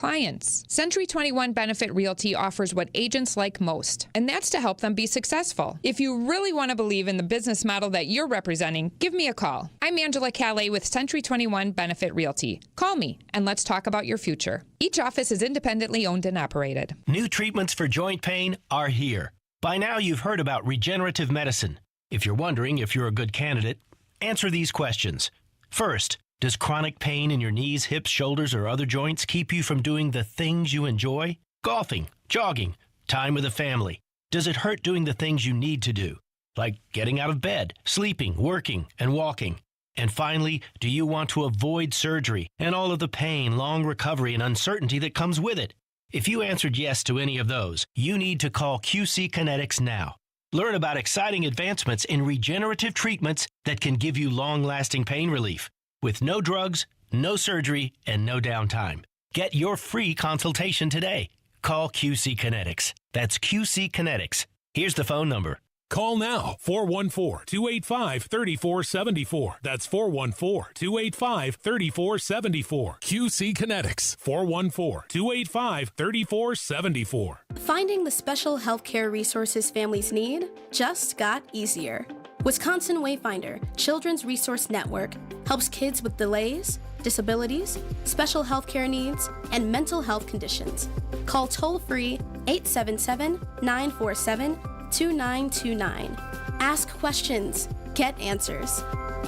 Clients. Century 21 Benefit Realty offers what agents like most, and that's to help them be successful. If you really want to believe in the business model that you're representing, give me a call. I'm Angela Calais with Century 21 Benefit Realty. Call me, and let's talk about your future. Each office is independently owned and operated. New treatments for joint pain are here. By now, you've heard about regenerative medicine. If you're wondering if you're a good candidate, answer these questions. First, does chronic pain in your knees, hips, shoulders, or other joints keep you from doing the things you enjoy? Golfing, jogging, time with the family. Does it hurt doing the things you need to do, like getting out of bed, sleeping, working, and walking? And finally, do you want to avoid surgery and all of the pain, long recovery, and uncertainty that comes with it? If you answered yes to any of those, you need to call QC Kinetics now. Learn about exciting advancements in regenerative treatments that can give you long-lasting pain relief, with no drugs, no surgery, and no downtime. Get your free consultation today. Call QC Kinetics. That's QC Kinetics. Here's the phone number. Call now, 414-285-3474. That's 414-285-3474. QC Kinetics, 414-285-3474. Finding the special healthcare resources families need just got easier. Wisconsin Wayfinder Children's Resource Network helps kids with delays, disabilities, special healthcare needs, and mental health conditions. Call toll-free 877-947-2929. Ask questions. Get answers.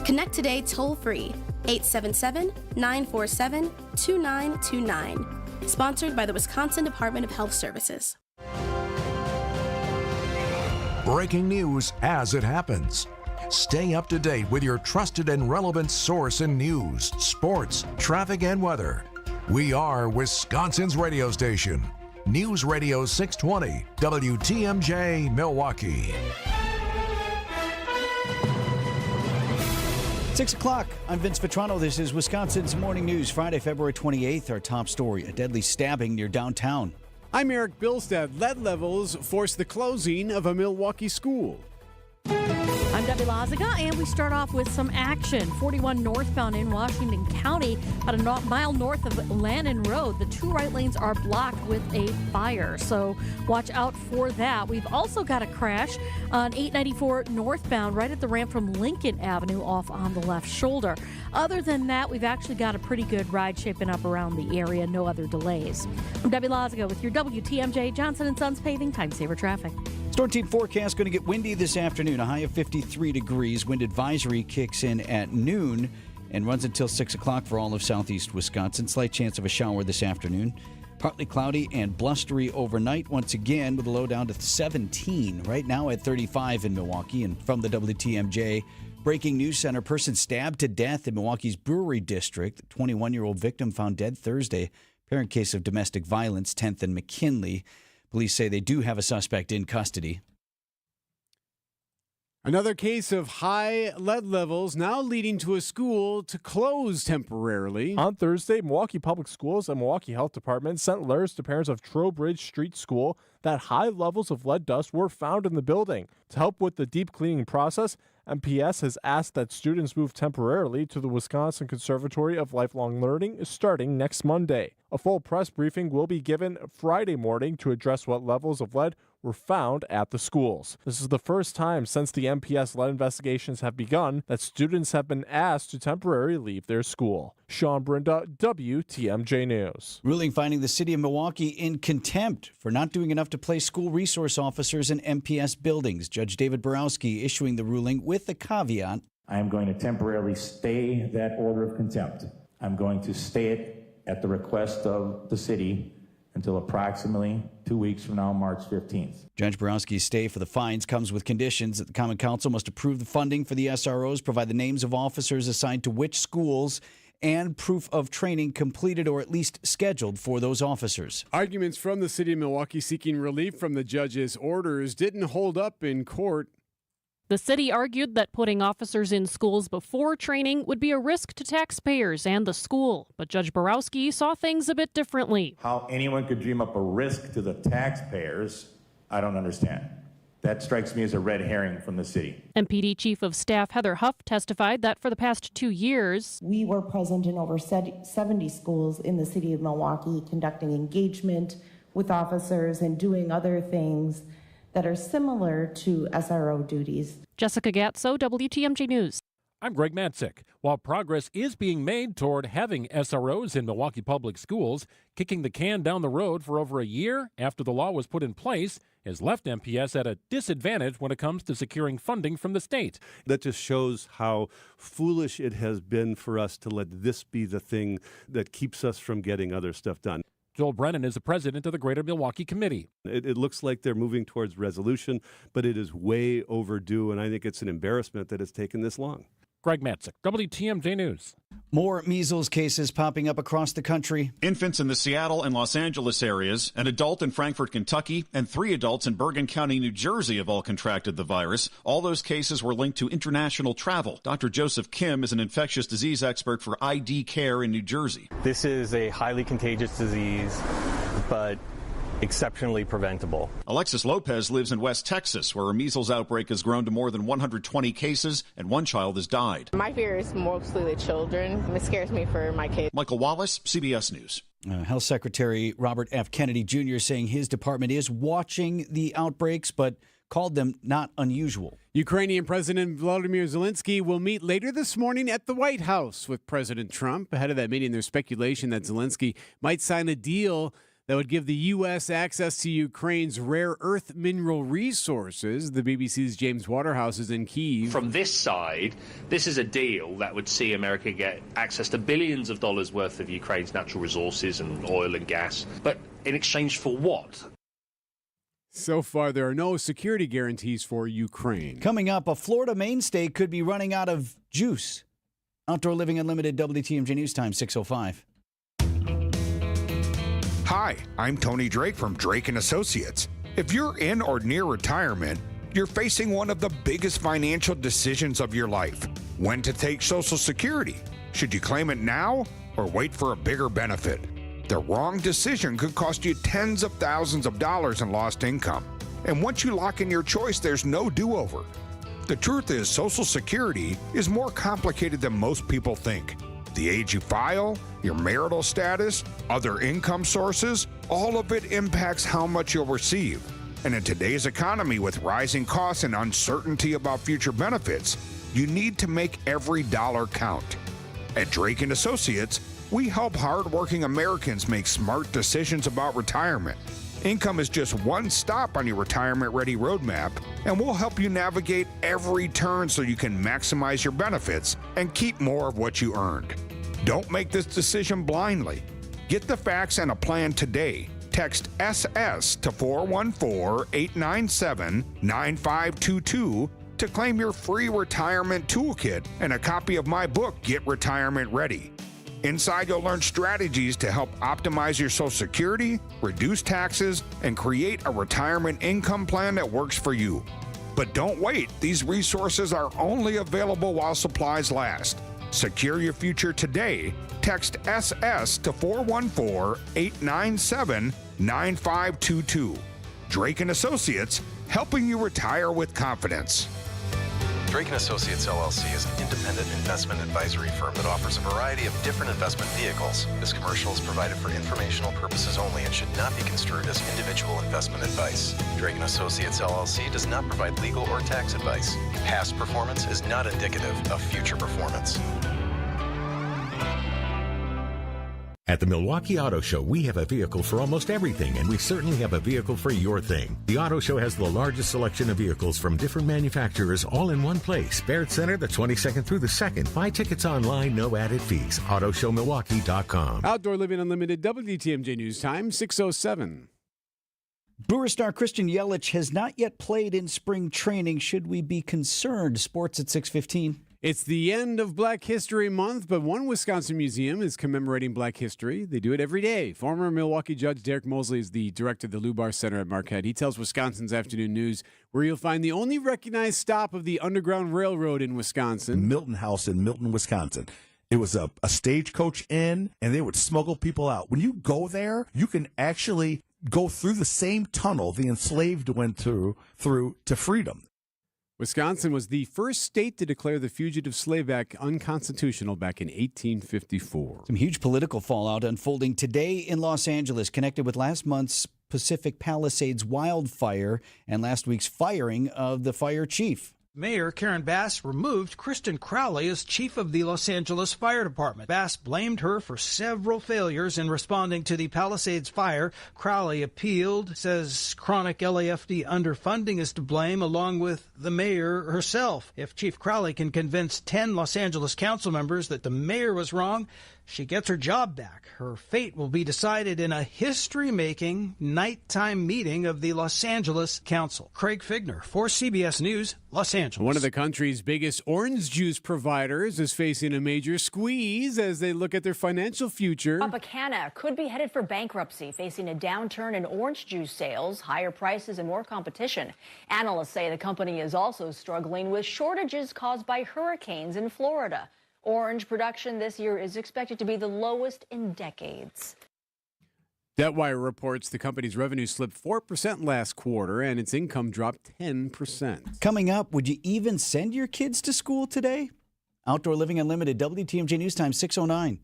Connect today toll-free 877-947-2929. Sponsored by the Wisconsin Department of Health Services. Breaking news as it happens. Stay up to date with your trusted and relevant source in news, sports, traffic, and weather. We are Wisconsin's radio station. News Radio 620, WTMJ, Milwaukee. 6 o'clock. I'm Vince Vitrano. This is Wisconsin's Morning News, Friday, February 28th. Our top story, a deadly stabbing near downtown. I'm Erik. Bilstad. Lead levels force the closing of a Milwaukee school. I'm Debbie Lazaga, and we start off with some action. 41 northbound in Washington County, about a mile north of Lannon Road. The two right lanes are blocked with a fire, so watch out for that. We've also got a crash on 894 northbound right at the ramp from Lincoln Avenue off on the left shoulder. Other than that, we've actually got a pretty good ride shaping up around the area. No other delays. I'm Debbie Lazaga with your WTMJ Johnson & Sons Paving Time Saver Traffic. Storm team forecast going to get windy this afternoon, a high of 53 degrees. Wind advisory kicks in at noon and runs until 6 o'clock for all of southeast Wisconsin. Slight chance of a shower this afternoon. Partly cloudy and blustery overnight once again with a low down to 17. Right now at 35 in Milwaukee. And from the WTMJ Breaking News Center, person stabbed to death in Milwaukee's Brewery District. The 21-year-old victim found dead Thursday. Apparent case of domestic violence, 10th and McKinley. Police say they do have a suspect in custody. Another case of high lead levels now leading to a school to close temporarily. On Thursday, Milwaukee Public Schools and Milwaukee Health Department sent letters to parents of Trowbridge Street School that high levels of lead dust were found in the building. To help with the deep cleaning process, MPS has asked that students move temporarily to the Wisconsin Conservatory of Lifelong Learning starting next Monday. A full press briefing will be given Friday morning to address what levels of lead were found at the schools. This is the first time since the MPS lead investigations have begun that students have been asked to temporarily leave their school. Sean Brinda, WTMJ News. Ruling finding the city of Milwaukee in contempt for not doing enough to place school resource officers in MPS buildings. Judge David Borowski issuing the ruling with the caveat. I am going to temporarily stay that order of contempt. I'm going to stay it at the request of the city until approximately 2 weeks from now, March 15th. Judge Borowski's stay for the fines comes with conditions that the Common Council must approve the funding for the SROs, provide the names of officers assigned to which schools, and proof of training completed or at least scheduled for those officers. Arguments from the city of Milwaukee seeking relief from the judge's orders didn't hold up in court. The city argued that putting officers in schools before training would be a risk to taxpayers and the school. But Judge Borowski saw things a bit differently. How anyone could dream up a risk to the taxpayers, I don't understand. That strikes me as a red herring from the city. MPD Chief of Staff Heather Huff testified that for the past 2 years, we were present in over 70 schools in the city of Milwaukee, conducting engagement with officers and doing other things that are similar to SRO duties. Jessica Gatso, WTMJ News. I'm Greg Matzik. While progress is being made toward having SROs in Milwaukee Public Schools, kicking the can down the road for over a year after the law was put in place has left MPS at a disadvantage when it comes to securing funding from the state. That just shows how foolish it has been for us to let this be the thing that keeps us from getting other stuff done. Joel Brennan is the president of the Greater Milwaukee Committee. It looks like they're moving towards resolution, but it is way overdue, and I think it's an embarrassment that it's taken this long. Greg Matzik, WTMJ News. More measles cases popping up across the country. Infants in the Seattle and Los Angeles areas, an adult in Frankfort, Kentucky, and 3 adults in Bergen County, New Jersey have all contracted the virus. All those cases were linked to international travel. Dr. Joseph Kim is an infectious disease expert for ID Care in New Jersey. This is a highly contagious disease, but exceptionally preventable. Alexis Lopez lives in West Texas, where a measles outbreak has grown to more than 120 cases, and 1 child has died. My fear is mostly the children. It scares me for my kids. Michael Wallace, CBS News. Health Secretary Robert F. Kennedy Jr. saying his department is watching the outbreaks, but called them not unusual. Ukrainian President Volodymyr Zelensky will meet later this morning at the White House with President Trump. Ahead of that meeting, there's speculation that Zelensky might sign a deal that would give the U.S. access to Ukraine's rare earth mineral resources. The BBC's James Waterhouse is in Kyiv. From this side, this is a deal that would see America get access to billions of dollars worth of Ukraine's natural resources and oil and gas. But in exchange for what? So far, there are no security guarantees for Ukraine. Coming up, a Florida mainstay could be running out of juice. Outdoor Living Unlimited, WTMJ News Time, 6:05. Hi, I'm Tony Drake from Drake & Associates. If you're in or near retirement, you're facing one of the biggest financial decisions of your life. When to take Social Security? Should you claim it now or wait for a bigger benefit? The wrong decision could cost you tens of thousands of dollars in lost income. And once you lock in your choice, there's no do-over. The truth is, Social Security is more complicated than most people think. The age you file, your marital status, other income sources, all of it impacts how much you'll receive. And in today's economy with rising costs and uncertainty about future benefits, you need to make every dollar count. At Drake & Associates, we help hardworking Americans make smart decisions about retirement. Income is just one stop on your retirement-ready roadmap, and we'll help you navigate every turn so you can maximize your benefits and keep more of what you earned. Don't make this decision blindly. Get the facts and a plan today. Text SS to 414-897-9522 to claim your free retirement toolkit and a copy of my book, Get Retirement Ready. Inside, you'll learn strategies to help optimize your Social Security, reduce taxes, and create a retirement income plan that works for you. But don't wait. These resources are only available while supplies last. Secure your future today. Text SS to 414-897-9522. Drake & Associates, helping you retire with confidence. Drake & Associates LLC is an independent investment advisory firm that offers a variety of different investment vehicles. This commercial is provided for informational purposes only and should not be construed as individual investment advice. Drake & Associates LLC does not provide legal or tax advice. Past performance is not indicative of future performance. At the Milwaukee Auto Show, we have a vehicle for almost everything, and we certainly have a vehicle for your thing. The Auto Show has the largest selection of vehicles from different manufacturers all in one place. Barrett Center, the 22nd through the 2nd. Buy tickets online, no added fees. AutoShowMilwaukee.com. Outdoor Living Unlimited, WTMJ News Time, 6:07. Brewer star Christian Yelich has not yet played in spring training. Should we be concerned? Sports at 6:15. It's the end of Black History Month, but one Wisconsin museum is commemorating Black history. They do it every day. Former Milwaukee Judge Derek Mosley is the director of the Lubar Center at Marquette. He tells Wisconsin's Afternoon News where you'll find the only recognized stop of the Underground Railroad in Wisconsin. Milton House in Milton, Wisconsin. It was a stagecoach inn, and they would smuggle people out. When you go there, you can actually go through the same tunnel the enslaved went through to freedom. Wisconsin was the first state to declare the Fugitive Slave Act unconstitutional back in 1854. Some huge political fallout unfolding today in Los Angeles, connected with last month's Pacific Palisades wildfire and last week's firing of the fire chief. Mayor Karen Bass removed Kristen Crowley as chief of the Los Angeles Fire Department. Bass blamed her for several failures in responding to the Palisades fire. Crowley appealed, says chronic LAFD underfunding is to blame, along with the mayor herself. If Chief Crowley can convince 10 Los Angeles council members that the mayor was wrong, she gets her job back. Her fate will be decided in a history-making nighttime meeting of the Los Angeles Council. Craig Figner for CBS News, Los Angeles. One of the country's biggest orange juice providers is facing a major squeeze as they look at their financial future. Tropicana could be headed for bankruptcy, facing a downturn in orange juice sales, higher prices, and more competition. Analysts say the company is also struggling with shortages caused by hurricanes in Florida. Orange production this year is expected to be the lowest in decades. Debtwire reports the company's revenue slipped 4% last quarter and its income dropped 10%. Coming up, would you even send your kids to school today? Outdoor Living Unlimited, WTMJ News Time 6:09.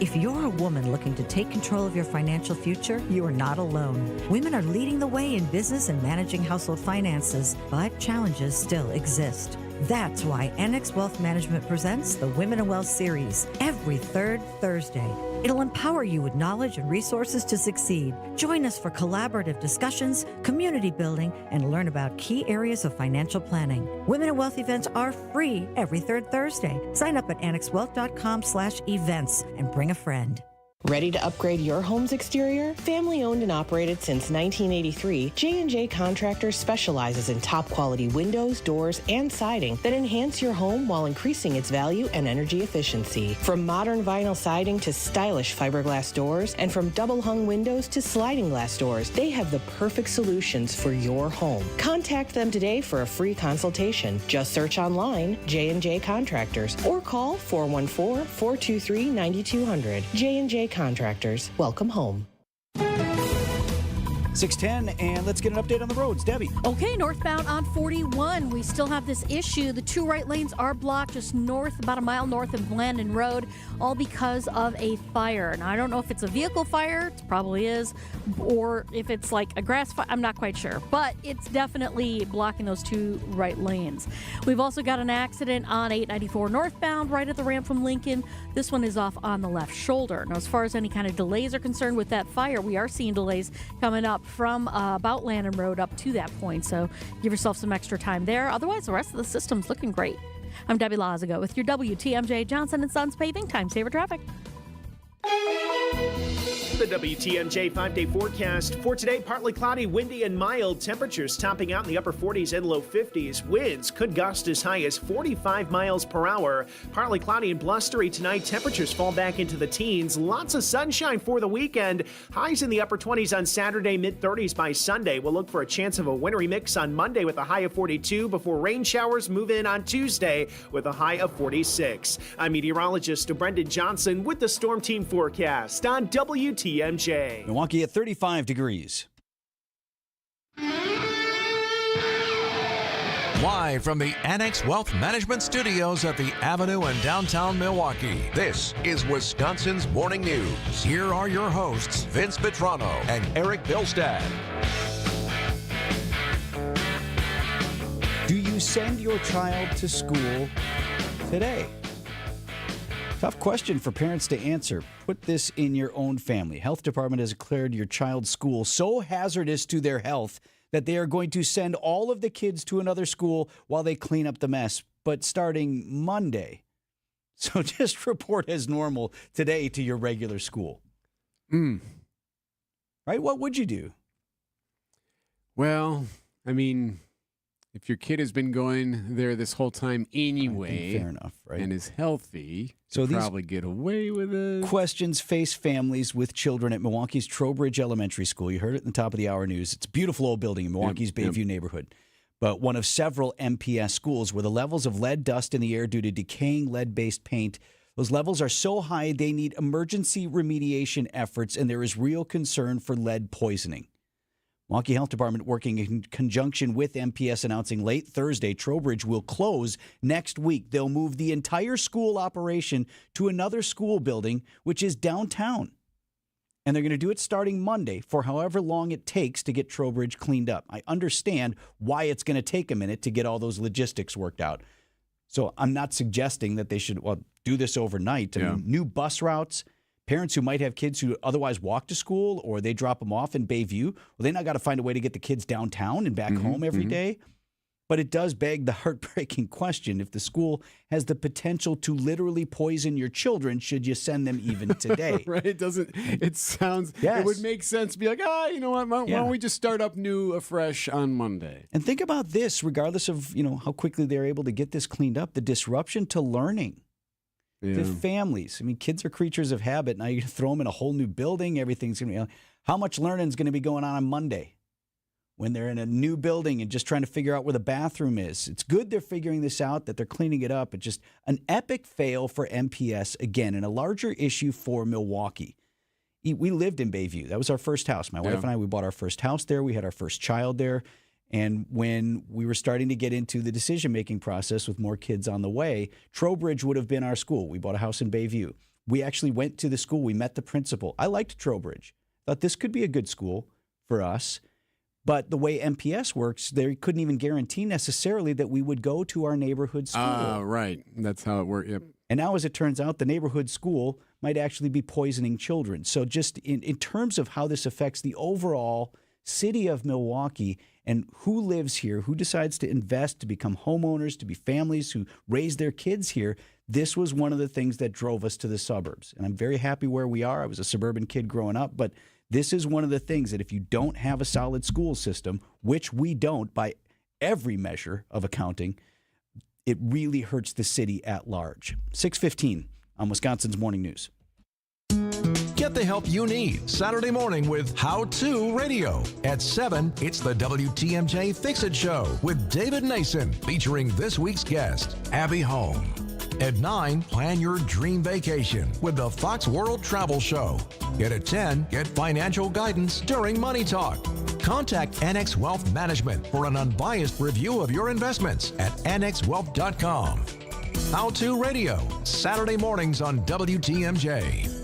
If you're a woman looking to take control of your financial future, you are not alone. Women are leading the way in business and managing household finances, but challenges still exist. That's why NX Wealth Management presents the Women in Wealth series every third Thursday. It'll empower you with knowledge and resources to succeed. Join us for collaborative discussions, community building, and learn about key areas of financial planning. Women in Wealth events are free every third Thursday. Sign up at annexwealth.com/events and bring a friend. Ready to upgrade your home's exterior? Family owned and operated since 1983, J&J Contractors specializes in top quality windows, doors, and siding that enhance your home while increasing its value and energy efficiency. From modern vinyl siding to stylish fiberglass doors, and from double hung windows to sliding glass doors, they have the perfect solutions for your home. Contact them today for a free consultation. Just search online J&J Contractors or call 414-423-9200. J&J Contractors, welcome home. 6:10, and let's get an update on the roads. Debbie. Okay, northbound on 41, we still have this issue. The two right lanes are blocked just north, about a mile north of Landon Road, all because of a fire. Now, I don't know if it's a vehicle fire, it probably is, or if it's like a grass fire, I'm not quite sure, but it's definitely blocking those two right lanes. We've also got an accident on 894 northbound, right at the ramp from Lincoln. This one is off on the left shoulder. Now, as far as any kind of delays are concerned with that fire, we are seeing delays coming up from about Landon Road up to that point, so give yourself some extra time there. Otherwise, the rest of the system's looking great. I'm Debbie Lazago with your WTMJ Johnson & Sons Paving Time Saver Traffic. The WTMJ 5-day forecast for today: partly cloudy, windy, and mild. Temperatures topping out in the upper 40s and low 50s. Winds could gust as high as 45 miles per hour. Partly cloudy and blustery tonight. Temperatures fall back into the teens. Lots of sunshine for the weekend. Highs in the upper 20s on Saturday, mid-30s by Sunday. We'll look for a chance of a wintry mix on Monday with a high of 42 before rain showers move in on Tuesday with a high of 46. I'm meteorologist Brendan Johnson with the Storm Team forecast on WTMJ. Milwaukee at 35 degrees. Live from the Annex Wealth Management Studios at the Avenue in downtown Milwaukee, this is Wisconsin's Morning News. Here are your hosts, Vince Vitrano and Erik Bilstad. Do you send your child to school today? Tough question for parents to answer. Put this in your own family. Health department has declared your child's school so hazardous to their health that they are going to send all of the kids to another school while they clean up the mess, but starting Monday. So just report as normal today to your regular school. Right? What would you do? Well, I mean, if your kid has been going there this whole time anyway, fair enough, right? And is healthy, so these probably get away with it. Questions face families with children at Milwaukee's Trowbridge Elementary School. You heard it in the top of the hour news. It's a beautiful old building in Milwaukee's Bayview neighborhood, but one of several MPS schools where the levels of lead dust in the air due to decaying lead-based paint. Those levels are so high they need emergency remediation efforts, and there is real concern for lead poisoning. Milwaukee Health Department working in conjunction with MPS announcing late Thursday Trowbridge will close next week. They'll move the entire school operation to another school building, which is downtown. And they're going to do it starting Monday for however long it takes to get Trowbridge cleaned up. I understand why it's going to take a minute to get all those logistics worked out. So I'm not suggesting that they should do this overnight. I mean, new bus routes. Parents who might have kids who otherwise walk to school or they drop them off in Bayview, well, they now got to find a way to get the kids downtown and back home every day. But it does beg the heartbreaking question, if the school has the potential to literally poison your children, should you send them even today? Right? It sounds, yes. It would make sense to be like, you know what, why don't we just start up new afresh on Monday? And think about this, regardless of, how quickly they're able to get this cleaned up, the disruption to learning. To families. I mean, kids are creatures of habit. Now you throw them in a whole new building. Everything's going to be. How much learning is going to be going on Monday when they're in a new building and just trying to figure out where the bathroom is? It's good they're figuring this out, that they're cleaning it up. It's just an epic fail for MPS again, and a larger issue for Milwaukee. We lived in Bayview. That was our first house. My wife and I, we bought our first house there. We had our first child there. And when we were starting to get into the decision-making process with more kids on the way, Trowbridge would have been our school. We bought a house in Bayview. We actually went to the school. We met the principal. I liked Trowbridge. Thought this could be a good school for us. But the way MPS works, they couldn't even guarantee necessarily that we would go to our neighborhood school. Right. That's how it works. Yep. And now, as it turns out, the neighborhood school might actually be poisoning children. So just in terms of how this affects the overall city of Milwaukee and who lives here, who decides to invest, to become homeowners, to be families who raise their kids here, this was one of the things that drove us to the suburbs. And I'm very happy where we are. I was a suburban kid growing up, but this is one of the things that if you don't have a solid school system, which we don't by every measure of accounting, it really hurts the city at large. 6:15 on Wisconsin's Morning News. Get the help you need Saturday morning with How To Radio. At 7, it's the WTMJ Fix-It Show with David Nason, featuring this week's guest, Abby Home. At 9, plan your dream vacation with the Fox World Travel Show. And at 10, get financial guidance during Money Talk. Contact NX Wealth Management for an unbiased review of your investments at nxwealth.com. How To Radio, Saturday mornings on WTMJ.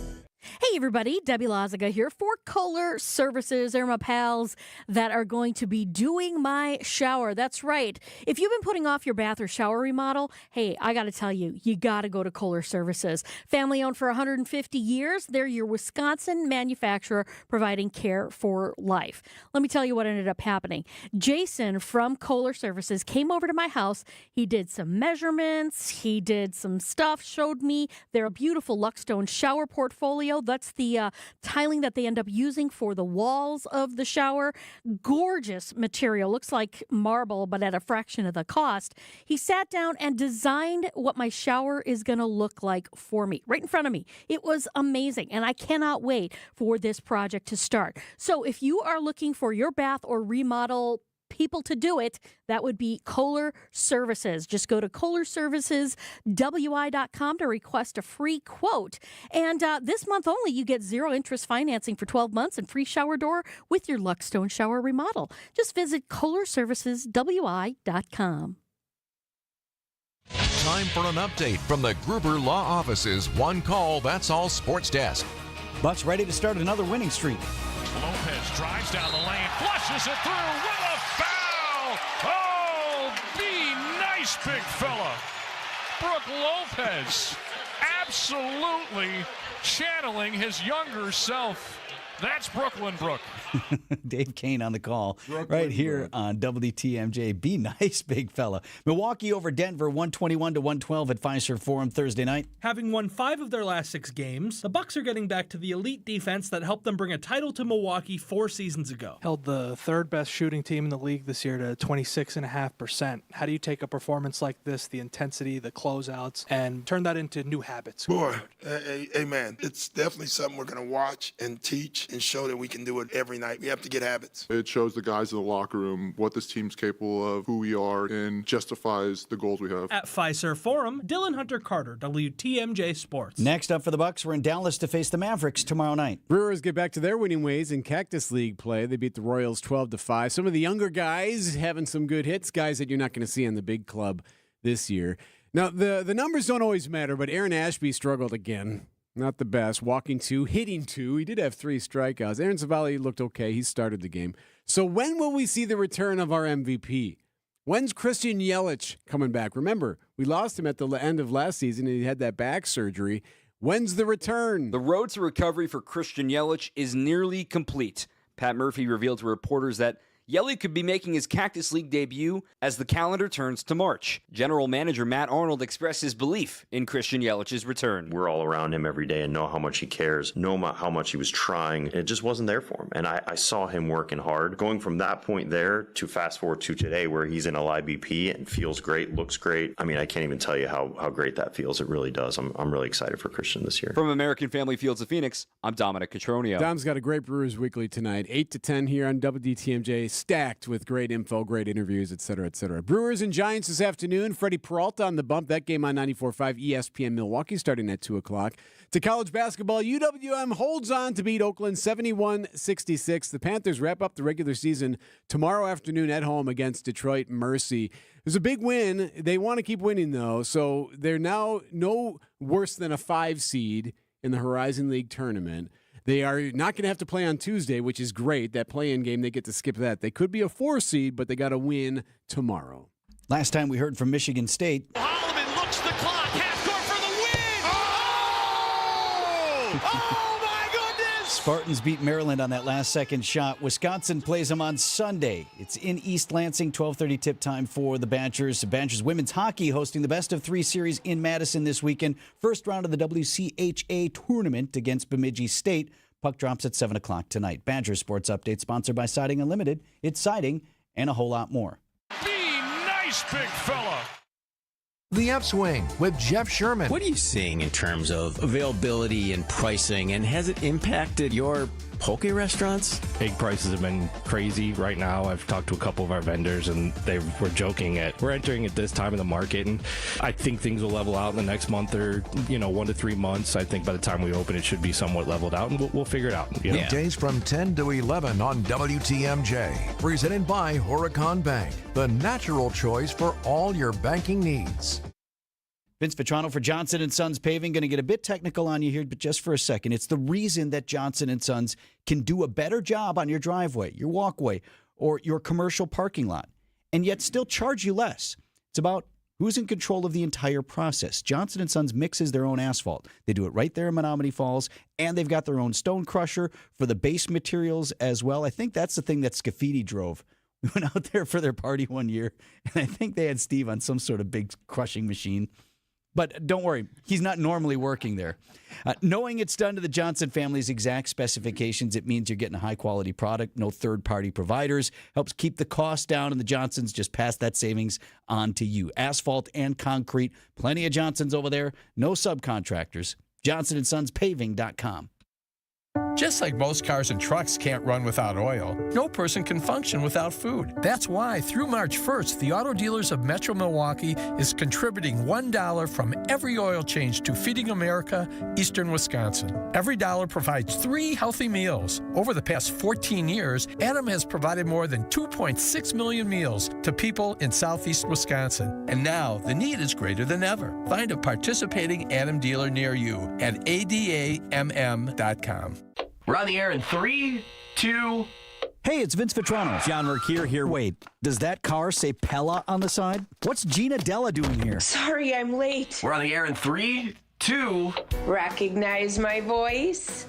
Hey everybody, Debbie Lazaga here for Kohler Services. They're my pals that are going to be doing my shower. That's right. If you've been putting off your bath or shower remodel, hey, I got to tell you, you got to go to Kohler Services. Family owned for 150 years. They're your Wisconsin manufacturer providing care for life. Let me tell you what ended up happening. Jason from Kohler Services came over to my house. He did some measurements. He did some stuff, showed me their beautiful Luckstone shower portfolio. That's the tiling that they end up using for the walls of the shower. Gorgeous material. Looks like marble, but at a fraction of the cost. He sat down and designed what my shower is going to look like for me, right in front of me. It was amazing, and I cannot wait for this project to start. So if you are looking for your bath or remodel people to do it, that would be Kohler Services. Just go to kohlerserviceswi.com to request a free quote. And this month only, you get 0 interest financing for 12 months and free shower door with your Luckstone shower remodel. Just visit kohlerserviceswi.com. Time for an update from the Gruber Law Office's One Call, That's All Sports Desk. Bucks ready to start another winning streak. Lopez drives down the lane, flushes it through with a foul. Oh, be nice, big fella. Brooke Lopez absolutely channeling his younger self. That's Brooklyn Brook. Dave Kane on the call right here on WTMJ. Be nice, big fella. Milwaukee over Denver, 121-112 at Fiserv Forum Thursday night. Having won 5 of their last 6 games, the Bucks are getting back to the elite defense that helped them bring a title to Milwaukee 4 seasons ago. Held the 3rd best shooting team in the league this year to 26.5%. How do you take a performance like this, the intensity, the closeouts, and turn that into new habits? Boy, amen. It's definitely something we're going to watch and teach pitch and show that we can do it every night. We have to get habits. It shows the guys in the locker room what this team's capable of, who we are, and justifies the goals we have. At Fiserv Forum, Dylan Hunter Carter, WTMJ Sports. Next up for the Bucks, we're in Dallas to face the Mavericks tomorrow night. Brewers get back to their winning ways in Cactus League play. They beat the Royals 12-5. Some of the younger guys having some good hits, guys that you're not going to see on the big club this year. Now, the numbers don't always matter, but Aaron Ashby struggled again. Not the best. Walking 2, hitting 2. He did have 3 strikeouts. Aaron Zavalli looked okay. He started the game. So when will we see the return of our MVP? When's Christian Yelich coming back? Remember, we lost him at the end of last season, and he had that back surgery. When's the return? The road to recovery for Christian Yelich is nearly complete. Pat Murphy revealed to reporters that Yelich could be making his Cactus League debut as the calendar turns to March. General Manager Matt Arnold expressed his belief in Christian Yelich's return. We're all around him every day and know how much he cares, know how much he was trying. It just wasn't there for him. And I saw him working hard. Going from that point there to fast forward to today where he's in LIBP and feels great, looks great. I mean, I can't even tell you how great that feels. It really does. I'm really excited for Christian this year. From American Family Fields of Phoenix, I'm Dominic Cotroneo. Dom's got a great Brewers Weekly tonight, 8 to 10 here on WTMJ, stacked with great info, great interviews, et cetera, et cetera. Brewers and Giants this afternoon. Freddie Peralta on the bump. That game on 94.5 ESPN Milwaukee starting at 2 o'clock. To college basketball, UWM holds on to beat Oakland 71-66. The Panthers wrap up the regular season tomorrow afternoon at home against Detroit Mercy. It was a big win. They want to keep winning, though, so they're now no worse than a 5 seed in the Horizon League tournament. They are not going to have to play on Tuesday, which is great. That play-in game, they get to skip that. They could be a 4 seed, but they got to win tomorrow. Last time we heard from Michigan State. Holloman looks the clock. Half court for the win. Oh, my goodness. Spartans beat Maryland on that last-second shot. Wisconsin plays them on Sunday. It's in East Lansing, 12:30 tip time for the Badgers. The Badgers women's hockey hosting the best-of-3 series in Madison this weekend. First round of the WCHA tournament against Bemidji State. Puck drops at 7 o'clock tonight. Badgers Sports Update sponsored by Siding Unlimited. It's siding and a whole lot more. Be nice, big fella. The Upswing with Jeff Sherman. What are you seeing in terms of availability and pricing, and has it impacted your poke restaurants? Egg prices have been crazy right now. I've talked to a couple of our vendors, and they were joking at we're entering at this time of the market, and I think things will level out in the next month or 1 to 3 months. I think by the time we open, it should be somewhat leveled out, and we'll figure it out. Weekdays from 10 to 11 on WTMJ. Presented by Horicon Bank, the natural choice for all your banking needs. Vince Vitrano for Johnson & Sons Paving. Going to get a bit technical on you here, but just for a second. It's the reason that Johnson & Sons can do a better job on your driveway, your walkway, or your commercial parking lot, and yet still charge you less. It's about who's in control of the entire process. Johnson & Sons mixes their own asphalt. They do it right there in Menominee Falls, and they've got their own stone crusher for the base materials as well. I think that's the thing that Scafidi drove. We went out there for their party one year, and I think they had Steve on some sort of big crushing machine. But don't worry, he's not normally working there. Knowing it's done to the Johnson family's exact specifications, it means you're getting a high-quality product, no third-party providers, helps keep the cost down, and the Johnsons just pass that savings on to you. Asphalt and concrete, plenty of Johnsons over there, no subcontractors. JohnsonandSonsPaving.com. Just like most cars and trucks can't run without oil, no person can function without food. That's why through March 1st, the Auto Dealers of Metro Milwaukee is contributing $1 from every oil change to Feeding America, Eastern Wisconsin. Every dollar provides 3 healthy meals. Over the past 14 years, Adam has provided more than 2.6 million meals to people in southeast Wisconsin. And now the need is greater than ever. Find a participating Adam dealer near you at adamm.com. We're on the air in 3, 2... Hey, it's Vince Vitrano. John Mercure here. Wait, does that car say Pella on the side? What's Gina Della doing here? Sorry, I'm late. We're on the air in 3, 2... Recognize my voice?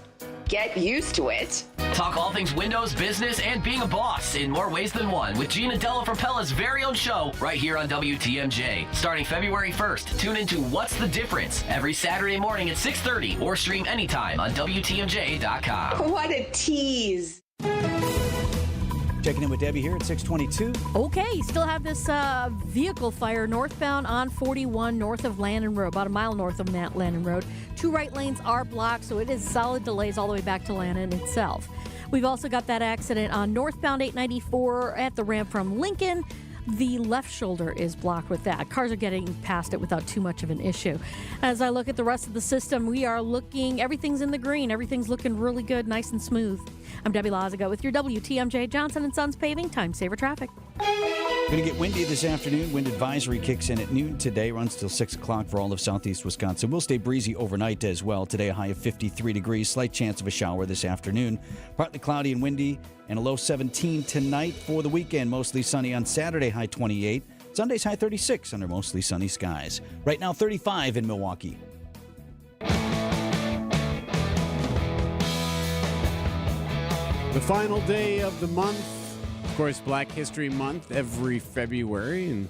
Get used to it. Talk all things Windows, business, and being a boss in more ways than one with Gina Della from Pella's very own show right here on WTMJ. Starting February 1st, tune into What's the Difference every Saturday morning at 6:30 or stream anytime on WTMJ.com. What a tease. Checking in with Debbie here at 622. Okay, still have this vehicle fire northbound on 41 north of Lannon Road, about a mile north of Lannon Road. 2 right lanes are blocked, so it is solid delays all the way back to Lannon itself. We've also got that accident on northbound 894 at the ramp from Lincoln. The left shoulder is blocked with that. Cars are getting past it without too much of an issue. As I look at the rest of the system, we are looking, everything's in the green. Everything's looking really good, nice and smooth. I'm Debbie Lazaga with your WTMJ Johnson & Sons Paving Time Saver Traffic. Going to get windy this afternoon. Wind advisory kicks in at noon today, runs till 6 o'clock for all of southeast Wisconsin. Will stay breezy overnight as well. Today, a high of 53 degrees. Slight chance of a shower this afternoon. Partly cloudy and windy, and a low 17 tonight for the weekend. Mostly sunny on Saturday, high 28. Sunday's high 36 under mostly sunny skies. Right now, 35 in Milwaukee. The final day of the month. Of course, Black History Month every February, and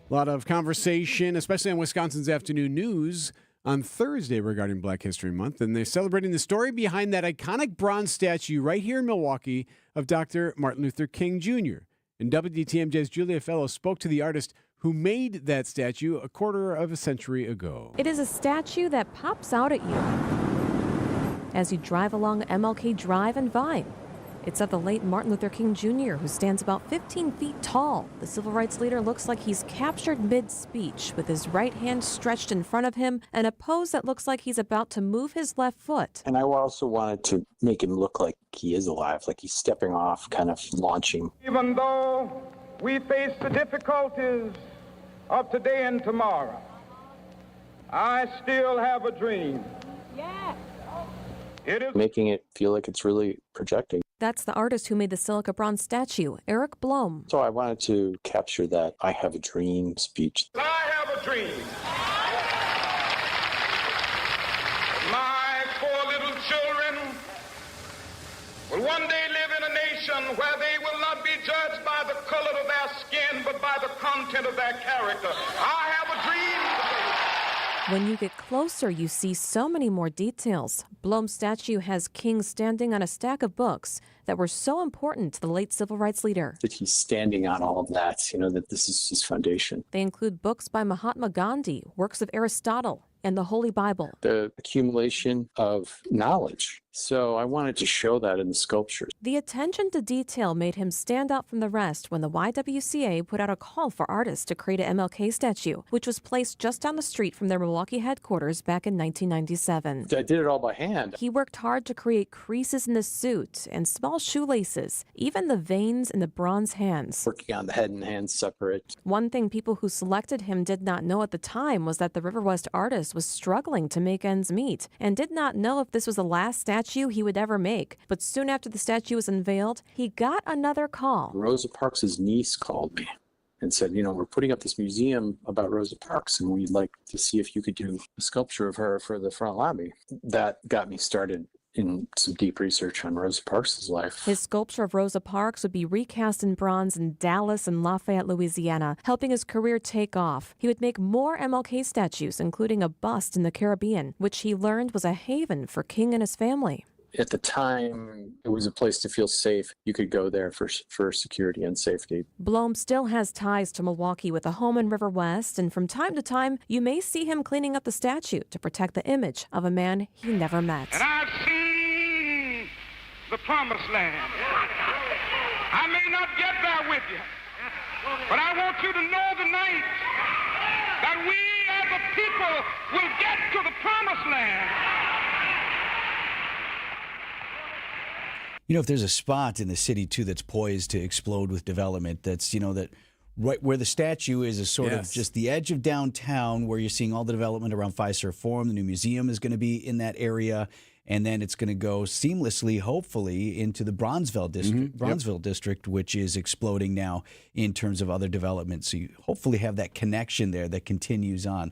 a lot of conversation, especially on Wisconsin's Afternoon News on Thursday regarding Black History Month. And they're celebrating the story behind that iconic bronze statue right here in Milwaukee of Dr. Martin Luther King Jr. And WTMJ's Julia Fellow spoke to the artist who made that statue a quarter of a century ago. It is a statue that pops out at you as you drive along MLK Drive and Vine. It's of the late Martin Luther King Jr., who stands about 15 feet tall. The civil rights leader looks like he's captured mid-speech with his right hand stretched in front of him and a pose that looks like he's about to move his left foot. And I also wanted to make him look like he is alive, like he's stepping off, kind of launching. Even though we face the difficulties of today and tomorrow, I still have a dream. Yeah. It is making it feel like it's really projecting. That's the artist who made the silica bronze statue, Erik Blom. So I wanted to capture that I have a dream speech. I have a dream. My 4 little children will one day live in a nation where they will not be judged by the color of their skin, but by the content of their character. I have a dream today. When you get closer, you see so many more details. Blom's statue has King standing on a stack of books that were so important to the late civil rights leader. That he's standing on all of that, that this is his foundation. They include books by Mahatma Gandhi, works of Aristotle, and the Holy Bible. The accumulation of knowledge. So I wanted to show that in the sculptures. The attention to detail made him stand out from the rest when the YWCA put out a call for artists to create an MLK statue, which was placed just down the street from their Milwaukee headquarters back in 1997. I did it all by hand. He worked hard to create creases in the suit and small shoelaces, even the veins in the bronze hands. Working on the head and hands separate. One thing people who selected him did not know at the time was that the River West artist was struggling to make ends meet and did not know if this was the last statue he would ever make. But soon after the statue was unveiled, he got another call. Rosa Parks' niece called me and said, we're putting up this museum about Rosa Parks, and we'd like to see if you could do a sculpture of her for the front lobby. That got me started in some deep research on Rosa Parks' life. His sculpture of Rosa Parks would be recast in bronze in Dallas and Lafayette, Louisiana, helping his career take off. He would make more MLK statues, including a bust in the Caribbean, which he learned was a haven for King and his family. At the time, it was a place to feel safe. You could go there for security and safety. Blom still has ties to Milwaukee with a home in River West, and from time to time, you may see him cleaning up the statue to protect the image of a man he never met. And I've seen the promised land. I may not get there with you, but I want you to know tonight that we as a people will get to the promised land. If there's a spot in the city, too, that's poised to explode with development, that's, that right where the statue is sort of just the edge of downtown where you're seeing all the development around Fiserv Forum. The new museum is going to be in that area, and then it's going to go seamlessly, hopefully, into the Bronzeville district, which is exploding now in terms of other development. So you hopefully have that connection there that continues on,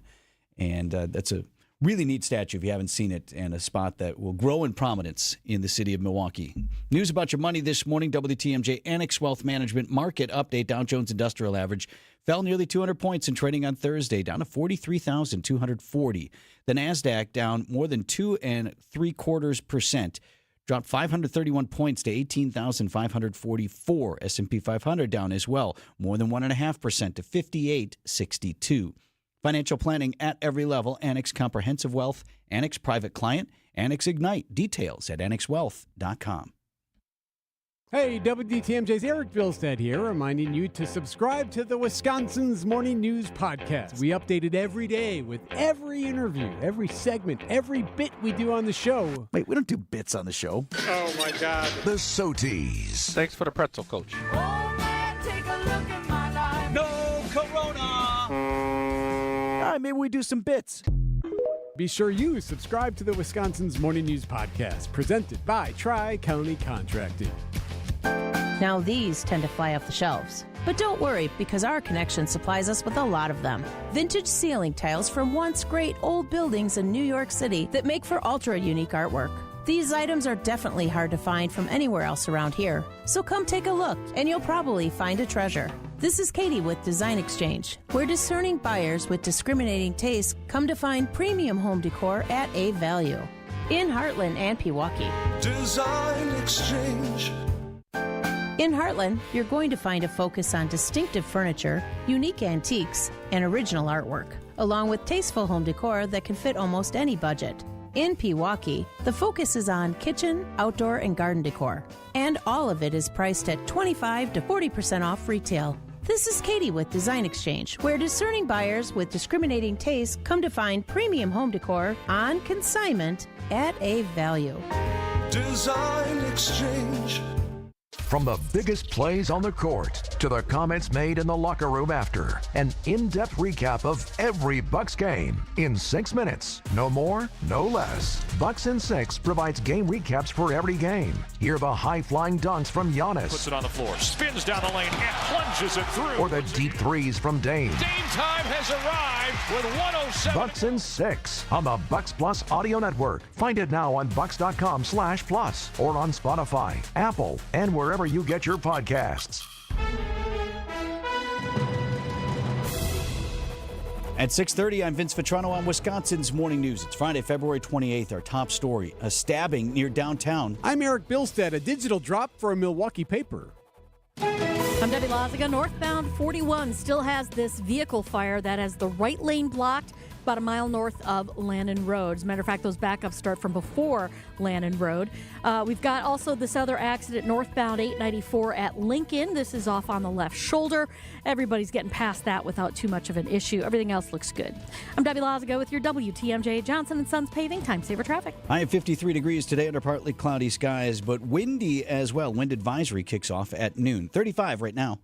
and that's a really neat statue if you haven't seen it, and a spot that will grow in prominence in the city of Milwaukee. News about your money this morning. WTMJ Annex Wealth Management Market Update. Dow Jones Industrial Average fell nearly 200 points in trading on Thursday, down to 43,240. The NASDAQ down more than 2.75%, dropped 531 points to 18,544. S&P 500 down as well, more than 1.5% to 5862. Financial planning at every level. Annex Comprehensive Wealth, Annex Private Client, Annex Ignite. Details at annexwealth.com. Hey, WTMJ's Erik Bilstad here, reminding you to subscribe to the Wisconsin's Morning News Podcast. We update it every day with every interview, every segment, every bit we do on the show. Wait, we don't do bits on the show. Oh, my God. The Soties. Thanks for the pretzel, Coach. No Corona! All right, maybe we do some bits. Be sure you subscribe to the Wisconsin's Morning News Podcast, presented by Tri-County Contracting. Now these tend to fly off the shelves. But don't worry, because our connection supplies us with a lot of them. Vintage ceiling tiles from once great old buildings in New York City that make for ultra-unique artwork. These items are definitely hard to find from anywhere else around here. So come take a look, and you'll probably find a treasure. This is Katie with Design Exchange, where discerning buyers with discriminating tastes come to find premium home decor at a value. In Heartland and Pewaukee. Design Exchange. In Heartland, you're going to find a focus on distinctive furniture, unique antiques, and original artwork, along with tasteful home decor that can fit almost any budget. In Pewaukee, the focus is on kitchen, outdoor, and garden decor, and all of it is priced at 25 to 40% off retail. This is Katie with Design Exchange, where discerning buyers with discriminating tastes come to find premium home decor on consignment at a value. Design Exchange. From the biggest plays on the court to the comments made in the locker room after, an in-depth recap of every Bucks game in 6 minutes. No more, no less. Bucks in 6 provides game recaps for every game. Hear the high-flying dunks from Giannis. Puts it on the floor, spins down the lane, and plunges it through. Or the deep threes from Dame. Dame time has arrived with 107. Bucks in 6 on the Bucks Plus Audio Network. Find it now on bucks.com/plus or on Spotify, Apple, and wherever you get your podcasts. At 6:30, I'm Vince Vitrano on Wisconsin's Morning News. It's Friday, February 28th. Our top story, a stabbing near downtown. I'm Erik Bilstad. A digital drop for a Milwaukee paper. I'm Debbie Laziga. Northbound 41 still has this vehicle fire that has the right lane blocked about a mile north of Lannon Road. As a matter of fact, those backups start from before Lannon Road. We've got also this other accident northbound 894 at Lincoln. This is off on the left shoulder. Everybody's getting past that without too much of an issue. Everything else looks good. I'm Debbie Laziga with your WTMJ Johnson & Sons Paving Time Saver Traffic. High of 53 degrees today under partly cloudy skies, but windy as well. Wind advisory kicks off at noon. 35 right now.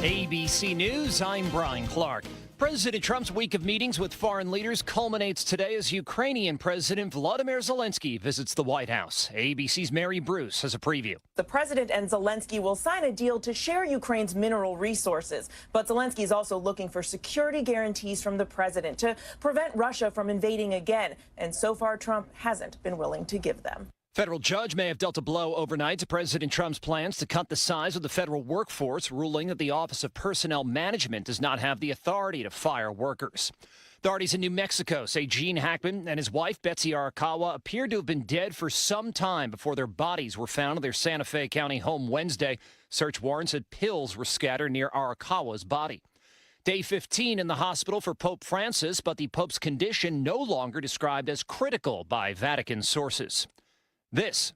ABC News, I'm Brian Clark. President Trump's week of meetings with foreign leaders culminates today as Ukrainian President Volodymyr Zelensky visits the White House. ABC's Mary Bruce has a preview. The president and Zelensky will sign a deal to share Ukraine's mineral resources. But Zelensky is also looking for security guarantees from the president to prevent Russia from invading again. And so far, Trump hasn't been willing to give them. Federal judge may have dealt a blow overnight to President Trump's plans to cut the size of the federal workforce, ruling that the Office of Personnel Management does not have the authority to fire workers. Authorities in New Mexico say Gene Hackman and his wife, Betsy Arakawa, appeared to have been dead for some time before their bodies were found in their Santa Fe County home Wednesday. Search warrants said pills were scattered near Arakawa's body. Day 15 in the hospital for Pope Francis, but the Pope's condition no longer described as critical by Vatican sources. This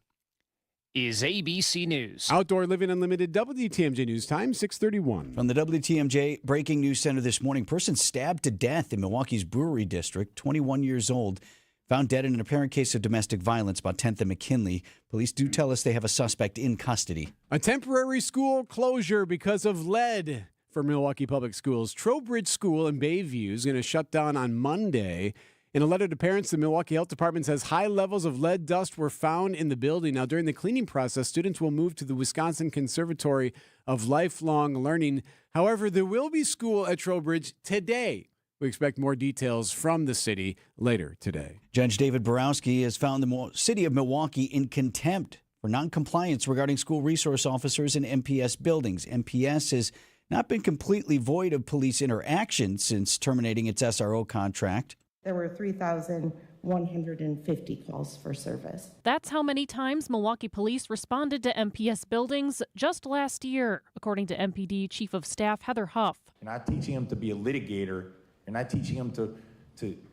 is ABC News. Outdoor Living Unlimited WTMJ News Time, 6:31. From the WTMJ Breaking News Center this morning, person stabbed to death in Milwaukee's Brewery District, 21 years old, found dead in an apparent case of domestic violence about 10th and McKinley. Police do tell us they have a suspect in custody. A temporary school closure because of lead for Milwaukee Public Schools. Trowbridge School in Bayview is going to shut down on Monday. In a letter to parents, the Milwaukee Health Department says high levels of lead dust were found in the building. Now, during the cleaning process, students will move to the Wisconsin Conservatory of Lifelong Learning. However, there will be school at Trowbridge today. We expect more details from the city later today. Judge David Borowski has found the city of Milwaukee in contempt for noncompliance regarding school resource officers in MPS buildings. MPS has not been completely void of police interaction since terminating its SRO contract. there were 3,150 calls for service. That's how many times Milwaukee police responded to MPS buildings just last year, according to MPD Chief of Staff Heather Huff. You're not teaching them to be a litigator. You're not teaching them to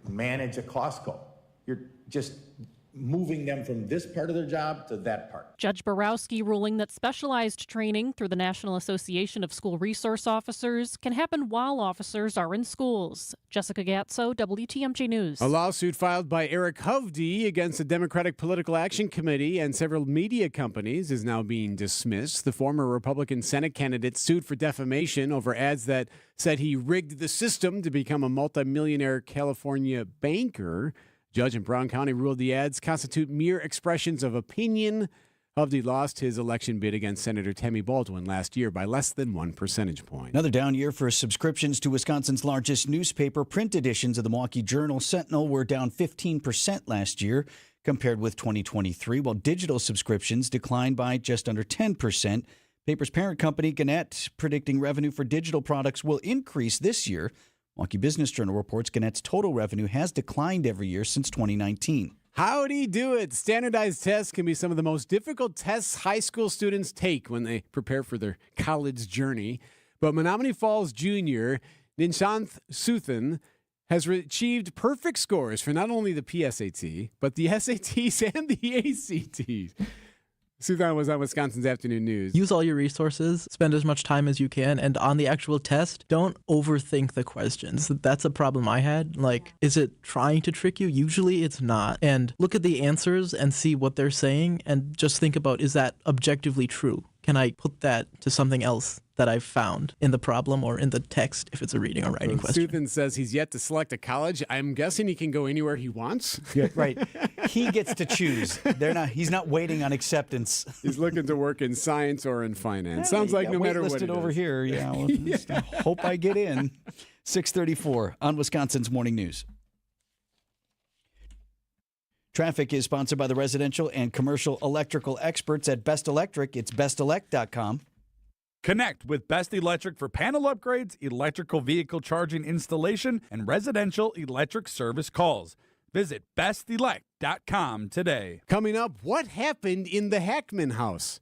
manage a Costco. You're just moving them from this part of their job to that part. Judge Borowski ruling that specialized training through the National Association of School Resource Officers can happen while officers are in schools. Jessica Gatso, WTMJ News. A lawsuit filed by Erik Hovde against the Democratic Political Action Committee and several media companies is now being dismissed. The former Republican Senate candidate sued for defamation over ads that said he rigged the system to become a multimillionaire California banker. Judge in Brown County ruled the ads constitute mere expressions of opinion. Hovde lost his election bid against Senator Tammy Baldwin last year by less than 1 percentage point. Another down year for subscriptions to Wisconsin's largest newspaper. Print editions of the Milwaukee Journal-Sentinel were down 15% last year compared with 2023, while digital subscriptions declined by just under 10%. Paper's parent company, Gannett, predicting revenue for digital products will increase this year. Milwaukee Business Journal reports Gannett's total revenue has declined every year since 2019. Howdy do it. Standardized tests can be some of the most difficult tests high school students take when they prepare for their college journey. But Menominee Falls Junior Ninshanth Suthan has achieved perfect scores for not only the PSAT, but the SATs and the ACTs. Suthan was on Wisconsin's Afternoon News. Use all your resources, spend as much time as you can, and on the actual test, don't overthink the questions. That's a problem I had. Like, is it trying to trick you? Usually it's not. And look at the answers and see what they're saying, and just think about, is that objectively true? Can I put that to something else that I've found in the problem or in the text if it's a reading or writing question? Suthan says he's yet to select a college. I'm guessing he can go anywhere he wants. Yeah, right. He gets to choose. He's not waiting on acceptance. He's looking to work in science or in finance. Sounds like no matter what. Waitlisted over here. Yeah. Well, I hope I get in. 6:34 on Wisconsin's Morning News. Traffic is sponsored by the residential and commercial electrical experts at Best Electric. It's bestelect.com. Connect with Best Electric for panel upgrades, electrical vehicle charging installation, and residential electric service calls. Visit bestelect.com today. Coming up, what happened in the Hackman house?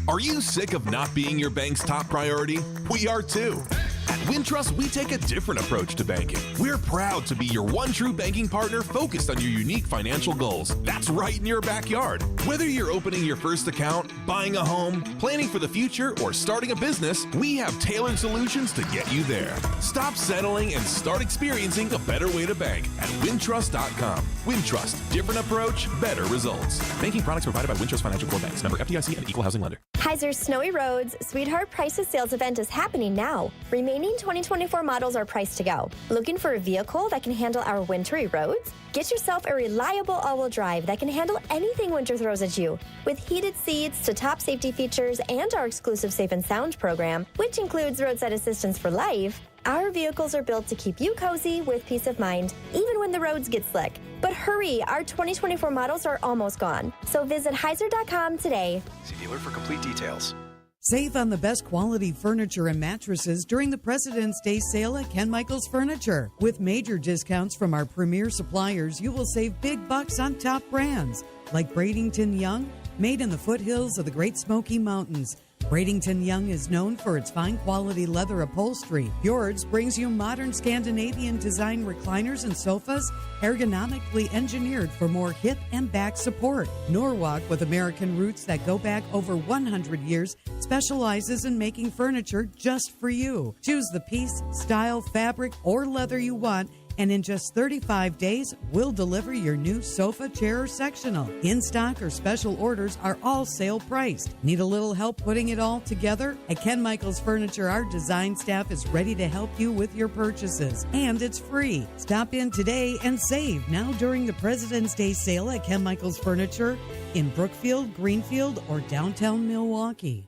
Are you sick of not being your bank's top priority? We are too. At Wintrust, we take a different approach to banking. We're proud to be your one true banking partner focused on your unique financial goals. That's right in your backyard. Whether you're opening your first account, buying a home, planning for the future, or starting a business, we have tailored solutions to get you there. Stop settling and start experiencing a better way to bank at Wintrust.com. Wintrust, different approach, better results. Banking products provided by Wintrust Financial Corp Banks, member FDIC and equal housing lender. Heiser's Snowy Roads Sweetheart Prices Sales event is happening now. Remaining 2024 models are priced to go. Looking for a vehicle that can handle our wintry roads? Get yourself a reliable all-wheel drive that can handle anything winter throws at you. With heated seats to top safety features and our exclusive Safe and Sound program, which includes roadside assistance for life, our vehicles are built to keep you cozy with peace of mind, even when the roads get slick. But hurry, our 2024 models are almost gone. So visit Heiser.com today. See dealer for complete details. Save on the best quality furniture and mattresses during the President's Day sale at Ken Michaels Furniture. With major discounts from our premier suppliers, you will save big bucks on top brands like Bradenton Young, made in the foothills of the Great Smoky Mountains. Bradenton Young is known for its fine quality leather upholstery. Fjords brings you modern Scandinavian design recliners and sofas, ergonomically engineered for more hip and back support. Norwalk, with American roots that go back over 100 years, specializes in making furniture just for you. Choose the piece, style, fabric, or leather you want, and in just 35 days, we'll deliver your new sofa, chair, or sectional. In-stock or special orders are all sale priced. Need a little help putting it all together? At Ken Michaels Furniture, our design staff is ready to help you with your purchases, and it's free. Stop in today and save now during the President's Day sale at Ken Michaels Furniture in Brookfield, Greenfield, or downtown Milwaukee.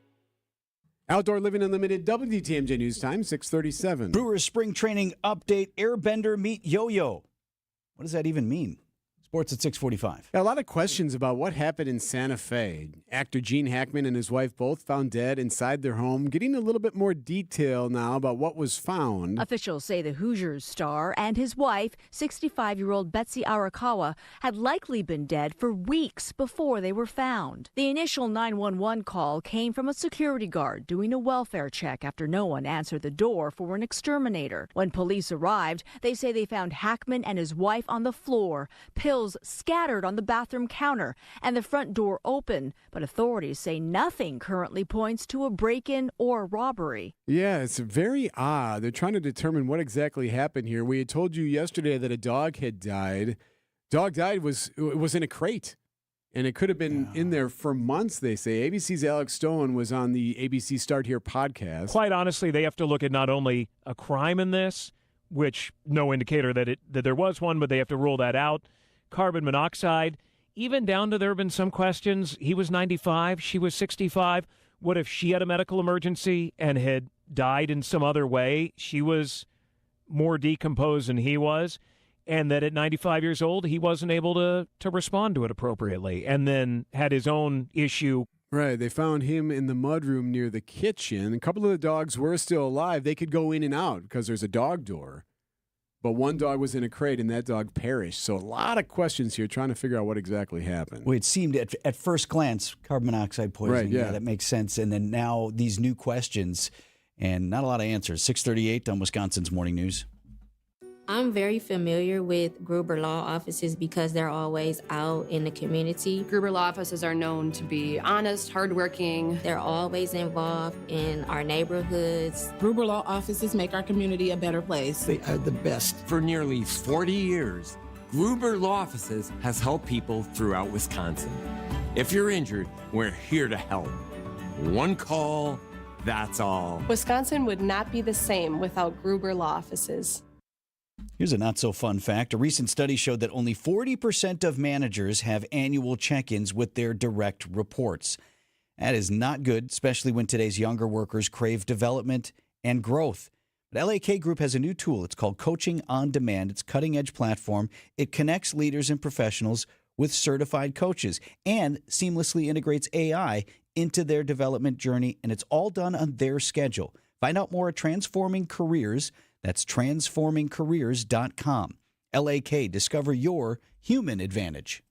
Outdoor Living Unlimited, WTMJ News Time, 6:37. Brewers spring training update, airbender meet yo-yo. What does that even mean? Sports at 6:45. A lot of questions about what happened in Santa Fe. Actor Gene Hackman and his wife both found dead inside their home. Getting a little bit more detail now about what was found. Officials say the Hoosiers star and his wife, 65-year-old Betsy Arakawa, had likely been dead for weeks before they were found. The initial 911 call came from a security guard doing a welfare check after no one answered the door for an exterminator. When police arrived, they say they found Hackman and his wife on the floor, pills scattered on the bathroom counter, and the front door open. But authorities say nothing currently points to a break-in or robbery. Yeah, it's very odd. They're trying to determine what exactly happened here. We had told you yesterday that a dog had died. Dog died was in a crate. And it could have been in there for months, they say. ABC's Alex Stone was on the ABC Start Here podcast. Quite honestly, they have to look at not only a crime in this, which no indicator that there was one, but they have to rule that out. Carbon monoxide, even down to there have been some questions. He was 95, she was 65. What if she had a medical emergency and had died in some other way? She was more decomposed than he was, and that at 95 years old, he wasn't able to respond to it appropriately, and then had his own issue. Right, they found him in the mudroom near the kitchen. A couple of the dogs were still alive. They could go in and out because there's a dog door. But one dog was in a crate, and that dog perished. So a lot of questions here trying to figure out what exactly happened. Well, it seemed at first glance, carbon monoxide poisoning. Right, yeah. That makes sense. And then now these new questions, and not a lot of answers. 6:38 on Wisconsin's Morning News. I'm very familiar with Gruber Law offices because they're always out in the community. Gruber Law offices are known to be honest, hardworking. They're always involved in our neighborhoods. Gruber Law offices make our community a better place. They are the best. For nearly 40 years, Gruber Law offices has helped people throughout Wisconsin. If you're injured, we're here to help. One call, that's all. Wisconsin would not be the same without Gruber Law offices. Here's a not-so-fun fact. A recent study showed that only 40% of managers have annual check-ins with their direct reports. That is not good, especially when today's younger workers crave development and growth. But LAK Group has a new tool. It's called Coaching on Demand. It's a cutting-edge platform. It connects leaders and professionals with certified coaches and seamlessly integrates AI into their development journey, and it's all done on their schedule. Find out more at Transforming Careers. That's transformingcareers.com. LAK, discover your human advantage.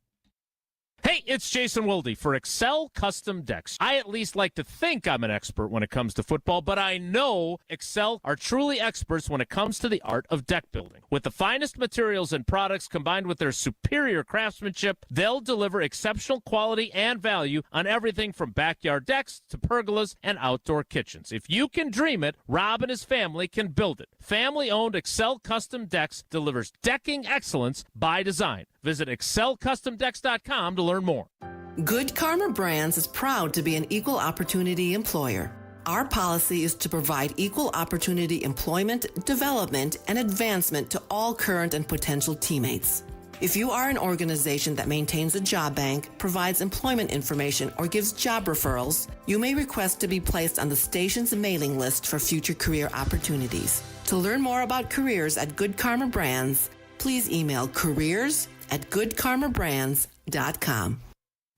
Hey, it's Jason Wilde for Excel Custom Decks. I at least like to think I'm an expert when it comes to football, but I know Excel are truly experts when it comes to the art of deck building. With the finest materials and products combined with their superior craftsmanship, they'll deliver exceptional quality and value on everything from backyard decks to pergolas and outdoor kitchens. If you can dream it, Rob and his family can build it. Family-owned Excel Custom Decks delivers decking excellence by design. Visit excelcustomdecks.com to learn more. Good Karma Brands is proud to be an equal opportunity employer. Our policy is to provide equal opportunity employment, development, and advancement to all current and potential teammates. If you are an organization that maintains a job bank, provides employment information, or gives job referrals, you may request to be placed on the station's mailing list for future career opportunities. To learn more about careers at Good Karma Brands, please email careers@goodkarmabrands.com.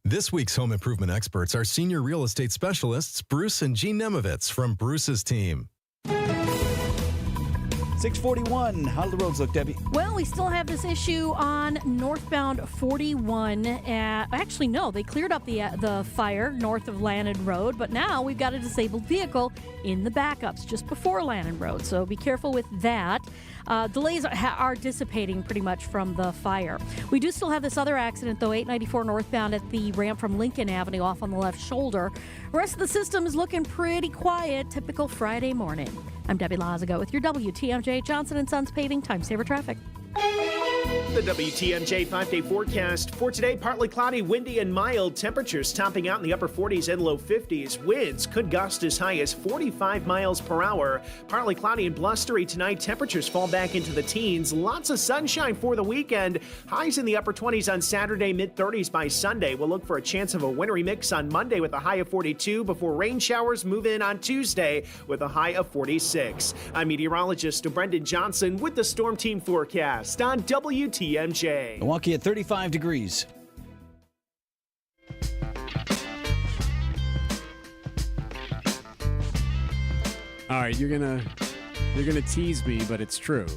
This week's home improvement experts are senior real estate specialists Bruce and Jean Nemovitz from Bruce's team. 641. How do the roads look, Debbie? Well, we still have this issue on northbound 41. Actually, no, they cleared up the fire north of Lannon Road, but now we've got a disabled vehicle in the backups just before Lannon Road, so be careful with that. Delays are dissipating pretty much from the fire. We do still have this other accident, though, 894 northbound at the ramp from Lincoln Avenue off on the left shoulder. The rest of the system is looking pretty quiet, typical Friday morning. I'm Debbie Lazaga with your WTMJ Johnson & Sons Paving Time Saver Traffic. The WTMJ 5-day forecast for today: partly cloudy, windy, and mild. Temperatures topping out in the upper 40s and low 50s. Winds could gust as high as 45 miles per hour. Partly cloudy and blustery tonight. Temperatures fall back into the teens. Lots of sunshine for the weekend. Highs in the upper 20s on Saturday, mid-30s by Sunday. We'll look for a chance of a wintry mix on Monday with a high of 42 before rain showers move in on Tuesday with a high of 46. I'm meteorologist Brendan Johnson with the Storm Team forecast on WTMJ. WTMJ. Milwaukee at 35 degrees. All right, you're gonna tease me, but it's true.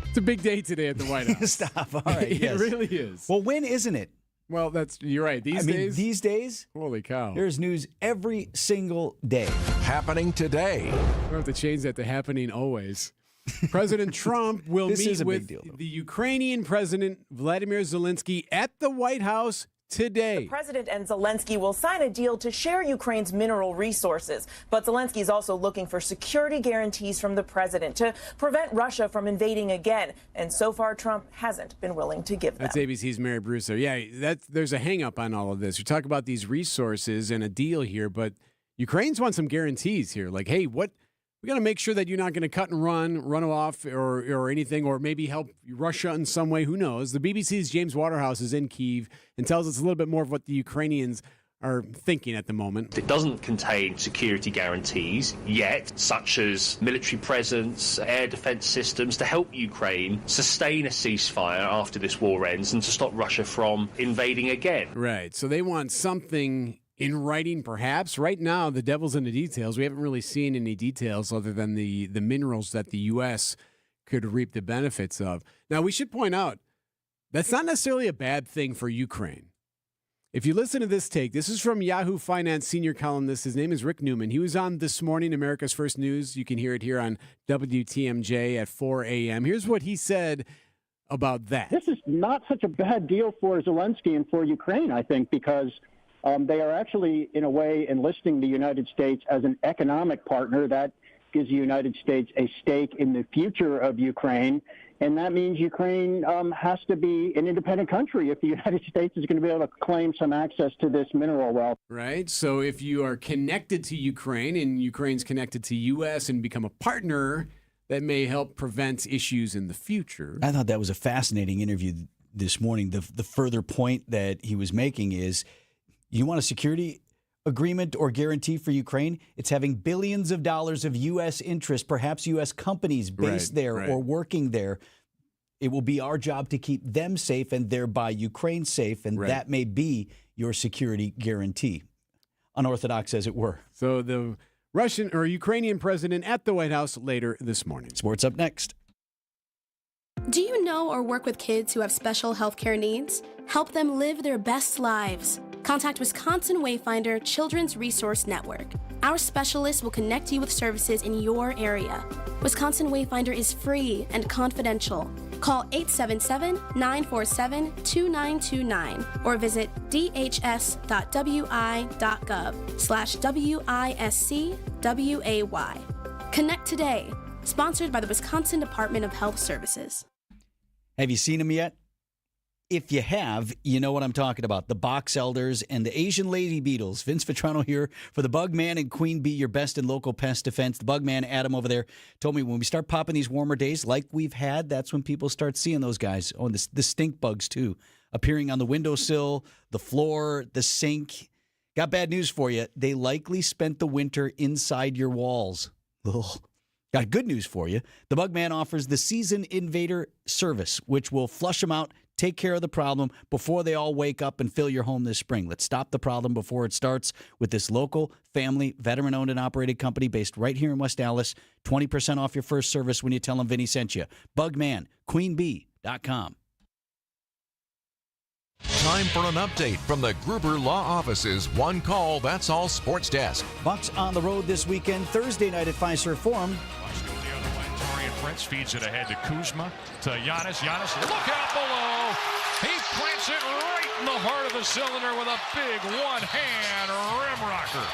It's a big day today at the White House. Stop. All right. It yes. really is. Well, when isn't it? Well, you're right. These days? Holy cow. There's news every single day. Happening today. We'll have to change that to happening always. President Trump will meet with the Ukrainian President Vladimir Zelensky at the White House today. The president and Zelensky will sign a deal to share Ukraine's mineral resources. But Zelensky is also looking for security guarantees from the president to prevent Russia from invading again. And so far, Trump hasn't been willing to give them. That's ABC's Mary Brewster. Yeah, there's a hang-up on all of this. We talk about these resources and a deal here, but Ukrainians want some guarantees here. Like, hey, we got to make sure that you're not going to cut and run off or anything, or maybe help Russia in some way. Who knows? The BBC's James Waterhouse is in Kyiv and tells us a little bit more of what the Ukrainians are thinking at the moment. It doesn't contain security guarantees yet, such as military presence, air defense systems, to help Ukraine sustain a ceasefire after this war ends and to stop Russia from invading again. Right. So they want something in writing, perhaps. Right now, the devil's in the details. We haven't really seen any details other than the minerals that the U.S. could reap the benefits of. Now, we should point out, that's not necessarily a bad thing for Ukraine. If you listen to this take, this is from Yahoo Finance senior columnist. His name is Rick Newman. He was on This Morning, America's First News. You can hear it here on WTMJ at 4 a.m. Here's what he said about that. This is not such a bad deal for Zelensky and for Ukraine, I think, because they are actually, in a way, enlisting the United States as an economic partner. That gives the United States a stake in the future of Ukraine, and that means Ukraine has to be an independent country if the United States is going to be able to claim some access to this mineral wealth. Right. So if you are connected to Ukraine and Ukraine's connected to U.S. and become a partner, that may help prevent issues in the future. I thought that was a fascinating interview this morning. The further point that he was making is, you want a security agreement or guarantee for Ukraine? It's having billions of dollars of U.S. interest, perhaps U.S. companies based there or working there. It will be our job to keep them safe and thereby Ukraine safe, and that may be your security guarantee. Unorthodox as it were. So the Russian or Ukrainian president at the White House later this morning. Sports up next. Do you know or work with kids who have special healthcare needs? Help them live their best lives. Contact Wisconsin Wayfinder Children's Resource Network. Our specialists will connect you with services in your area. Wisconsin Wayfinder is free and confidential. Call 877-947-2929 or visit dhs.wi.gov/WISCWAY. Connect today. Sponsored by the Wisconsin Department of Health Services. Have you seen them yet? If you have, you know what I'm talking about. The box elders and the Asian lady beetles. Vince Vitrano here for the Bug Man and Queen Bee, your best in local pest defense. The Bug Man, Adam over there, told me when we start popping these warmer days like we've had, that's when people start seeing those guys. Oh, and the stink bugs, too, appearing on the windowsill, the floor, the sink. Got bad news for you. They likely spent the winter inside your walls. Ugh. Got good news for you. The Bug Man offers the Season Invader service, which will flush them out, take care of the problem before they all wake up and fill your home this spring. Let's stop the problem before it starts with this local, family, veteran-owned and operated company based right here in West Allis. 20% off your first service when you tell them Vinny sent you. BugmanQueenBee.com. Time for an update from the Gruber Law Office's One Call, That's All Sports Desk. Bucks on the road this weekend, Thursday night at Fiserv Forum. Prince feeds it ahead to Kuzma, to Giannis. Giannis, look out below. He plants it right in the heart of the cylinder with a big one-hand rim rocker.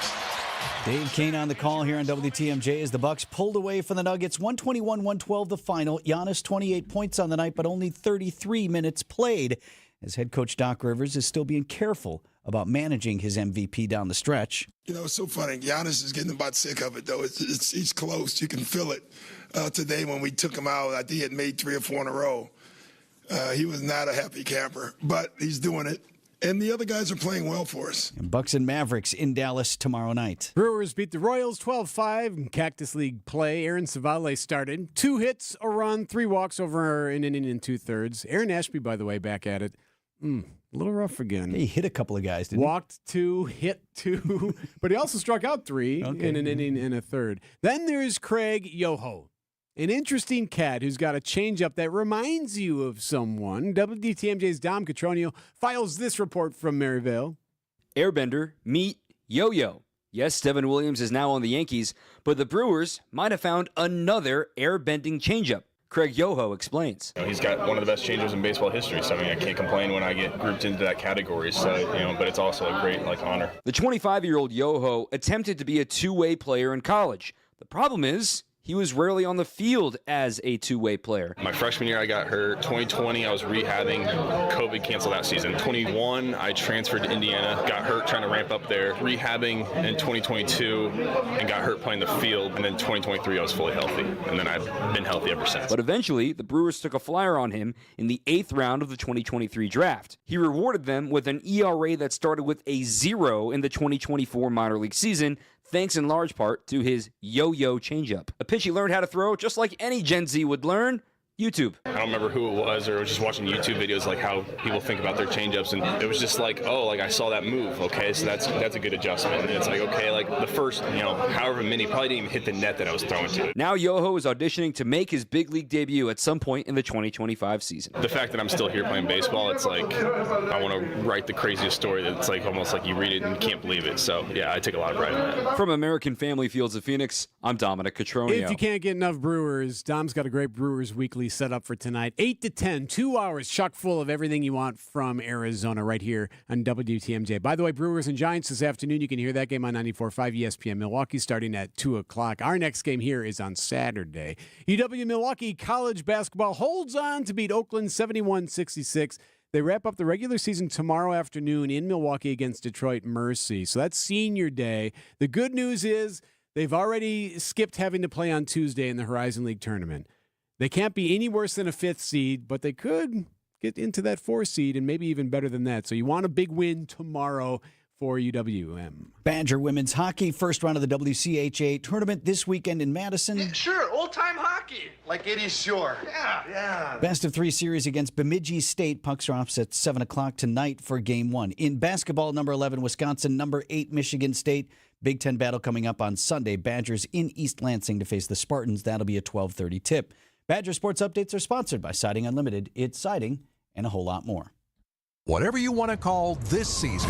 Dave Kane on the call here on WTMJ as the Bucks pulled away from the Nuggets. 121-112 the final. Giannis 28 points on the night, but only 33 minutes played, as head coach Doc Rivers is still being careful about managing his MVP down the stretch. You know, it's so funny. Giannis is getting about sick of it, though. He's close. You can feel it. Today when we took him out, I think he had made 3 or 4 in a row. He was not a happy camper, but he's doing it. and the other guys are playing well for us. And Bucks and Mavericks in Dallas tomorrow night. Brewers beat the Royals 12-5 in Cactus League play. Aaron Savale started. 2 hits, a run, 3 walks over an inning and 2/3. Aaron Ashby, by the way, back at it. A little rough again. He hit a couple of guys, didn't he? Walked 2, hit 2, but he also struck out 3 in an inning and a third. Then there's Craig Yoho, an interesting cat who's got a changeup that reminds you of someone. WTMJ's Dom Catronio files this report from Maryvale. Airbender, meet Yo-Yo. Yes, Devin Williams is now on the Yankees, but the Brewers might have found another airbending changeup. Craig Yoho explains. He's got one of the best changers in baseball history, so I can't complain when I get grouped into that category. So, but it's also a great honor. The 25-year-old Yoho attempted to be a two-way player in college. The problem is, he was rarely on the field as a two-way player. My freshman year, I got hurt. 2020, I was rehabbing. COVID canceled that season. 21, I transferred to Indiana, got hurt trying to ramp up there. Rehabbing in 2022 and got hurt playing the field. And then 2023, I was fully healthy. And then I've been healthy ever since. But eventually, the Brewers took a flyer on him in the 8th round of the 2023 draft. He rewarded them with an ERA that started with a 0 in the 2024 minor league season, thanks in large part to his yo-yo changeup. A pitch he learned how to throw just like any Gen Z would learn. YouTube. I don't remember who it was, or I was just watching YouTube videos how people think about their changeups, and it was just I saw that move. Okay, so that's a good adjustment. And it's the first however many probably didn't even hit the net that I was throwing to it. Now Yoho is auditioning to make his big league debut at some point in the 2025 season. The fact that I'm still here playing baseball, it's I want to write the craziest story that's almost like you read it and you can't believe it. So yeah, I take a lot of pride in that. From American Family Fields of Phoenix, I'm Dominic Catronio. If you can't get enough Brewers, Dom's got a great Brewers Weekly set up for tonight. 8 to 10, 2 hours chock full of everything you want from Arizona right here on WTMJ. By the way, Brewers and Giants this afternoon. You can hear that game on 94.5 ESPN Milwaukee starting at 2 o'clock. Our next game here is on Saturday. UW Milwaukee college basketball holds on to beat Oakland 71-66. They wrap up the regular season tomorrow afternoon in Milwaukee against Detroit Mercy. So that's senior day. The good news is they've already skipped having to play on Tuesday in the Horizon League tournament. They can't be any worse than a 5th seed, but they could get into that 4th seed and maybe even better than that. So you want a big win tomorrow for UWM. Badger women's hockey, first round of the WCHA tournament this weekend in Madison. Yeah, sure, old-time hockey, like Eddie Shore. Yeah. Best of 3 series against Bemidji State. Pucks are off at 7 o'clock tonight for Game 1. In basketball, number 11, Wisconsin, number 8, Michigan State. Big Ten battle coming up on Sunday. Badgers in East Lansing to face the Spartans. That'll be a 12:30 tip. Badger Sports Updates are sponsored by Siding Unlimited. It's siding and a whole lot more. Whatever you want to call this season,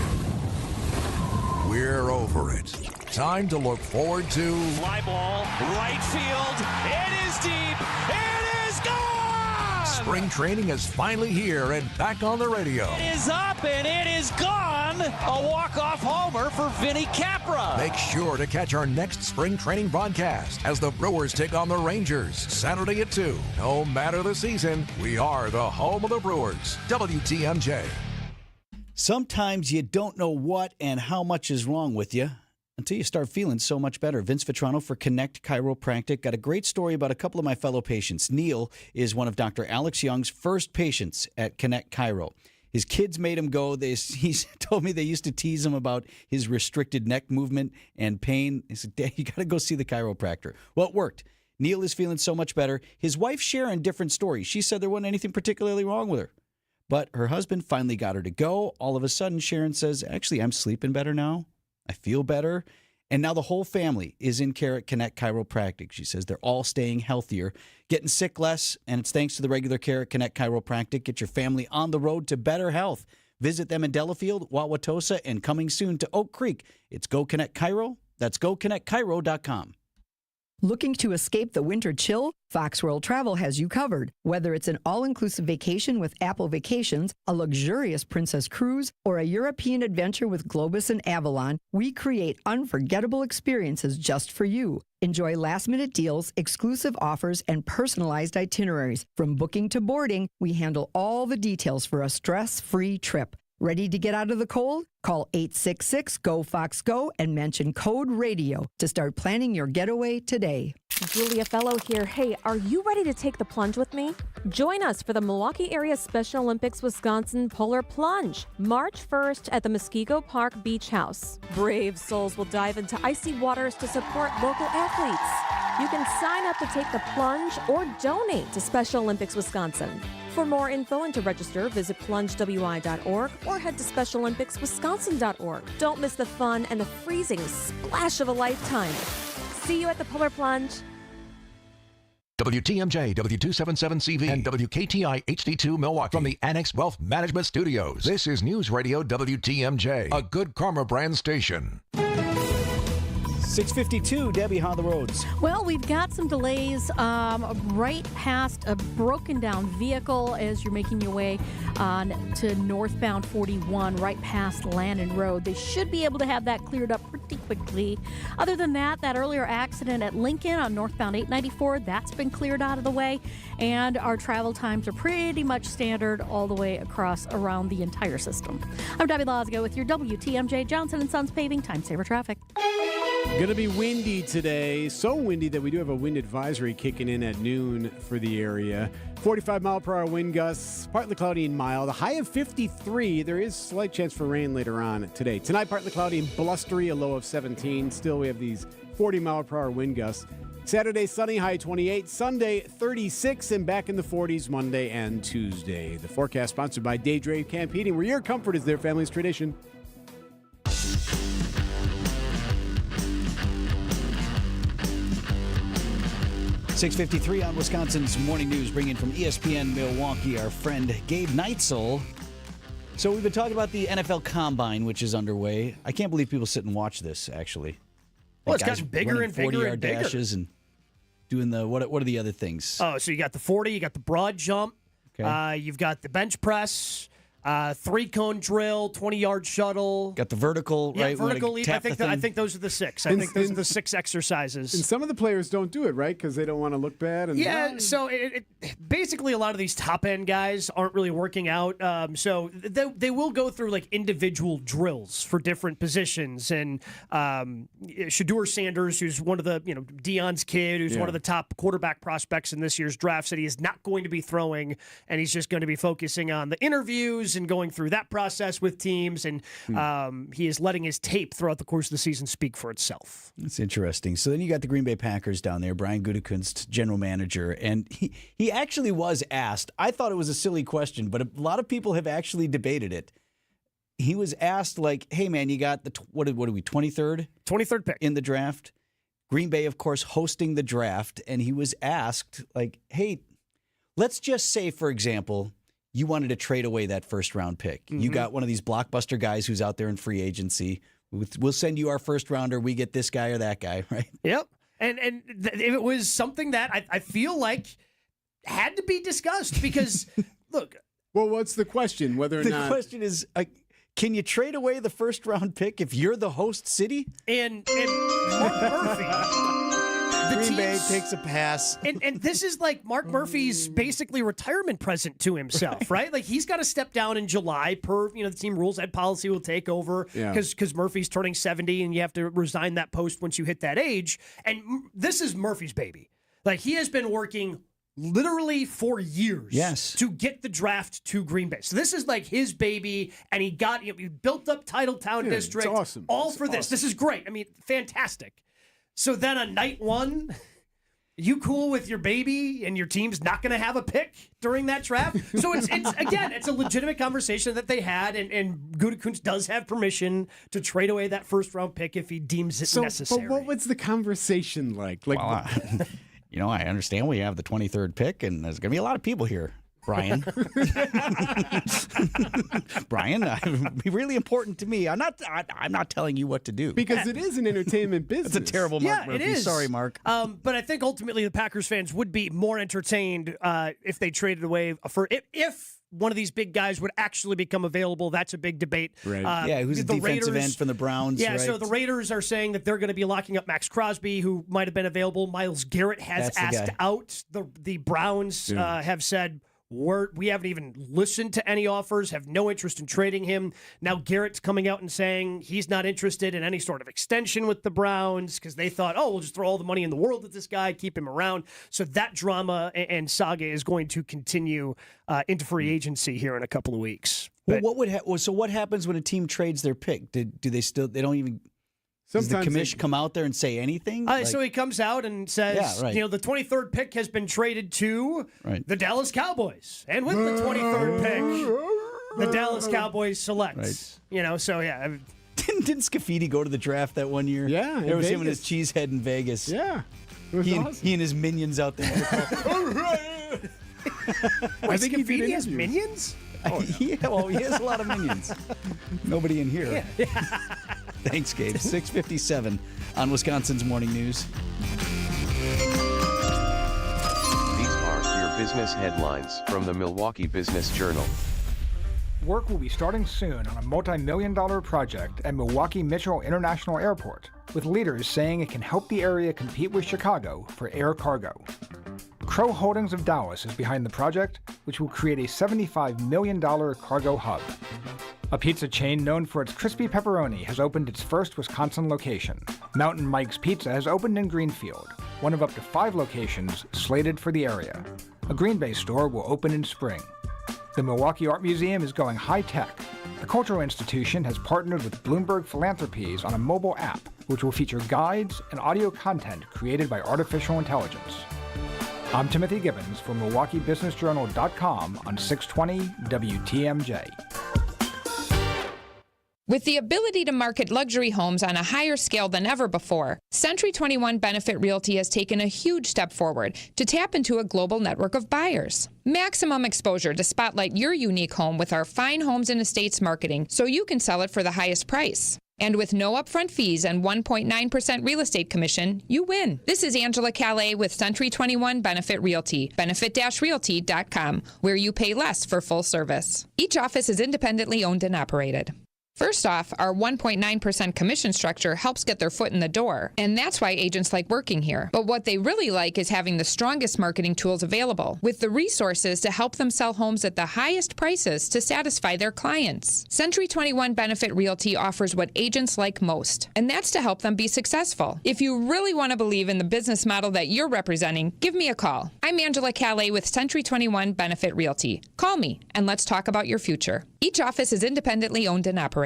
we're over it. Time to look forward to fly ball, right field. It is deep. It is gone. Spring training is finally here and back on the radio. It is up and it is gone. A walk-off homer for Vinny Capra. Make sure to catch our next spring training broadcast as the Brewers take on the Rangers Saturday at 2. No matter the season, we are the home of the Brewers. WTMJ. Sometimes you don't know what and how much is wrong with you until you start feeling so much better. Vince Vitrano for Connect Chiropractic got a great story about a couple of my fellow patients. Neil is one of Dr. Alex Young's first patients at Connect Chiro. His kids made him go. He told me they used to tease him about his restricted neck movement and pain. He said, Dad, you got to go see the chiropractor. Well, it worked. Neil is feeling so much better. His wife, Sharon, different story. She said there wasn't anything particularly wrong with her. But her husband finally got her to go. All of a sudden, Sharon says, actually, I'm sleeping better now. I feel better. And now the whole family is in care at Connect Chiropractic. She says they're all staying healthier, getting sick less, and it's thanks to the regular care at Connect Chiropractic. Get your family on the road to better health. Visit them in Delafield, Wauwatosa, and coming soon to Oak Creek. It's Go Connect Chiro. That's GoConnectChiro.com. Looking to escape the winter chill? Fox World Travel has you covered. Whether it's an all-inclusive vacation with Apple Vacations, a luxurious Princess Cruise, or a European adventure with Globus and Avalon, we create unforgettable experiences just for you. Enjoy last-minute deals, exclusive offers, and personalized itineraries. From booking to boarding, we handle all the details for a stress-free trip. Ready to get out of the cold? Call 866-GO-FOX-GO and mention code RADIO to start planning your getaway today. Julia Fellow here. Hey, are you ready to take the plunge with me? Join us for the Milwaukee Area Special Olympics Wisconsin Polar Plunge, March 1st at the Muskego Park Beach House. Brave souls will dive into icy waters to support local athletes. You can sign up to take the plunge or donate to Special Olympics Wisconsin. For more info and to register, visit plungewi.org or head to specialolympicswisconsin.org. Don't miss the fun and the freezing splash of a lifetime. See you at the Polar Plunge. WTMJ, W277CV, and WKTI HD2 Milwaukee from the Annex Wealth Management Studios. This is News Radio WTMJ, a Good Karma brand station. 6:52, Debbie, how are the roads? Well, we've got some delays right past a broken down vehicle as you're making your way on to northbound 41, right past Lannon Road. They should be able to have that cleared up pretty quickly. Other than that, that earlier accident at Lincoln on northbound 894, that's been cleared out of the way. And our travel times are pretty much standard all the way across around the entire system. I'm Debbie Lazaga with your WTMJ Johnson & Sons Paving Time Saver Traffic. Going to be windy today. So windy that we do have a wind advisory kicking in at noon for the area. 45-mile-per-hour wind gusts, partly cloudy and mild. A high of 53. There is slight chance for rain later on today. Tonight, partly cloudy and blustery, a low of 17. Still, we have these 40-mile-per-hour wind gusts. Saturday, sunny, high 28. Sunday, 36, and back in the 40s Monday and Tuesday. The forecast sponsored by Daydream Camp Heating, where your comfort is their family's tradition. 6:53 on Wisconsin's Morning News, bringing from ESPN Milwaukee, our friend Gabe Neitzel. So we've been talking about the NFL Combine, which is underway. I can't believe people sit and watch this, actually. Well, it's gotten bigger and bigger and bigger. 40-yard dashes and doing the, what are the other things? Oh, so you got the 40, you got the broad jump, you've got the bench press, 3-cone drill, 20-yard shuttle. Got the vertical, right? Vertical leap. I think those are the 6. I think those are the 6 exercises. And some of the players don't do it, right? Because they don't want to look bad. And so basically a lot of these top-end guys aren't really working out. So they will go through like individual drills for different positions. And Shedeur Sanders, who's one of the, Deion's kid, who's one of the top quarterback prospects in this year's draft, said he is not going to be throwing, and he's just going to be focusing on the interviews and going through that process with teams, and he is letting his tape throughout the course of the season speak for itself. That's interesting. So then you got the Green Bay Packers down there, Brian Gutekunst, general manager, and he actually was asked, I thought it was a silly question, but a lot of people have actually debated it. He was asked, like, hey, man, you got the, what are we, 23rd? 23rd pick. In the draft. Green Bay, of course, hosting the draft, and he was asked, like, hey, let's just say, for example, you wanted to trade away that first-round pick. Mm-hmm. You got one of these blockbuster guys who's out there in free agency. We'll send you our first-rounder. We get this guy or that guy, right? Yep. And it was something that I feel like had to be discussed because, look. Well, what's the question? Whether or not. The question is, can you trade away the first-round pick if you're the host city? And Mark Murphy. Green Bay takes a pass. And this is like Mark Murphy's basically retirement present to himself, right? Like he's got to step down in July per, the team rules. Ed Policy will take over because Murphy's turning 70 and you have to resign that post once you hit that age. And this is Murphy's baby. Like he has been working literally for years to get the draft to Green Bay. So this is like his baby, and he built up Titletown District. It's awesome. All for this. This is great. I mean, fantastic. So then on night one, you cool with your baby and your team's not going to have a pick during that draft? So it's again, it's a legitimate conversation that they had, and Gutekunst does have permission to trade away that first-round pick if he deems it necessary. But what was the conversation like? Well, I understand we have the 23rd pick, and there's going to be a lot of people here. Brian. Brian, be really important to me. I'm not telling you what to do. Because it is an entertainment business. It's a terrible Mark Murphy. It is. Sorry, Mark. But I think ultimately the Packers fans would be more entertained if they traded away if one of these big guys would actually become available. That's a big debate. Right. Who's the defensive end from the Browns? Yeah, right? So the Raiders are saying that they're going to be locking up Max Crosby, who might have been available. Myles Garrett has asked out. The Browns have said, We haven't even listened to any offers, have no interest in trading him. Now Garrett's coming out and saying he's not interested in any sort of extension with the Browns because they thought, we'll just throw all the money in the world at this guy, keep him around. So that drama and saga is going to continue into free agency here in a couple of weeks. Well, what happens when a team trades their pick? Do they still? They don't even. Does the commission come out there and say anything? So he comes out and says, the 23rd pick has been traded to the Dallas Cowboys. And with the 23rd pick, the Dallas Cowboys select. Right. Didn't Scafidi go to the draft that one year? Yeah. There was him and his cheese head in Vegas. Yeah. It was awesome. He and his minions out there. I think Scafidi has minions? He has a lot of minions. Nobody in here. Yeah. Thanks, Gabe. 6:57 on Wisconsin's Morning News. These are your business headlines from the Milwaukee Business Journal. Work will be starting soon on a multi-million-dollar project at Milwaukee Mitchell International Airport, with leaders saying it can help the area compete with Chicago for air cargo. Crow Holdings of Dallas is behind the project, which will create a $75 million cargo hub. A pizza chain known for its crispy pepperoni has opened its first Wisconsin location. Mountain Mike's Pizza has opened in Greenfield, one of up to 5 locations slated for the area. A Green Bay store will open in spring. The Milwaukee Art Museum is going high-tech. The cultural institution has partnered with Bloomberg Philanthropies on a mobile app, which will feature guides and audio content created by artificial intelligence. I'm Timothy Gibbons for MilwaukeeBusinessJournal.com on 620 WTMJ. With the ability to market luxury homes on a higher scale than ever before, Century 21 Benefit Realty has taken a huge step forward to tap into a global network of buyers. Maximum exposure to spotlight your unique home with our fine homes and estates marketing so you can sell it for the highest price. And with no upfront fees and 1.9% real estate commission, you win. This is Angela Calais with Century 21 Benefit Realty, benefit-realty.com, where you pay less for full service. Each office is independently owned and operated. First off, our 1.9% commission structure helps get their foot in the door, and that's why agents like working here. But what they really like is having the strongest marketing tools available, with the resources to help them sell homes at the highest prices to satisfy their clients. Century 21 Benefit Realty offers what agents like most, and that's to help them be successful. If you really want to believe in the business model that you're representing, give me a call. I'm Angela Calais with Century 21 Benefit Realty. Call me, and let's talk about your future. Each office is independently owned and operated.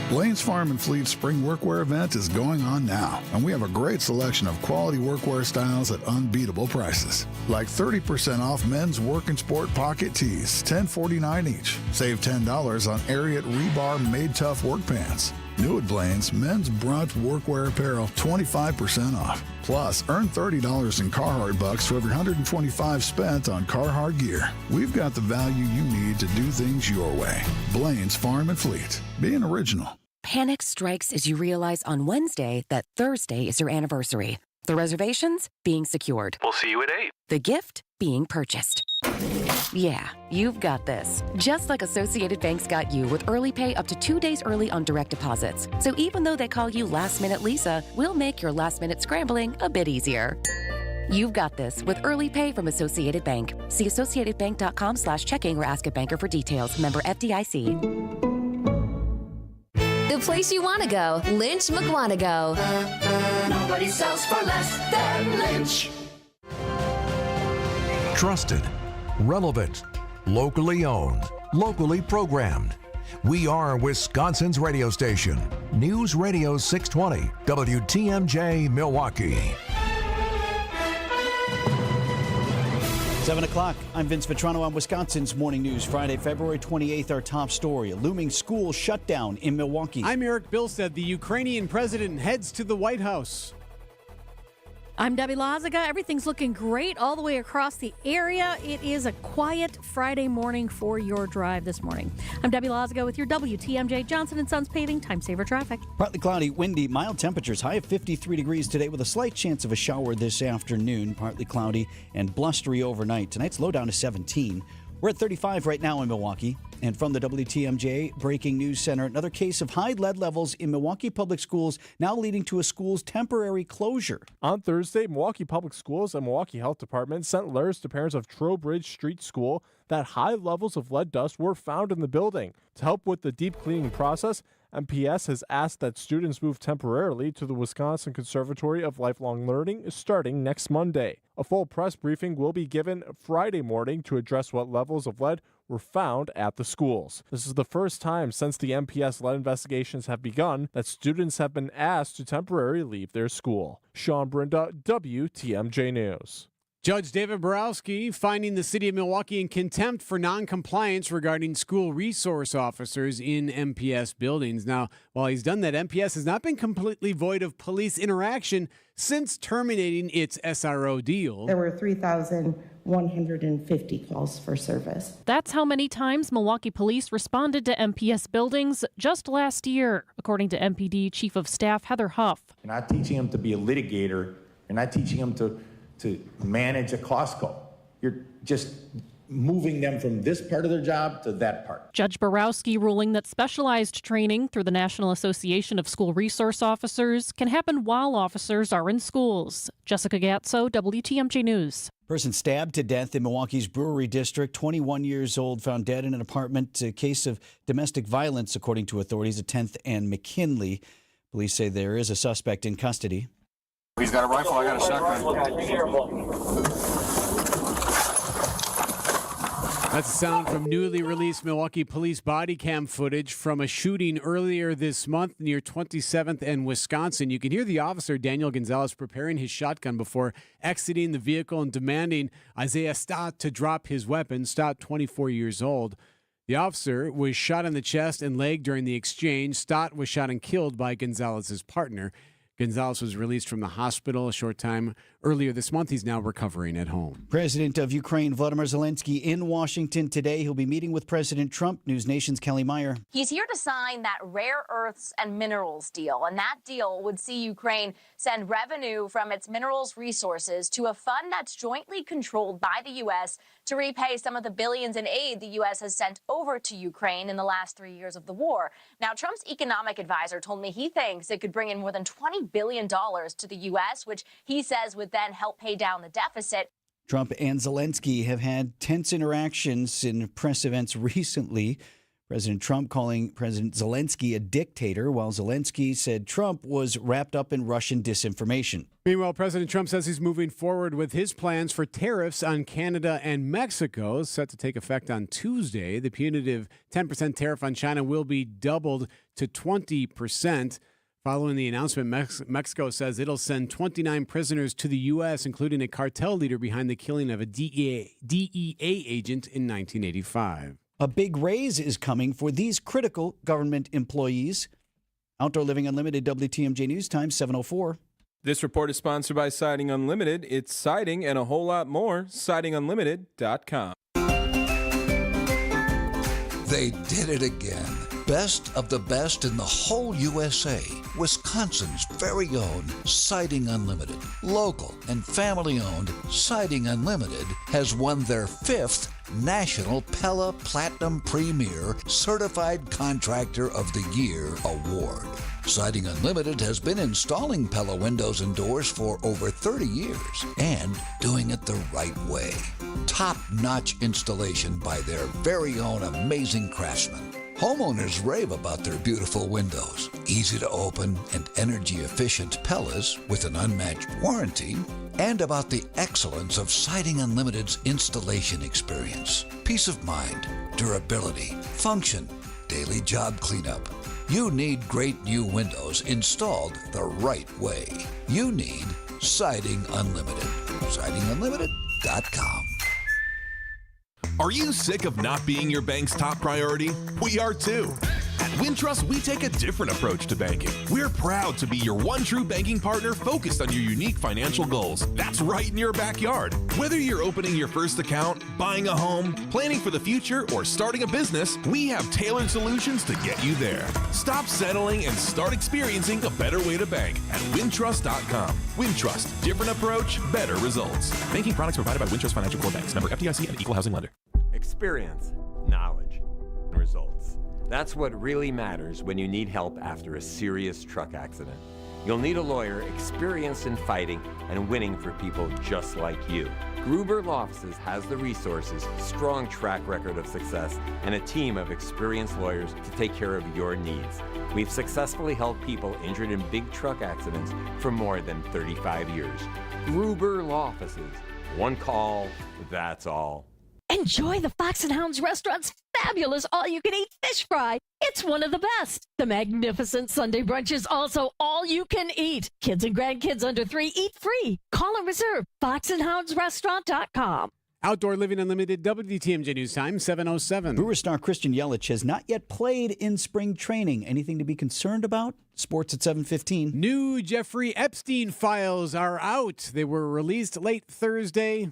Blaine's Farm and Fleet Spring Workwear event is going on now, and we have a great selection of quality workwear styles at unbeatable prices. Like 30% off men's work and sport pocket tees, $10.49 each. Save $10 on Ariat Rebar Made Tough work pants. New at Blaine's, men's brunch workwear apparel, 25% off. Plus, earn $30 in Carhartt bucks for every $125 spent on Carhartt gear. We've got the value you need to do things your way. Blaine's Farm and Fleet. Being original. Panic strikes as you realize on Wednesday that Thursday is your anniversary. The reservations being secured. We'll see you at 8. The gift being purchased. Yeah, you've got this. Just like Associated Bank's got you with early pay up to 2 days early on direct deposits. So even though they call you Last Minute Lisa, we'll make your last minute scrambling a bit easier. You've got this with early pay from Associated Bank. See associatedbank.com/checking or ask a banker for details. Member FDIC. The place you want to go, Lynch McWanago. Nobody sells for less than Lynch. Trusted, relevant, locally owned, locally programmed. We are Wisconsin's radio station. News Radio 620, WTMJ Milwaukee. 7 o'clock. I'm Vince Vitrano on Wisconsin's Morning News. Friday, February 28th, our top story. A looming school shutdown in Milwaukee. I'm Erik Bilstad. The Ukrainian president heads to the White House. I'm Debbie Lazaga. Everything's looking great all the way across the area. It is a quiet Friday morning for your drive this morning. I'm Debbie Lazaga with your WTMJ Johnson & Sons Paving Time Saver Traffic. Partly cloudy, windy, mild temperatures, high of 53 degrees today with a slight chance of a shower this afternoon. Partly cloudy and blustery overnight. Tonight's low down to 17. We're at 35 right now in Milwaukee. And from the WTMJ Breaking News Center, another case of high lead levels in Milwaukee Public Schools now leading to a school's temporary closure. On Thursday, Milwaukee Public Schools and Milwaukee Health Department sent letters to parents of Trowbridge Street School that high levels of lead dust were found in the building. To help with the deep cleaning process, MPS has asked that students move temporarily to the Wisconsin Conservatory of Lifelong Learning starting next Monday. A full press briefing will be given Friday morning to address what levels of lead were found at the schools. This is the first time since the MPS lead investigations have begun that students have been asked to temporarily leave their school. Sean Brinda, WTMJ News. Judge David Borowski finding the city of Milwaukee in contempt for noncompliance regarding school resource officers in MPS buildings. Now, while he's done that, MPS has not been completely void of police interaction since terminating its SRO deal. There were 3,150 calls for service. That's how many times Milwaukee police responded to MPS buildings just last year, according to MPD Chief of Staff Heather Huff. You're not teaching them to be a litigator. You're not teaching them to manage a Costco. You're just moving them from this part of their job to that part. Judge Borowski ruling that specialized training through the National Association of School Resource Officers can happen while officers are in schools. Jessica Gatso, WTMJ News. Person stabbed to death in Milwaukee's Brewery District, 21 years old, found dead in an apartment. A case of domestic violence, according to authorities at 10th and McKinley. Police say there is a suspect in custody. He's got a rifle, I got a shotgun. That's a sound from newly released Milwaukee police body cam footage from a shooting earlier this month near 27th and Wisconsin. You can hear the officer, Daniel Gonzalez, preparing his shotgun before exiting the vehicle and demanding Isaiah Stott to drop his weapon. Stott, 24 years old. The officer was shot in the chest and leg during the exchange. Stott was shot and killed by Gonzalez's partner. Gonzalez was released from the hospital a short time earlier this month. He's now recovering at home. President of Ukraine, Volodymyr Zelensky, in Washington today. He'll be meeting with President Trump. News Nation's Kelly Meyer. He's here to sign that rare earths and minerals deal. And that deal would see Ukraine send revenue from its minerals resources to a fund that's jointly controlled by the U.S. to repay some of the billions in aid the U.S. has sent over to Ukraine in the last 3 years of the war. Now, Trump's economic advisor told me he thinks it could bring in more than $20 billion to the U.S., which he says would then help pay down the deficit. Trump and Zelensky have had tense interactions in press events recently. President Trump calling President Zelensky a dictator, while Zelensky said Trump was wrapped up in Russian disinformation. Meanwhile, President Trump says he's moving forward with his plans for tariffs on Canada and Mexico, set to take effect on Tuesday. The punitive 10% tariff on China will be doubled to 20%. Following the announcement, Mexico says it'll send 29 prisoners to the U.S., including a cartel leader behind the killing of a DEA agent in 1985. A big raise is coming for these critical government employees. Outdoor Living Unlimited, WTMJ News Time, 7:04. This report is sponsored by Siding Unlimited. It's siding and a whole lot more. SidingUnlimited.com. They did it again. Best of the best in the whole USA. Wisconsin's very own Siding Unlimited. Local and family-owned Siding Unlimited has won their 5th National Pella Platinum Premier Certified Contractor of the Year award. Siding Unlimited has been installing Pella windows and doors for over 30 years and doing it the right way. Top-notch installation by their very own amazing craftsmen. Homeowners rave about their beautiful windows, easy to open and energy-efficient Pellas with an unmatched warranty, and about the excellence of Siding Unlimited's installation experience. Peace of mind, durability, function, daily job cleanup. You need great new windows installed the right way. You need Siding Unlimited. SidingUnlimited.com. Are you sick of not being your bank's top priority? We are too. At Wintrust, we take a different approach to banking. We're proud to be your one true banking partner focused on your unique financial goals. That's right in your backyard. Whether you're opening your first account, buying a home, planning for the future, or starting a business, we have tailored solutions to get you there. Stop settling and start experiencing a better way to bank at Wintrust.com. Wintrust, different approach, better results. Banking products provided by Wintrust Financial Corp. Banks, member FDIC and equal housing lender. experience, knowledge, and results. That's what really matters when you need help after a serious truck accident. You'll need a lawyer experienced in fighting and winning for people just like you. Gruber Law Offices has the resources, strong track record of success, and a team of experienced lawyers to take care of your needs. We've successfully helped people injured in big truck accidents for more than 35 years. Gruber Law Offices. One call, that's all. Enjoy the Fox & Hounds restaurant's fabulous all-you-can-eat fish fry. It's one of the best. The magnificent Sunday brunch is also all-you-can-eat. Kids and grandkids under 3 eat free. Call and reserve foxandhoundsrestaurant.com. Outdoor Living Unlimited, WTMJ News Time, 7:07. Brewer star Christian Yelich has not yet played in spring training. Anything to be concerned about? Sports at 7:15. New Jeffrey Epstein files are out. They were released late Thursday.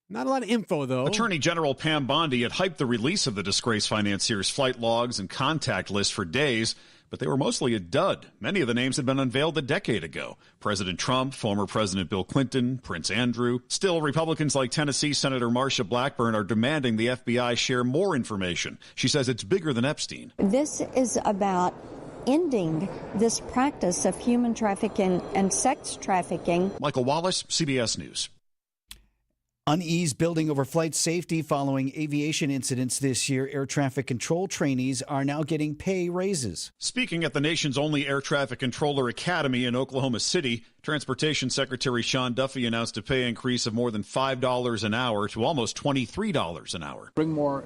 Not a lot of info, though. Attorney General Pam Bondi had hyped the release of the disgraced financier's flight logs and contact list for days, but they were mostly a dud. Many of the names had been unveiled a decade ago. President Trump, former President Bill Clinton, Prince Andrew. Still, Republicans like Tennessee Senator Marsha Blackburn are demanding the FBI share more information. She says it's bigger than Epstein. This is about ending this practice of human trafficking and sex trafficking. Michael Wallace, CBS News. Unease building over flight safety following aviation incidents this year. Air traffic control trainees are now getting pay raises. Speaking at the nation's only air traffic controller academy in Oklahoma City, Transportation Secretary Sean Duffy announced a pay increase of more than $5 an hour to almost $23 an hour. Bring more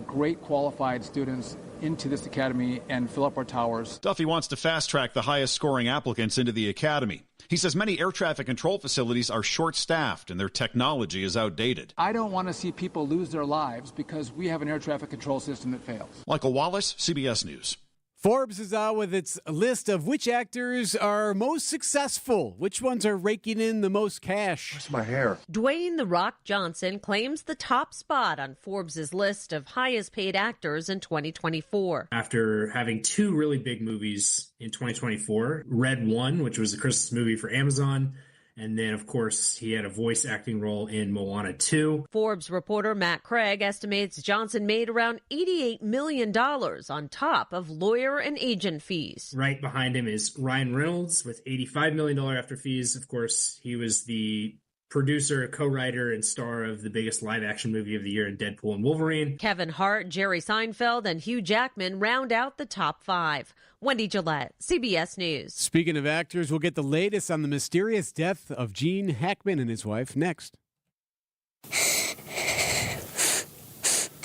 great qualified students into this academy and fill up our towers. Duffy wants to fast-track the highest-scoring applicants into the academy. He says many air traffic control facilities are short-staffed and their technology is outdated. I don't want to see people lose their lives because we have an air traffic control system that fails. Michael Wallace, CBS News. Forbes is out with its list of which actors are most successful. Which ones are raking in the most cash? Where's my hair? Dwayne "The Rock" Johnson claims the top spot on Forbes' list of highest paid actors in 2024. After having 2 really big movies in 2024, Red One, which was a Christmas movie for Amazon, and then, of course, he had a voice acting role in Moana 2. Forbes reporter Matt Craig estimates Johnson made around $88 million on top of lawyer and agent fees. Right behind him is Ryan Reynolds with $85 million after fees. Of course, he was the producer, co-writer, and star of the biggest live-action movie of the year in Deadpool and Wolverine. Kevin Hart, Jerry Seinfeld, and Hugh Jackman round out the top 5. Wendy Gillette, CBS News. Speaking of actors, we'll get the latest on the mysterious death of Gene Hackman and his wife next.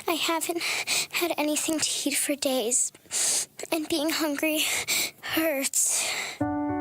I haven't had anything to eat for days, and being hungry hurts.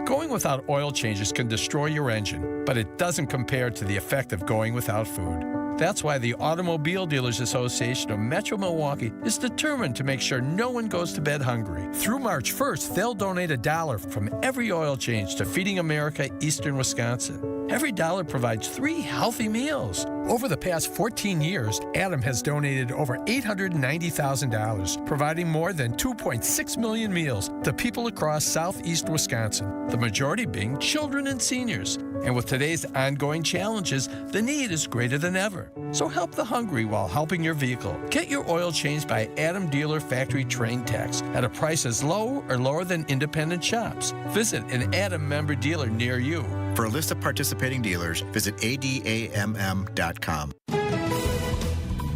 Going without oil changes can destroy your engine, but it doesn't compare to the effect of going without food. That's why the Automobile Dealers Association of Metro Milwaukee is determined to make sure no one goes to bed hungry. Through March 1st, they'll donate $1 from every oil change to Feeding America Eastern Wisconsin. Every dollar provides 3 healthy meals. Over the past 14 years, Adam has donated over $890,000, providing more than 2.6 million meals to people across southeast Wisconsin, the majority being children and seniors. And with today's ongoing challenges, the need is greater than ever. So help the hungry while helping your vehicle. Get your oil changed by Adam Dealer Factory Train Techs at a price as low or lower than independent shops. Visit an Adam member dealer near you. For a list of participating dealers, visit adamm.com.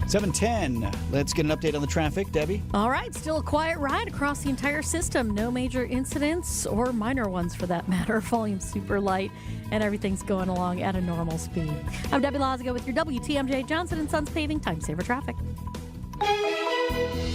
7:10. Let's get an update on the traffic. Debbie? All right, still a quiet ride across the entire system. No major incidents, or minor ones for that matter. Volume's super light, and everything's going along at a normal speed. I'm Debbie Lazigo with your WTMJ Johnson & Sons Paving Time Saver Traffic.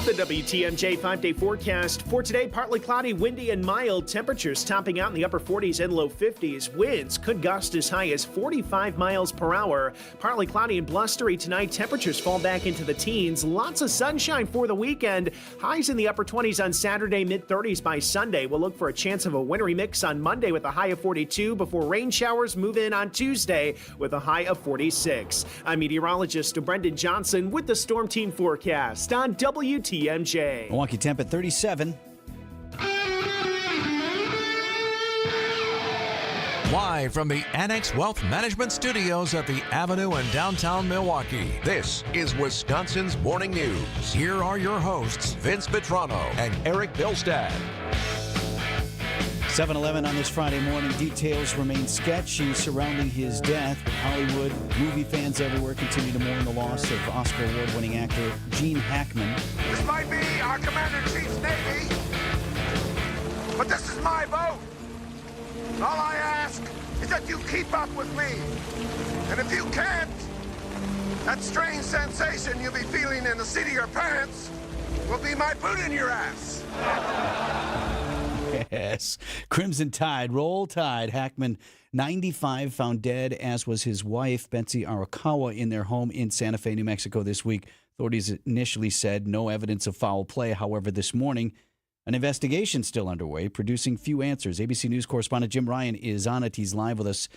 The WTMJ 5-day forecast for today: partly cloudy, windy, and mild. Temperatures topping out in the upper 40s and low 50s. Winds could gust as high as 45 miles per hour. Partly cloudy and blustery tonight. Temperatures fall back into the teens. Lots of sunshine for the weekend. Highs in the upper 20s on Saturday, mid-30s by Sunday. We'll look for a chance of a wintry mix on Monday with a high of 42 before rain showers move in on Tuesday with a high of 46. I'm meteorologist Brendan Johnson with the Storm Team forecast on WTMJ. Milwaukee temp at 37. Live from the Annex Wealth Management Studios at the Avenue in downtown Milwaukee, this is Wisconsin's Morning News. Here are your hosts, Vince Vitrano and Erik Bilstad. 7-Eleven on this Friday morning. Details remain sketchy surrounding his death. Hollywood, movie fans everywhere continue to mourn the loss of Oscar award-winning actor Gene Hackman. This might be our Commander-in-Chief's Navy, but this is my boat. All I ask is that you keep up with me. And if you can't, that strange sensation you'll be feeling in the seat of your pants will be my boot in your ass. Yes. Crimson Tide, roll tide. Hackman, 95, found dead, as was his wife, Betsy Arakawa, in their home in Santa Fe, New Mexico this week. Authorities initially said no evidence of foul play. However, this morning, an investigation still underway, producing few answers. ABC News correspondent Jim Ryan is on it. He's live with us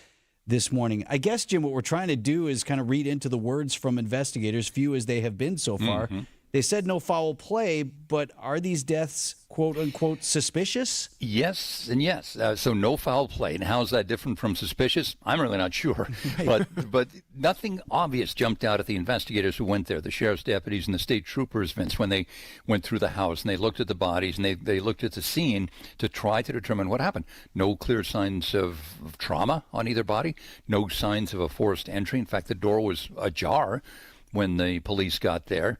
this morning. I guess, Jim, what we're trying to do is kind of read into the words from investigators, few as they have been so far. Mm-hmm. They said no foul play, but are these deaths, quote unquote, suspicious? Yes and yes. So no foul play. And how is that different from suspicious? I'm really not sure. Right. But nothing obvious jumped out at the investigators who went there, the sheriff's deputies and the state troopers, Vince, when they went through the house and they looked at the bodies and they looked at the scene to try to determine what happened. No clear signs of trauma on either body. No signs of a forced entry. In fact, the door was ajar when the police got there.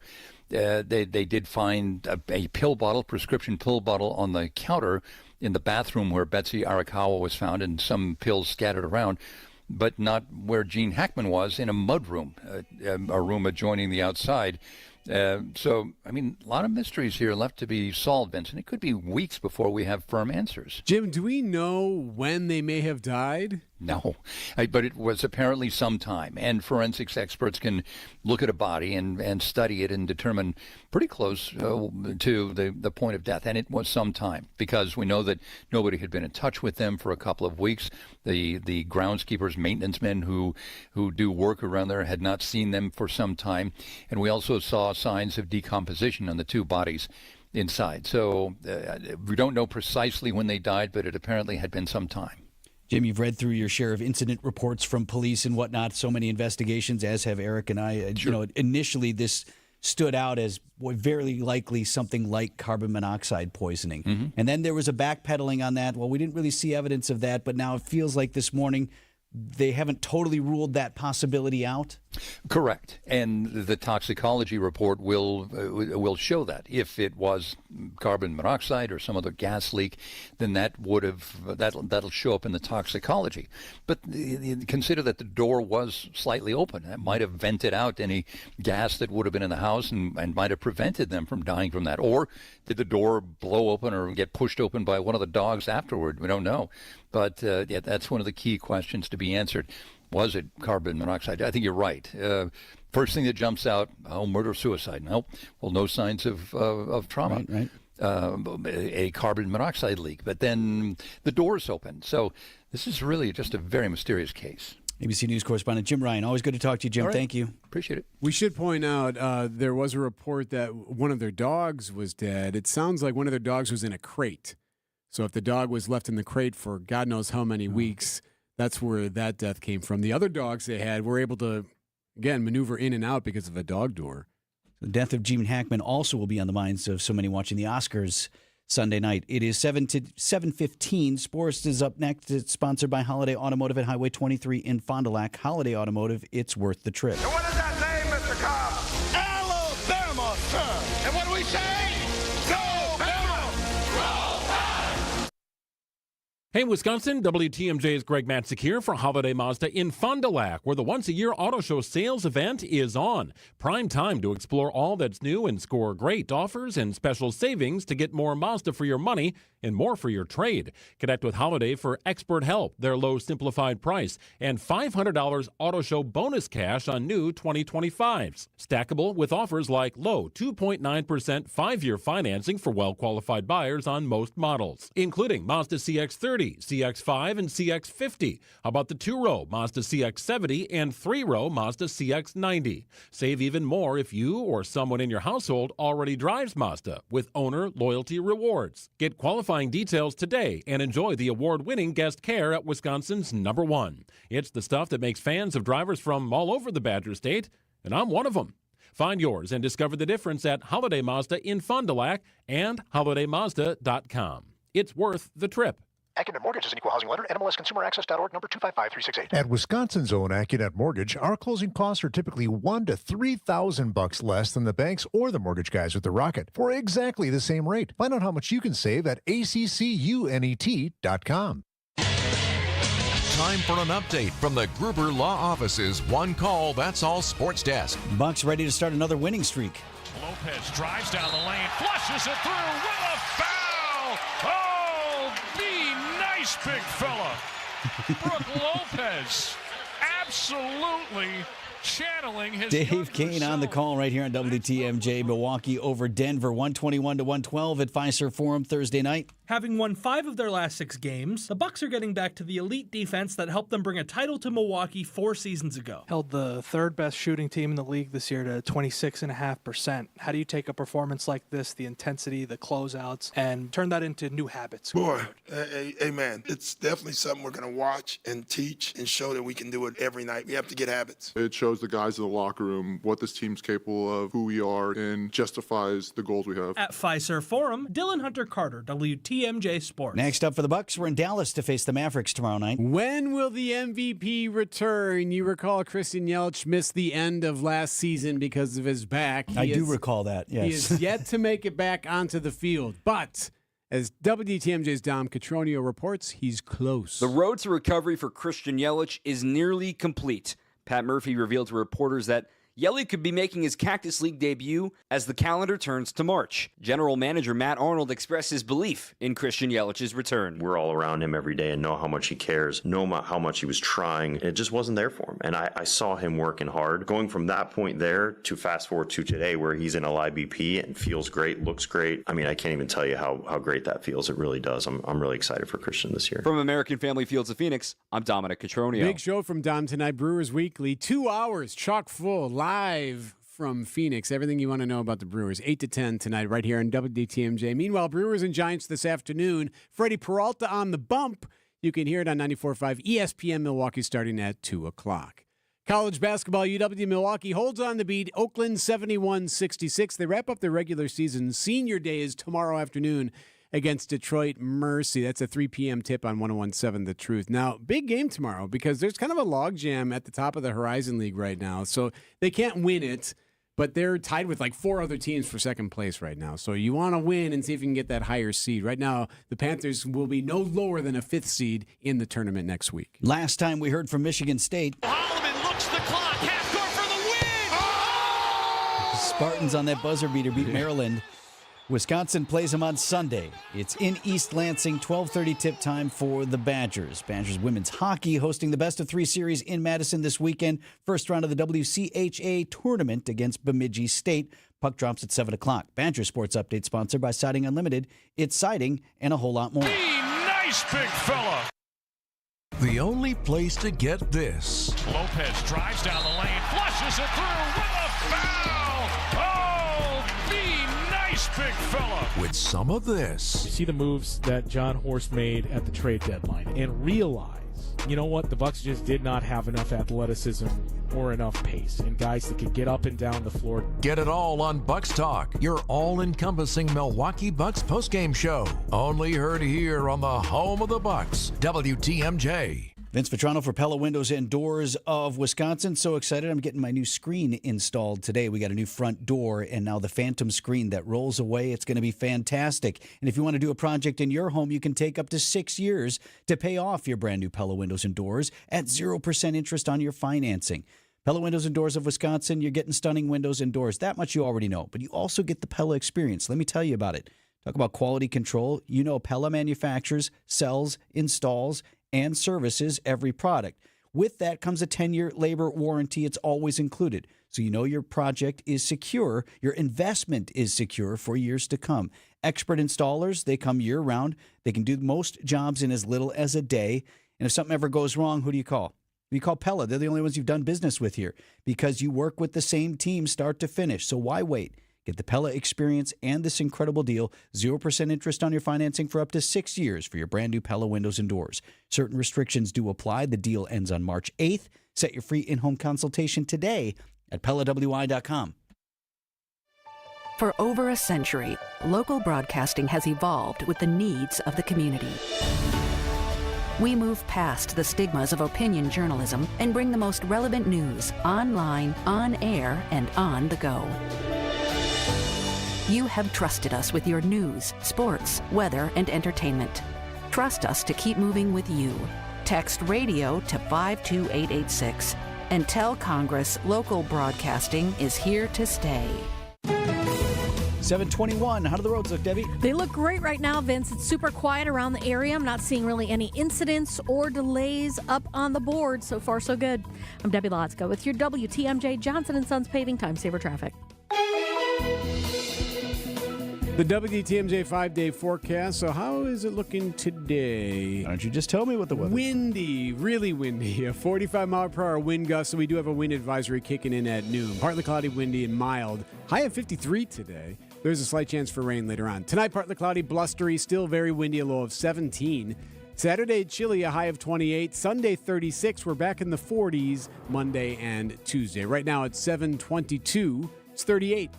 They did find a pill bottle, prescription pill bottle, on the counter in the bathroom where Betsy Arakawa was found, and some pills scattered around, but not where Gene Hackman was, in a mudroom, a room adjoining the outside. So, I mean, a lot of mysteries here left to be solved, Vincent. It could be weeks before we have firm answers. Jim, do we know when they may have died? No, but it was apparently some time, and forensics experts can look at a body and study it and determine pretty close to the point of death, and it was some time, because we know that nobody had been in touch with them for a couple of weeks. The groundskeepers, maintenance men who do work around there had not seen them for some time, and we also saw signs of decomposition on the two bodies inside. So we don't know precisely when they died, but it apparently had been some time. Jim, you've read through your share of incident reports from police and whatnot, so many investigations, as have Erik and I. Sure. You know, initially this stood out as very likely something like carbon monoxide poisoning. Mm-hmm. And then there was a backpedaling on that. Well, we didn't really see evidence of that, but now it feels like this morning they haven't totally ruled that possibility out. Correct, and the toxicology report will show that if it was carbon monoxide or some other gas leak, then that'll show up in the toxicology. But consider that the door was slightly open. That might have vented out any gas that would have been in the house and might have prevented them from dying from that. Or did the door blow open or get pushed open by one of the dogs afterward? We don't know. But that's one of the key questions to be answered. Was it carbon monoxide? I think you're right. First thing that jumps out, murder-suicide. Nope. Well, no signs of trauma. Right. A carbon monoxide leak. But then the door's open. So this is really just a very mysterious case. ABC News correspondent Jim Ryan. Always good to talk to you, Jim. Right. Thank you. Appreciate it. We should point out there was a report that one of their dogs was dead. It sounds like one of their dogs was in a crate. So if the dog was left in the crate for God knows how many weeks, that's where that death came from. The other dogs they had were able to, again, maneuver in and out because of a dog door. The death of Gene Hackman also will be on the minds of so many watching the Oscars Sunday night. It is 7:15. Sports is up next. It's sponsored by Holiday Automotive at Highway 23 in Fond du Lac. Holiday Automotive, it's worth the trip. And what is that name, Mr. Cobb? Alabama, sir. And what do we say? Hey, Wisconsin, WTMJ's Greg Matzik here for Holiday Mazda in Fond du Lac, where the once-a-year auto show sales event is on. Prime time to explore all that's new and score great offers and special savings to get more Mazda for your money and more for your trade. Connect with Holiday for expert help, their low simplified price, and $500 auto show bonus cash on new 2025s. Stackable with offers like low 2.9% 5-year financing for well-qualified buyers on most models, including Mazda CX-30, CX-5, and CX-50. How about the 2-row Mazda CX-70 and 3-row Mazda CX-90? Save even more if you or someone in your household already drives Mazda with owner loyalty rewards. Get qualified qualifying details today and enjoy the award-winning guest care at Wisconsin's #1. It's the stuff that makes fans of drivers from all over the Badger State, and I'm one of them. Find yours and discover the difference at Holiday Mazda in Fond du Lac and holidaymazda.com. It's worth the trip. AccuNet Mortgage is an equal housing lender. NMLSConsumerAccess.org, number 255368. At Wisconsin's own AccuNet Mortgage, our closing costs are typically $1,000 to $3,000 less than the banks or the mortgage guys with the Rocket for exactly the same rate. Find out how much you can save at accunet.com. Time for an update from the Gruber Law Office's One Call, That's All Sports Desk. Bucks ready to start another winning streak. Lopez drives down the lane, flushes it through with a foul. Oh, be nice, big fella. Brooke Lopez absolutely channeling his Dave Kane on the call right here on WTMJ. Milwaukee over Denver, 121 to 112 at Fiserv Forum Thursday night. Having won 5 of their last 6 games, the Bucks are getting back to the elite defense that helped them bring a title to Milwaukee 4 seasons ago. Held the third best shooting team in the league this year to 26.5%. How do you take a performance like this, the intensity, the closeouts, and turn that into new habits? Boy, amen. It's definitely something we're going to watch and teach and show that we can do it every night. We have to get habits. It shows the guys in the locker room what this team's capable of, who we are, and justifies the goals we have. At Fiserv Forum, Dylan Hunter Carter, WTMJ Sports. Next up for the Bucks, we're in Dallas to face the Mavericks tomorrow night. When will the MVP return? You recall Christian Yelich missed the end of last season because of his back. I do recall that, yes. He is yet to make it back onto the field, but as WTMJ's Dom Catronio reports, he's close. The road to recovery for Christian Yelich is nearly complete. Pat Murphy revealed to reporters that Yelich could be making his Cactus League debut as the calendar turns to March. General Manager Matt Arnold expressed his belief in Christian Yelich's return. We're all around him every day and know how much he cares, know how much he was trying. It just wasn't there for him. And I saw him working hard. Going from that point there to fast forward to today where he's in a IBP and feels great, looks great. I mean, I can't even tell you how great that feels. It really does. I'm really excited for Christian this year. From American Family Fields of Phoenix, I'm Dominic Catronio. Big show from Dom tonight, Brewers Weekly. 2 hours, chock full, live from Phoenix. Everything you want to know about the Brewers. 8 to 10 tonight right here on WTMJ. Meanwhile, Brewers and Giants this afternoon. Freddie Peralta on the bump. You can hear it on 94.5 ESPN Milwaukee starting at 2 o'clock. College basketball, UW-Milwaukee holds on to beat Oakland 71-66. They wrap up their regular season. Senior Day is tomorrow afternoon against Detroit Mercy. That's a 3 p.m. tip on 101.7 The Truth. Now, big game tomorrow because there's kind of a logjam at the top of the Horizon League right now. So they can't win it, but they're tied with like 4 other teams for second place right now. So you want to win and see if you can get that higher seed. Right now, the Panthers will be no lower than a 5th seed in the tournament next week. Last time we heard from Michigan State. Holloman looks the clock. Half court for the win. Oh! Spartans on that buzzer beater beat Maryland. Wisconsin plays them on Sunday. It's in East Lansing, 12:30 tip time for the Badgers. Badgers women's hockey hosting the best-of-3 series in Madison this weekend. First round of the WCHA tournament against Bemidji State. Puck drops at 7 o'clock. Badger Sports Update sponsored by Siding Unlimited. It's siding and a whole lot more. Be nice, big fella. The only place to get this. Lopez drives down the lane, flushes it through with a foul. Oh, be nice, big fella. With some of this. You see the moves that John Horst made at the trade deadline and realize, you know what, the Bucks just did not have enough athleticism or enough pace and guys that could get up and down the floor. Get it all on Bucks Talk, your all-encompassing Milwaukee Bucks postgame show. Only heard here on the home of the Bucks, WTMJ. Vince Vitrano for Pella Windows and Doors of Wisconsin. So excited. I'm getting my new screen installed today. We got a new front door and now the Phantom screen that rolls away. It's going to be fantastic. And if you want to do a project in your home, you can take up to 6 years to pay off your brand new Pella Windows and Doors at 0% interest on your financing. Pella Windows and Doors of Wisconsin, you're getting stunning windows and doors. That much you already know. But you also get the Pella experience. Let me tell you about it. Talk about quality control. You know Pella manufactures, sells, installs, and services every product. With that comes a 10-year labor warranty. It's always included. So you know your project is secure. Your investment is secure for years to come. Expert installers, they come year-round. They can do most jobs in as little as a day. And if something ever goes wrong, who do you call? You call Pella. They're the only ones you've done business with here because you work with the same team start to finish. So why wait? Get the Pella experience and this incredible deal, 0% interest on your financing for up to 6 years for your brand new Pella windows and doors. Certain restrictions do apply. The deal ends on March 8th. Set your free in-home consultation today at PellaWI.com. For over a century, local broadcasting has evolved with the needs of the community. We move past the stigmas of opinion journalism and bring the most relevant news online, on air, and on the go. You have trusted us with your news, sports, weather, and entertainment. Trust us to keep moving with you. Text radio to 52886 and tell Congress local broadcasting is here to stay. 721. How do the roads look, Debbie? They look great right now, Vince. It's super quiet around the area. I'm not seeing really any incidents or delays up on the board. So far, so good. I'm Debbie Lotzko with your WTMJ Johnson & Sons Paving Time Saver Traffic. The WTMJ 5-day forecast. So how is it looking today? Why don't you just tell me what the weather is? Windy, really windy. A 45-mile-per-hour wind gust, so we do have a wind advisory kicking in at noon. Partly cloudy, windy, and mild. High of 53 today. There's a slight chance for rain later on. Tonight, partly cloudy, blustery, still very windy, a low of 17. Saturday, chilly, a high of 28. Sunday, 36. We're back in the 40s Monday and Tuesday. Right now, it's 7:22. It's 38.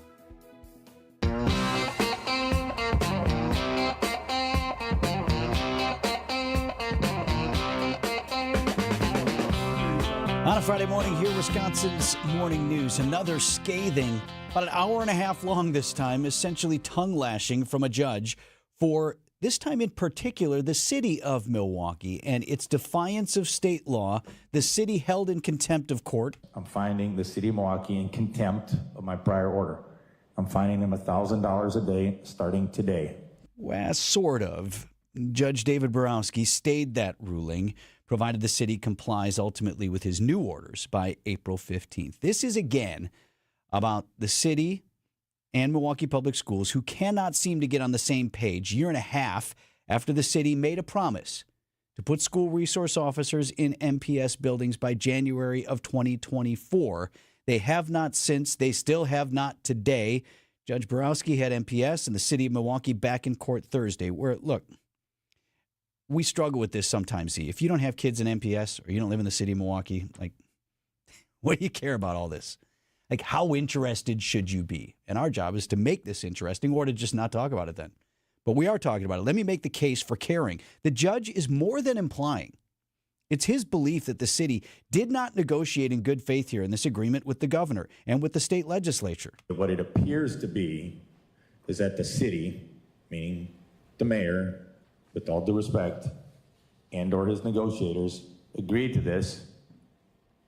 On a Friday morning here, Wisconsin's Morning News. Another scathing, about an hour and a half long this time, essentially tongue lashing from a judge for, this time in particular, the city of Milwaukee and its defiance of state law. The city held in contempt of court. I'm finding the city of Milwaukee in contempt of my prior order. I'm fining them $1,000 a day starting today. Well, sort of. Judge David Borowski stayed that ruling, provided the city complies ultimately with his new orders by April 15th. This is, again, about the city and Milwaukee Public Schools, who cannot seem to get on the same page. Year and a half after the city made a promise to put school resource officers in MPS buildings by January of 2024. They have not since. They still have not today. Judge Borowski had MPS and the city of Milwaukee back in court Thursday, where, look, we struggle with this sometimes, Z. If you don't have kids in MPS or you don't live in the city of Milwaukee, like, what do you care about all this? Like, how interested should you be? And our job is to make this interesting or to just not talk about it then. But we are talking about it. Let me make the case for caring. The judge is more than implying. It's his belief that the city did not negotiate in good faith here in this agreement with the governor and with the state legislature. What it appears to be is that the city, meaning the mayor, with all due respect, and or his negotiators, agreed to this.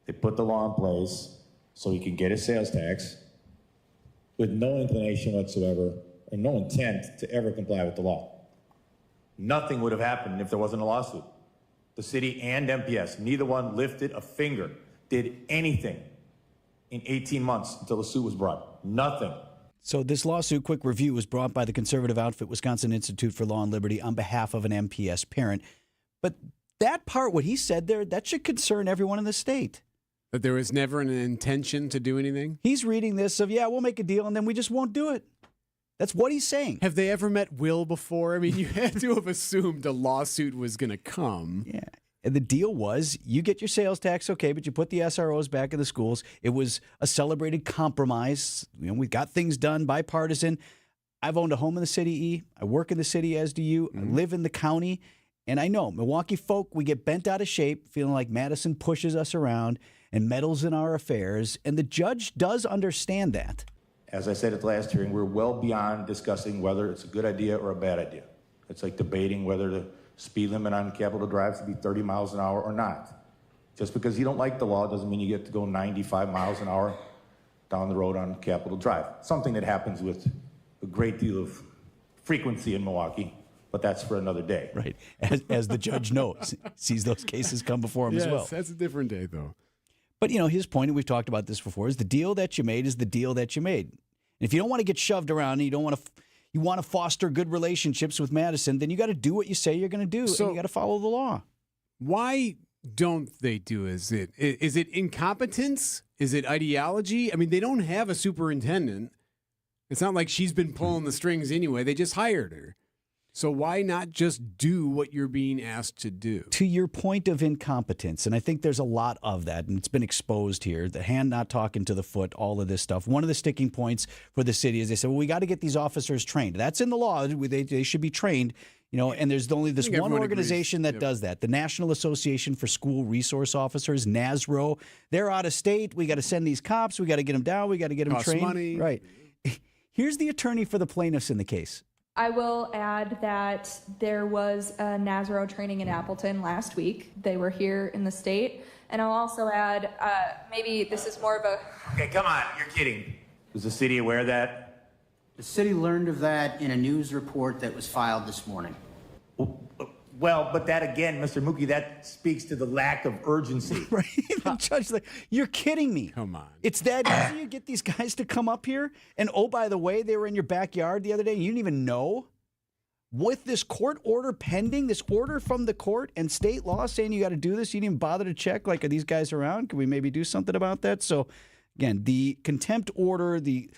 They put the law in place so he can get his sales tax with no inclination whatsoever and no intent to ever comply with the law. Nothing would have happened if there wasn't a lawsuit. The city and MPS, neither one lifted a finger, did anything in 18 months until the suit was brought. Nothing. So this lawsuit, quick review, was brought by the conservative outfit Wisconsin Institute for Law and Liberty on behalf of an MPS parent. But that part, what he said there, that should concern everyone in the state. But there was never an intention to do anything? He's reading this of, yeah, we'll make a deal, and then we just won't do it. That's what he's saying. Have they ever met Will before? I mean, you had to have assumed a lawsuit was going to come. Yeah. And the deal was, you get your sales tax, okay, but you put the SROs back in the schools. It was a celebrated compromise. You know, we got things done, bipartisan. I've owned a home in the city, E. I work in the city, as do you. I live in the county. And I know, Milwaukee folk, we get bent out of shape, feeling like Madison pushes us around and meddles in our affairs. And the judge does understand that. As I said at the last hearing, we're well beyond discussing whether it's a good idea or a bad idea. It's like debating whether the speed limit on Capitol Drive should be 30 miles an hour or not. Just because you don't like the law doesn't mean you get to go 95 miles an hour down the road on Capitol Drive. Something that happens with a great deal of frequency in Milwaukee, but that's for another day. Right. As the judge knows, sees those cases come before him as well. Yes, that's a different day, though. But, you know, his point, and we've talked about this before, is the deal that you made is the deal that you made. And if you don't want to get shoved around and you don't want to... You want to foster good relationships with Madison, then you got to do what you say you're going to do, and you got to follow the law. Why don't they do is it incompetence? Is it ideology? I mean, they don't have a superintendent. It's not like she's been pulling the strings anyway. They just hired her. So why not just do what you're being asked to do? To your point of incompetence, and I think there's a lot of that, and it's been exposed here, the hand not talking to the foot, all of this stuff. One of the sticking points for the city is they said, well, we got to get these officers trained. That's in the law. They should be trained, and there's only this one organization that does that, the National Association for School Resource Officers, NASRO. They're out of state. We got to send these cops. We got to get them down. We got to get them trained. Money. Right. Here's the attorney for the plaintiffs in the case. I will add that there was a NASRO training in Appleton last week. They were here in the state. And I'll also add, maybe this is more of a... Okay, come on, you're kidding. Was the city aware of that? The city learned of that in a news report that was filed this morning. Well, but that again, Mr. Mookie, that speaks to the lack of urgency. Right? The judge, you're kidding me. Come on. It's that easy to get these guys to come up here? And oh, by the way, they were in your backyard the other day and you didn't even know? With this court order pending, this order from the court and state law saying you got to do this, you didn't even bother to check, are these guys around? Can we maybe do something about that? So, again, the contempt order, the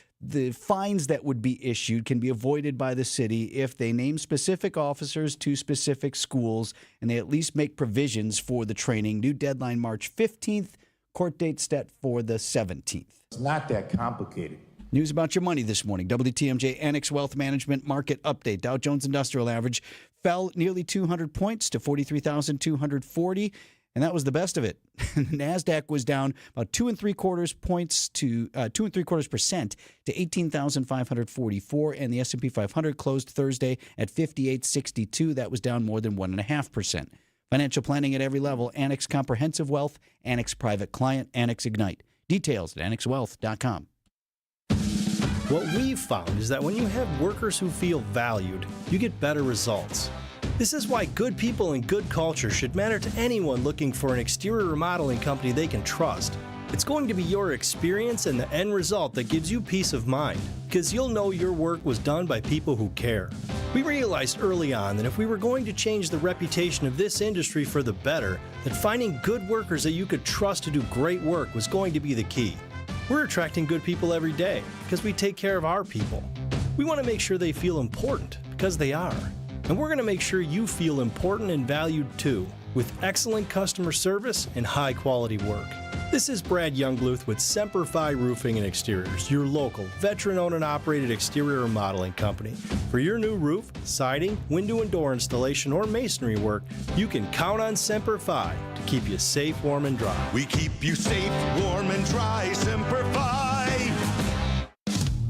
fines that would be issued can be avoided by the city if they name specific officers to specific schools and they at least make provisions for the training. New deadline March 15th, court date set for the 17th. It's not that complicated. News about your money this morning. WTMJ Annex Wealth Management Market Update. Dow Jones Industrial Average fell nearly 200 points to 43,240. And that was the best of it. NASDAQ was down about 2.75% to 18,544, and the S&P 500 closed Thursday at 5862. That was down more than 1.5%. Financial planning at every level: Annex Comprehensive Wealth, Annex Private Client, Annex Ignite. Details at annexwealth.com. What we've found is that when you have workers who feel valued, you get better results. This is why good people and good culture should matter to anyone looking for an exterior remodeling company they can trust. It's going to be your experience and the end result that gives you peace of mind, because you'll know your work was done by people who care. We realized early on that if we were going to change the reputation of this industry for the better, that finding good workers that you could trust to do great work was going to be the key. We're attracting good people every day because we take care of our people. We want to make sure they feel important, because they are. And we're going to make sure you feel important and valued too, with excellent customer service and high quality work. This is Brad Youngbluth with Semper Fi Roofing and Exteriors, your local, veteran-owned and operated exterior remodeling company. For your new roof, siding, window and door installation, or masonry work, you can count on Semper Fi to keep you safe, warm, and dry. We keep you safe, warm, and dry, Semper Fi.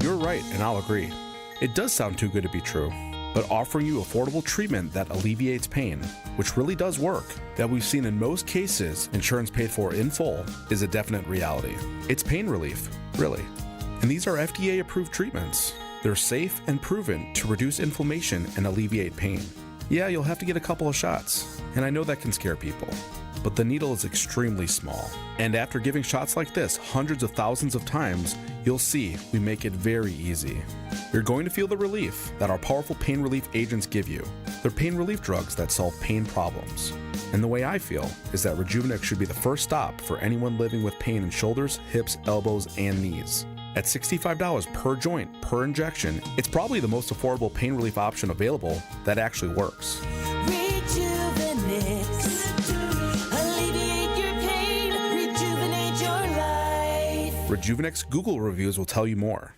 You're right, and I'll agree. It does sound too good to be true. But offering you affordable treatment that alleviates pain, which really does work, that we've seen in most cases insurance paid for in full, is a definite reality. It's pain relief, really. And these are FDA-approved treatments. They're safe and proven to reduce inflammation and alleviate pain. Yeah, you'll have to get a couple of shots, and I know that can scare people. But the needle is extremely small. And after giving shots like this hundreds of thousands of times, you'll see we make it very easy. You're going to feel the relief that our powerful pain relief agents give you. They're pain relief drugs that solve pain problems. And the way I feel is that Rejuvenex should be the first stop for anyone living with pain in shoulders, hips, elbows, and knees. At $65 per joint, per injection, it's probably the most affordable pain relief option available that actually works. Rejuvenex Google reviews will tell you more.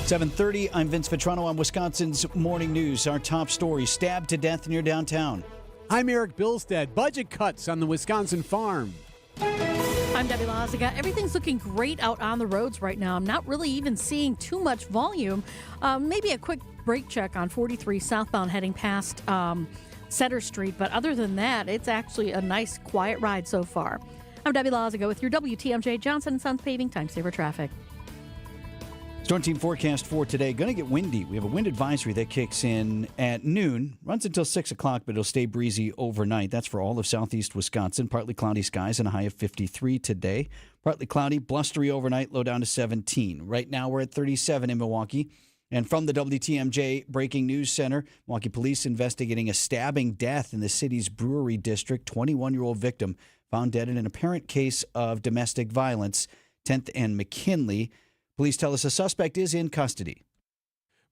7:30, I'm Vince Vitrano on Wisconsin's Morning News. Our top story: stabbed to death near downtown. I'm Erik Bilstad. Budget cuts on the Wisconsin farm. I'm Debbie Laziga. Everything's looking great out on the roads right now. I'm not really even seeing too much volume. Maybe a quick brake check on 43 southbound heading past Center Street. But other than that, it's actually a nice, quiet ride so far. I'm Debbie Laziga with your WTMJ Johnson & Sons Paving Time Saver Traffic. Storm team forecast for today. Going to get windy. We have a wind advisory that kicks in at noon. Runs until 6 o'clock, but it'll stay breezy overnight. That's for all of southeast Wisconsin. Partly cloudy skies and a high of 53 today. Partly cloudy, blustery overnight, low down to 17. Right now we're at 37 in Milwaukee. And from the WTMJ Breaking News Center, Milwaukee police investigating a stabbing death in the city's Brewery District. 21-year-old victim found dead in an apparent case of domestic violence. 10th and McKinley. Police tell us a suspect is in custody.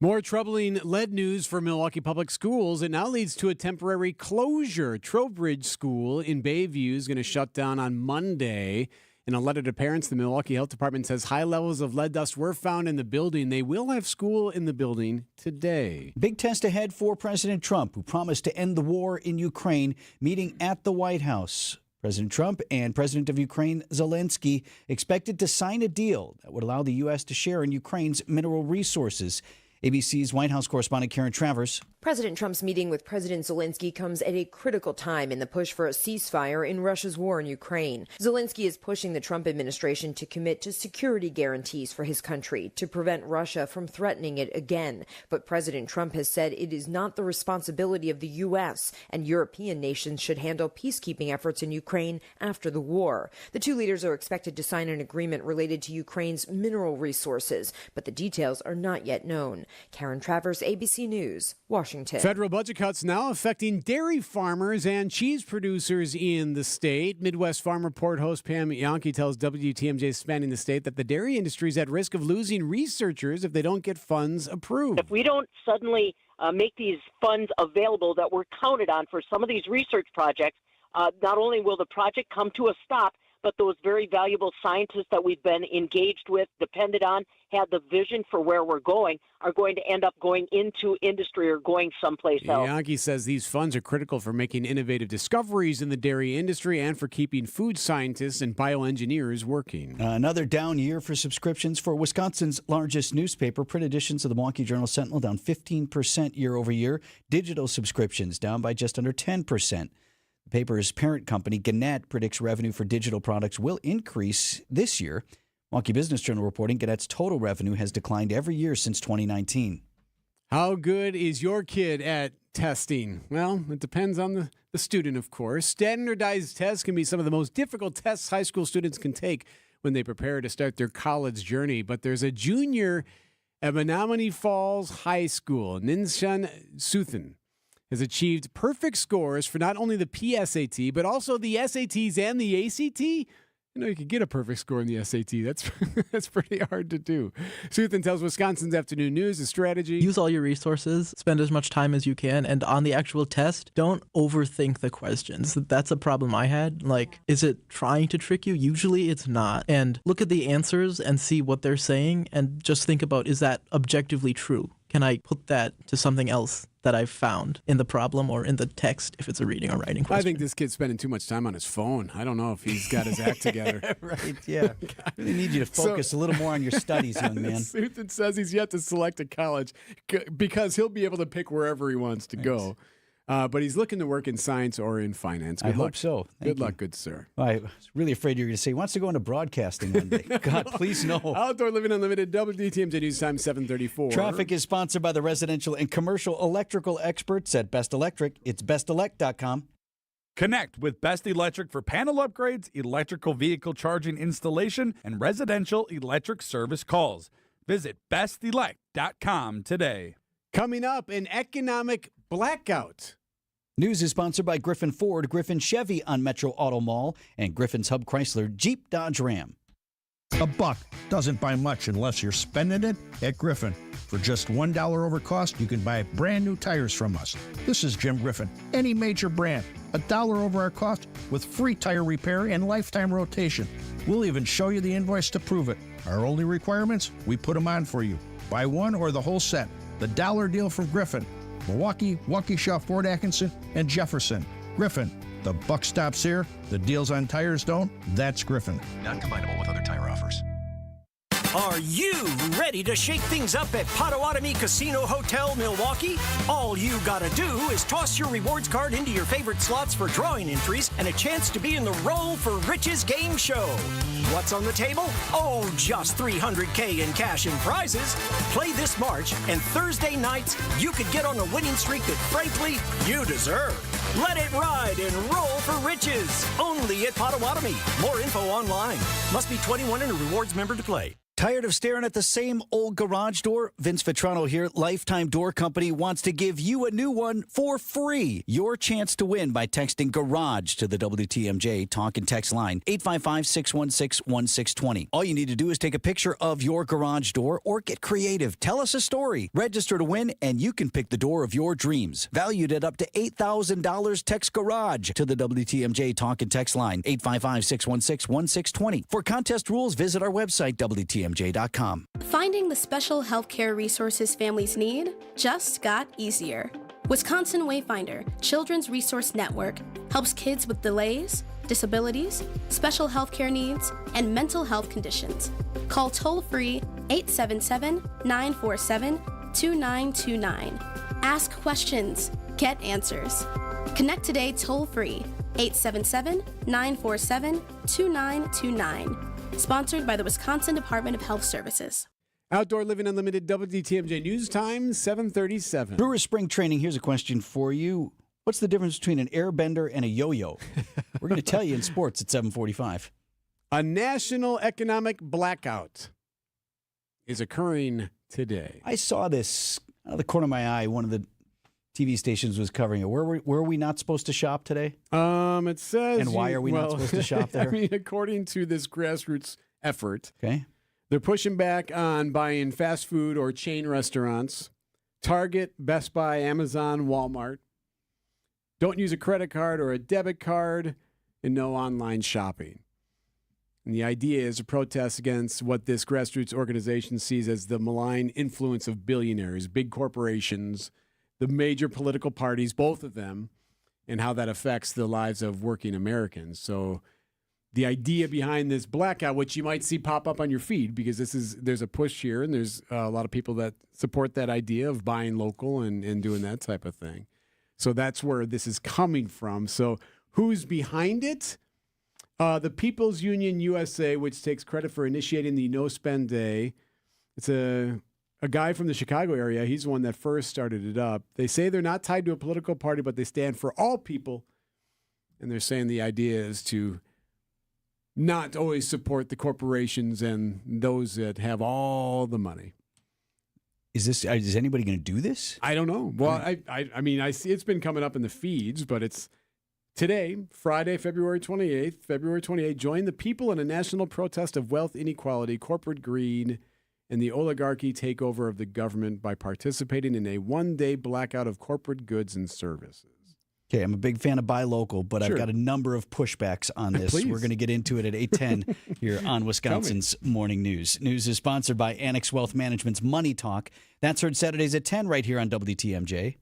More troubling lead news for Milwaukee Public Schools. It now leads to a temporary closure. Trowbridge School in Bayview is going to shut down on Monday. In a letter to parents, the Milwaukee Health Department says high levels of lead dust were found in the building. They will have school in the building today. Big test ahead for President Trump, who promised to end the war in Ukraine, meeting at the White House. President Trump and President of Ukraine Zelensky expected to sign a deal that would allow the U.S. to share in Ukraine's mineral resources. ABC's White House correspondent Karen Travers. President Trump's meeting with President Zelensky comes at a critical time in the push for a ceasefire in Russia's war in Ukraine. Zelensky is pushing the Trump administration to commit to security guarantees for his country to prevent Russia from threatening it again. But President Trump has said it is not the responsibility of the U.S., and European nations should handle peacekeeping efforts in Ukraine after the war. The two leaders are expected to sign an agreement related to Ukraine's mineral resources, but the details are not yet known. Karen Travers, ABC News, Washington. Federal budget cuts now affecting dairy farmers and cheese producers in the state. Midwest Farm Report host Pam Yankee tells WTMJ spanning the state that the dairy industry is at risk of losing researchers if they don't get funds approved. If we don't suddenly make these funds available that we're counted on for some of these research projects, not only will the project come to a stop, but those very valuable scientists that we've been engaged with, depended on, had the vision for where we're going, are going to end up going into industry or going someplace else. Yankee says these funds are critical for making innovative discoveries in the dairy industry and for keeping food scientists and bioengineers working. Another down year for subscriptions for Wisconsin's largest newspaper. Print editions of the Milwaukee Journal-Sentinel down 15% year over year. Digital subscriptions down by just under 10%. The paper's parent company, Gannett, predicts revenue for digital products will increase this year. Milwaukee Business Journal reporting Gannett's total revenue has declined every year since 2019. How good is your kid at testing? Well, it depends on the student, of course. Standardized tests can be some of the most difficult tests high school students can take when they prepare to start their college journey. But there's a junior at Menominee Falls High School, Ninshan Suthan, has achieved perfect scores for not only the PSAT, but also the SATs and the ACT. You know, you could get a perfect score in the SAT. That's pretty hard to do. Suthan tells Wisconsin's Afternoon News a strategy. Use all your resources, spend as much time as you can, and on the actual test, don't overthink the questions. That's a problem I had. Like, is it trying to trick you? Usually it's not. And look at the answers and see what they're saying, and just think about, is that objectively true? Can I put that to something else that I've found in the problem or in the text if it's a reading or writing question? I think this kid's spending too much time on his phone. I don't know if he's got his act together. Right, yeah. I really need you to focus a little more on your studies, young man. Suthan says he's yet to select a college because he'll be able to pick wherever he wants to go. But he's looking to work in science or in finance. I hope so. Good luck, good sir. I was really afraid you were going to say he wants to go into broadcasting one day. God, please no. Outdoor Living Unlimited, WTMJ News Time 7:34. Traffic is sponsored by the residential and commercial electrical experts at Best Electric. It's bestelect.com. Connect with Best Electric for panel upgrades, electrical vehicle charging installation, and residential electric service calls. Visit bestelect.com today. Coming up, an economic blackout. News is sponsored by Griffin Ford, Griffin Chevy on Metro Auto Mall, and Griffin's Hub Chrysler Jeep Dodge Ram. $1 doesn't buy much unless you're spending it at Griffin. For just $1 over cost, you can buy brand new tires from us. This is Jim Griffin. Any major brand, $1 over our cost with free tire repair and lifetime rotation. We'll even show you the invoice to prove it. Our only requirements, we put them on for you. Buy one or the whole set. The dollar deal from Griffin. Milwaukee, Waukesha, Fort Atkinson, and Jefferson. Griffin. The buck stops here. The deals on tires don't. That's Griffin. Not combinable with other tire offers. Are you ready to shake things up at Potawatomi Casino Hotel, Milwaukee? All you gotta do is toss your rewards card into your favorite slots for drawing entries and a chance to be in the Roll for Riches game show. What's on the table? Oh, just $300K in cash and prizes. Play this March, and Thursday nights, you could get on a winning streak that, frankly, you deserve. Let it ride and roll for riches. Only at Potawatomi. More info online. Must be 21 and a rewards member to play. Tired of staring at the same old garage door? Vince Vitrano here. Lifetime Door Company wants to give you a new one for free. Your chance to win by texting GARAGE to the WTMJ talk and text line 855-616-1620. All you need to do is take a picture of your garage door or get creative. Tell us a story. Register to win and you can pick the door of your dreams. Valued at up to $8,000, text GARAGE to the WTMJ talk and text line 855-616-1620. For contest rules, visit our website, WTMJ.com. Finding the special healthcare resources families need just got easier. Wisconsin Wayfinder Children's Resource Network helps kids with delays, disabilities, special healthcare needs, and mental health conditions. Call toll-free 877-947-2929. Ask questions, get answers. Connect today toll-free 877-947-2929. Sponsored by the Wisconsin Department of Health Services. Outdoor Living Unlimited WTMJ News Time, 7:37. Brewer Spring Training, here's a question for you. What's the difference between an airbender and a yo-yo? We're going to tell you in sports at 7:45. A national economic blackout is occurring today. I saw this out of the corner of my eye. One of the TV stations was covering it. Where are we not supposed to shop today? It says... And why are we not supposed to shop there? I mean, according to this grassroots effort, okay, they're pushing back on buying fast food or chain restaurants, Target, Best Buy, Amazon, Walmart. Don't use a credit card or a debit card, and no online shopping. And the idea is a protest against what this grassroots organization sees as the malign influence of billionaires, big corporations, the major political parties, both of them, and how that affects the lives of working Americans. So the idea behind this blackout, which you might see pop up on your feed, because there's a push here, and there's a lot of people that support that idea of buying local and doing that type of thing. So that's where this is coming from. So who's behind it? The People's Union USA, which takes credit for initiating the No Spend Day. It's a guy from the Chicago area. He's the one that first started it up. They say they're not tied to a political party, but they stand for all people. And they're saying the idea is to not always support the corporations and those that have all the money. Is anybody going to do this? I don't know. Well, I mean, I see it's been coming up in the feeds, but it's today, Friday, February 28th. February 28th, join the people in a national protest of wealth inequality, corporate greed, and the oligarchy takeover of the government by participating in a one-day blackout of corporate goods and services. Okay, I'm a big fan of buy local, but I've got a number of pushbacks on this. Please. We're going to get into it at 8:10 here on Wisconsin's Morning News. News is sponsored by Annex Wealth Management's Money Talk. That's heard Saturdays at 10 right here on WTMJ.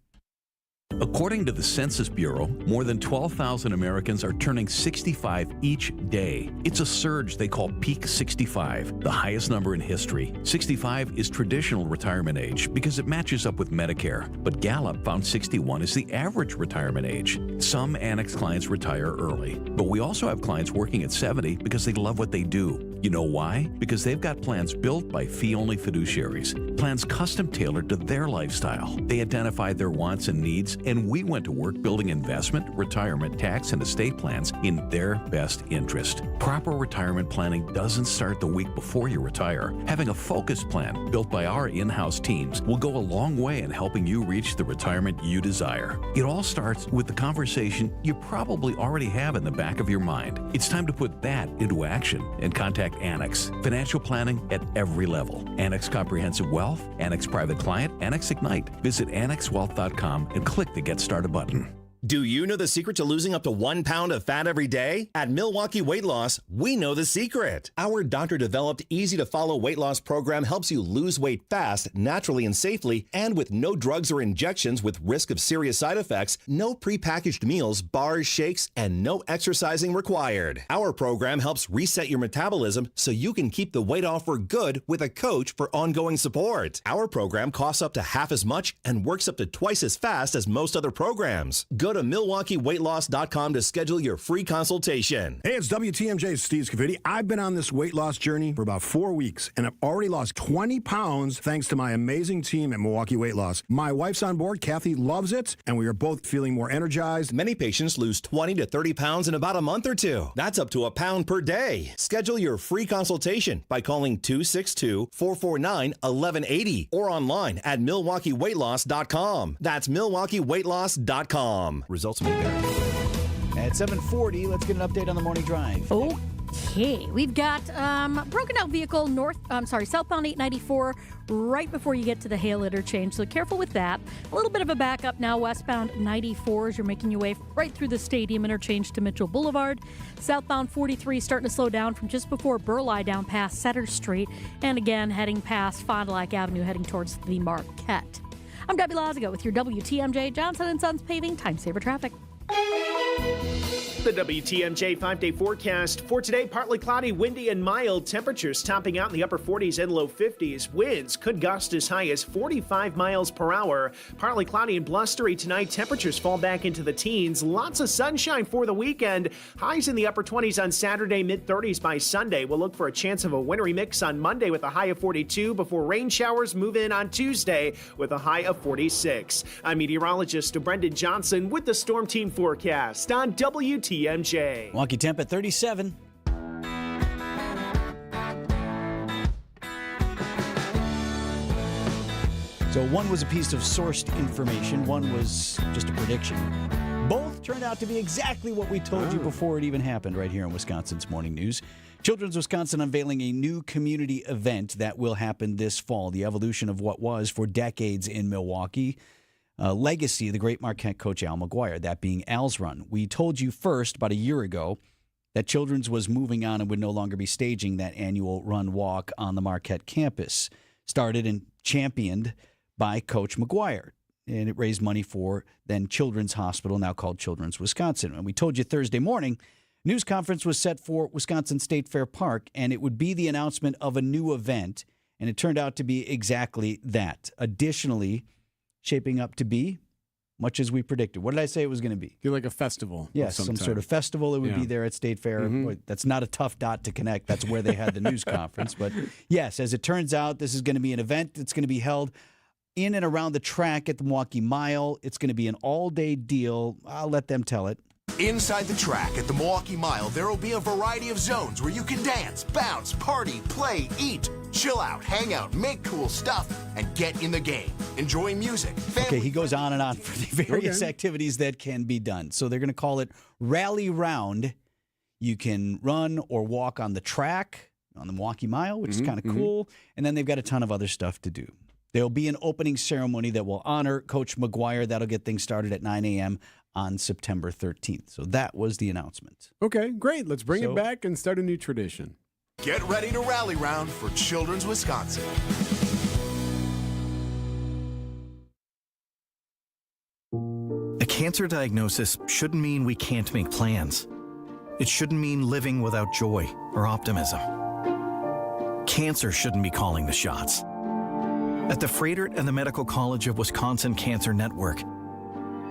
According to the Census Bureau, more than 12,000 Americans are turning 65 each day. It's a surge they call Peak 65, the highest number in history. 65 is traditional retirement age because it matches up with Medicare, but Gallup found 61 is the average retirement age. Some Annex clients retire early, but we also have clients working at 70 because they love what they do. You know why? Because they've got plans built by fee-only fiduciaries, plans custom-tailored to their lifestyle. They identify their wants and needs, and we went to work building investment, retirement, tax, and estate plans in their best interest. Proper retirement planning doesn't start the week before you retire. Having a focused plan built by our in-house teams will go a long way in helping you reach the retirement you desire. It all starts with the conversation you probably already have in the back of your mind. It's time to put that into action and contact Annex. Financial planning at every level. Annex Comprehensive Wealth, Annex Private Client, Annex Ignite. Visit annexwealth.com and click the Get Started button. Do you know the secret to losing up to 1 pound of fat every day? At Milwaukee Weight Loss, we know the secret. Our doctor-developed, easy-to-follow weight loss program helps you lose weight fast, naturally and safely, and with no drugs or injections with risk of serious side effects, no prepackaged meals, bars, shakes, and no exercising required. Our program helps reset your metabolism so you can keep the weight off for good with a coach for ongoing support. Our program costs up to half as much and works up to twice as fast as most other programs. Good Go to MilwaukeeWeightLoss.com to schedule your free consultation. Hey, it's WTMJ's Steve Scafidi. I've been on this weight loss journey for about 4 weeks, and I've already lost 20 pounds thanks to my amazing team at Milwaukee Weight Loss. My wife's on board. Kathy loves it, and we are both feeling more energized. Many patients lose 20 to 30 pounds in about a month or two. That's up to a pound per day. Schedule your free consultation by calling 262-449-1180 or online at MilwaukeeWeightLoss.com. That's MilwaukeeWeightLoss.com. Results may vary. At 7:40, let's get an update on the morning drive. Okay, we've got broken down vehicle southbound 894 right before you get to the Hale interchange, so careful with that. A little bit of a backup now westbound 94 as you're making your way right through the stadium interchange to Mitchell Boulevard. Southbound 43 starting to slow down from just before Burleigh down past Setter Street, and again heading past Fond du Lac Avenue heading towards the Marquette. I'm Debbie Lazigo with your WTMJ Johnson & Sons Paving Time Saver Traffic. The WTMJ 5-day forecast for today: partly cloudy, windy, and mild. Temperatures topping out in the upper 40s and low 50s. Winds could gust as high as 45 miles per hour. Partly cloudy and blustery tonight. Temperatures fall back into the teens. Lots of sunshine for the weekend. Highs in the upper 20s on Saturday, mid-30s by Sunday. We'll look for a chance of a wintry mix on Monday with a high of 42 before rain showers move in on Tuesday with a high of 46. I'm meteorologist Brendan Johnson with the Storm Team forecast on WTMJ. Wonky temp at 37. So one was a piece of sourced information, one was just a prediction. Both turned out to be exactly what we told you before it even happened right here in Wisconsin's Morning News. Children's Wisconsin unveiling a new community event that will happen this fall, the evolution of what was for decades in Milwaukee. Legacy of the great Marquette coach Al McGuire, that being Al's Run. We told you first about a year ago that Children's was moving on and would no longer be staging that annual run walk on the Marquette campus. Started and championed by Coach McGuire. And it raised money for then Children's Hospital, now called Children's Wisconsin. And we told you Thursday morning, news conference was set for Wisconsin State Fair Park, and it would be the announcement of a new event. And it turned out to be exactly that. Additionally, shaping up to be much as we predicted. What did I say it was going to be? Like a festival. Yes, some sort of festival. It would be there at State Fair. Boy, that's not a tough dot to connect. That's where they had the news conference. But yes, as it turns out, this is going to be an event that's going to be held in and around the track at the Milwaukee Mile. It's going to be an all-day deal. I'll let them tell it. Inside the track at the Milwaukee Mile, there will be a variety of zones where you can dance, bounce, party, play, eat, chill out, hang out, make cool stuff, and get in the game. Enjoy music. Okay, he goes on and on for the various activities that can be done. So they're going to call it Rally Round. You can run or walk on the track on the Milwaukee Mile, which is kind of cool. And then they've got a ton of other stuff to do. There'll be an opening ceremony that will honor Coach McGuire. That'll get things started at 9 a.m. on September 13th. So that was the announcement. Okay, great. Let's bring it back and start a new tradition. Get ready to rally round for Children's Wisconsin. A cancer diagnosis shouldn't mean we can't make plans. It shouldn't mean living without joy or optimism. Cancer shouldn't be calling the shots. At the Frederick and the Medical College of Wisconsin Cancer Network,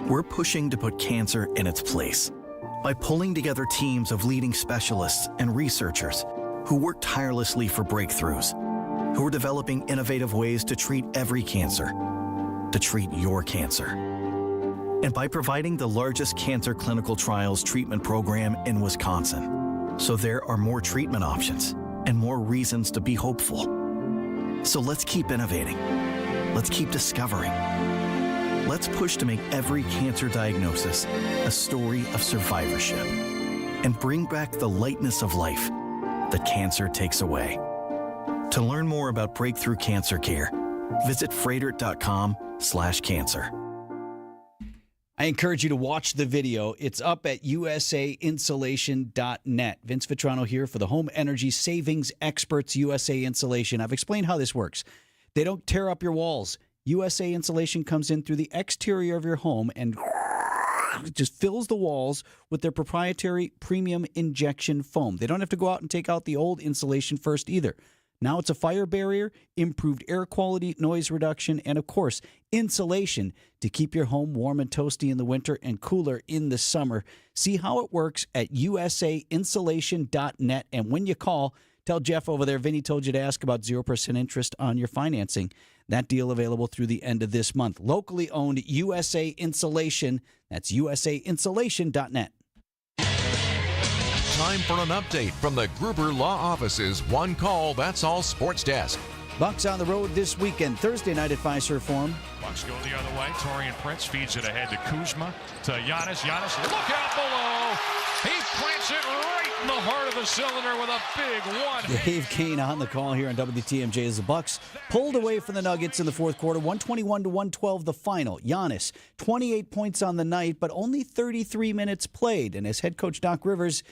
we're pushing to put cancer in its place by pulling together teams of leading specialists and researchers who work tirelessly for breakthroughs, who are developing innovative ways to treat every cancer, to treat your cancer. And by providing the largest cancer clinical trials treatment program in Wisconsin, so there are more treatment options and more reasons to be hopeful. So let's keep innovating. Let's keep discovering. Let's push to make every cancer diagnosis a story of survivorship and bring back the lightness of life that cancer takes away. To learn more about breakthrough cancer care, visit frederick.com/cancer. I encourage you to watch the video. It's up at usainsulation.net. Vince Vitrano here for the home energy savings experts, USA Insulation. I've explained how this works. They don't tear up your walls. USA Insulation comes in through the exterior of your home and just fills the walls with their proprietary premium injection foam. They don't have to go out and take out the old insulation first either. Now it's a fire barrier, improved air quality, noise reduction, and of course, insulation to keep your home warm and toasty in the winter and cooler in the summer. See how it works at usainsulation.net. And when you call, tell Jeff over there, Vinny told you to ask about 0% interest on your financing. That deal available through the end of this month. Locally owned USA Insulation. That's usainsulation.net. Time for an update from the Gruber Law Office's One Call, That's All Sports Desk. Bucks on the road this weekend, Thursday night at Fiserv Forum. Bucks go the other way. Torian Prince feeds it ahead to Kuzma, to Giannis. Giannis, look out below. He plants it right in the heart of the cylinder with a big one. Dave Kane on the call here on WTMJ as the Bucks pulled away from the Nuggets in the fourth quarter, 121-112 the final. Giannis, 28 points on the night, but only 33 minutes played. And as head coach Doc Rivers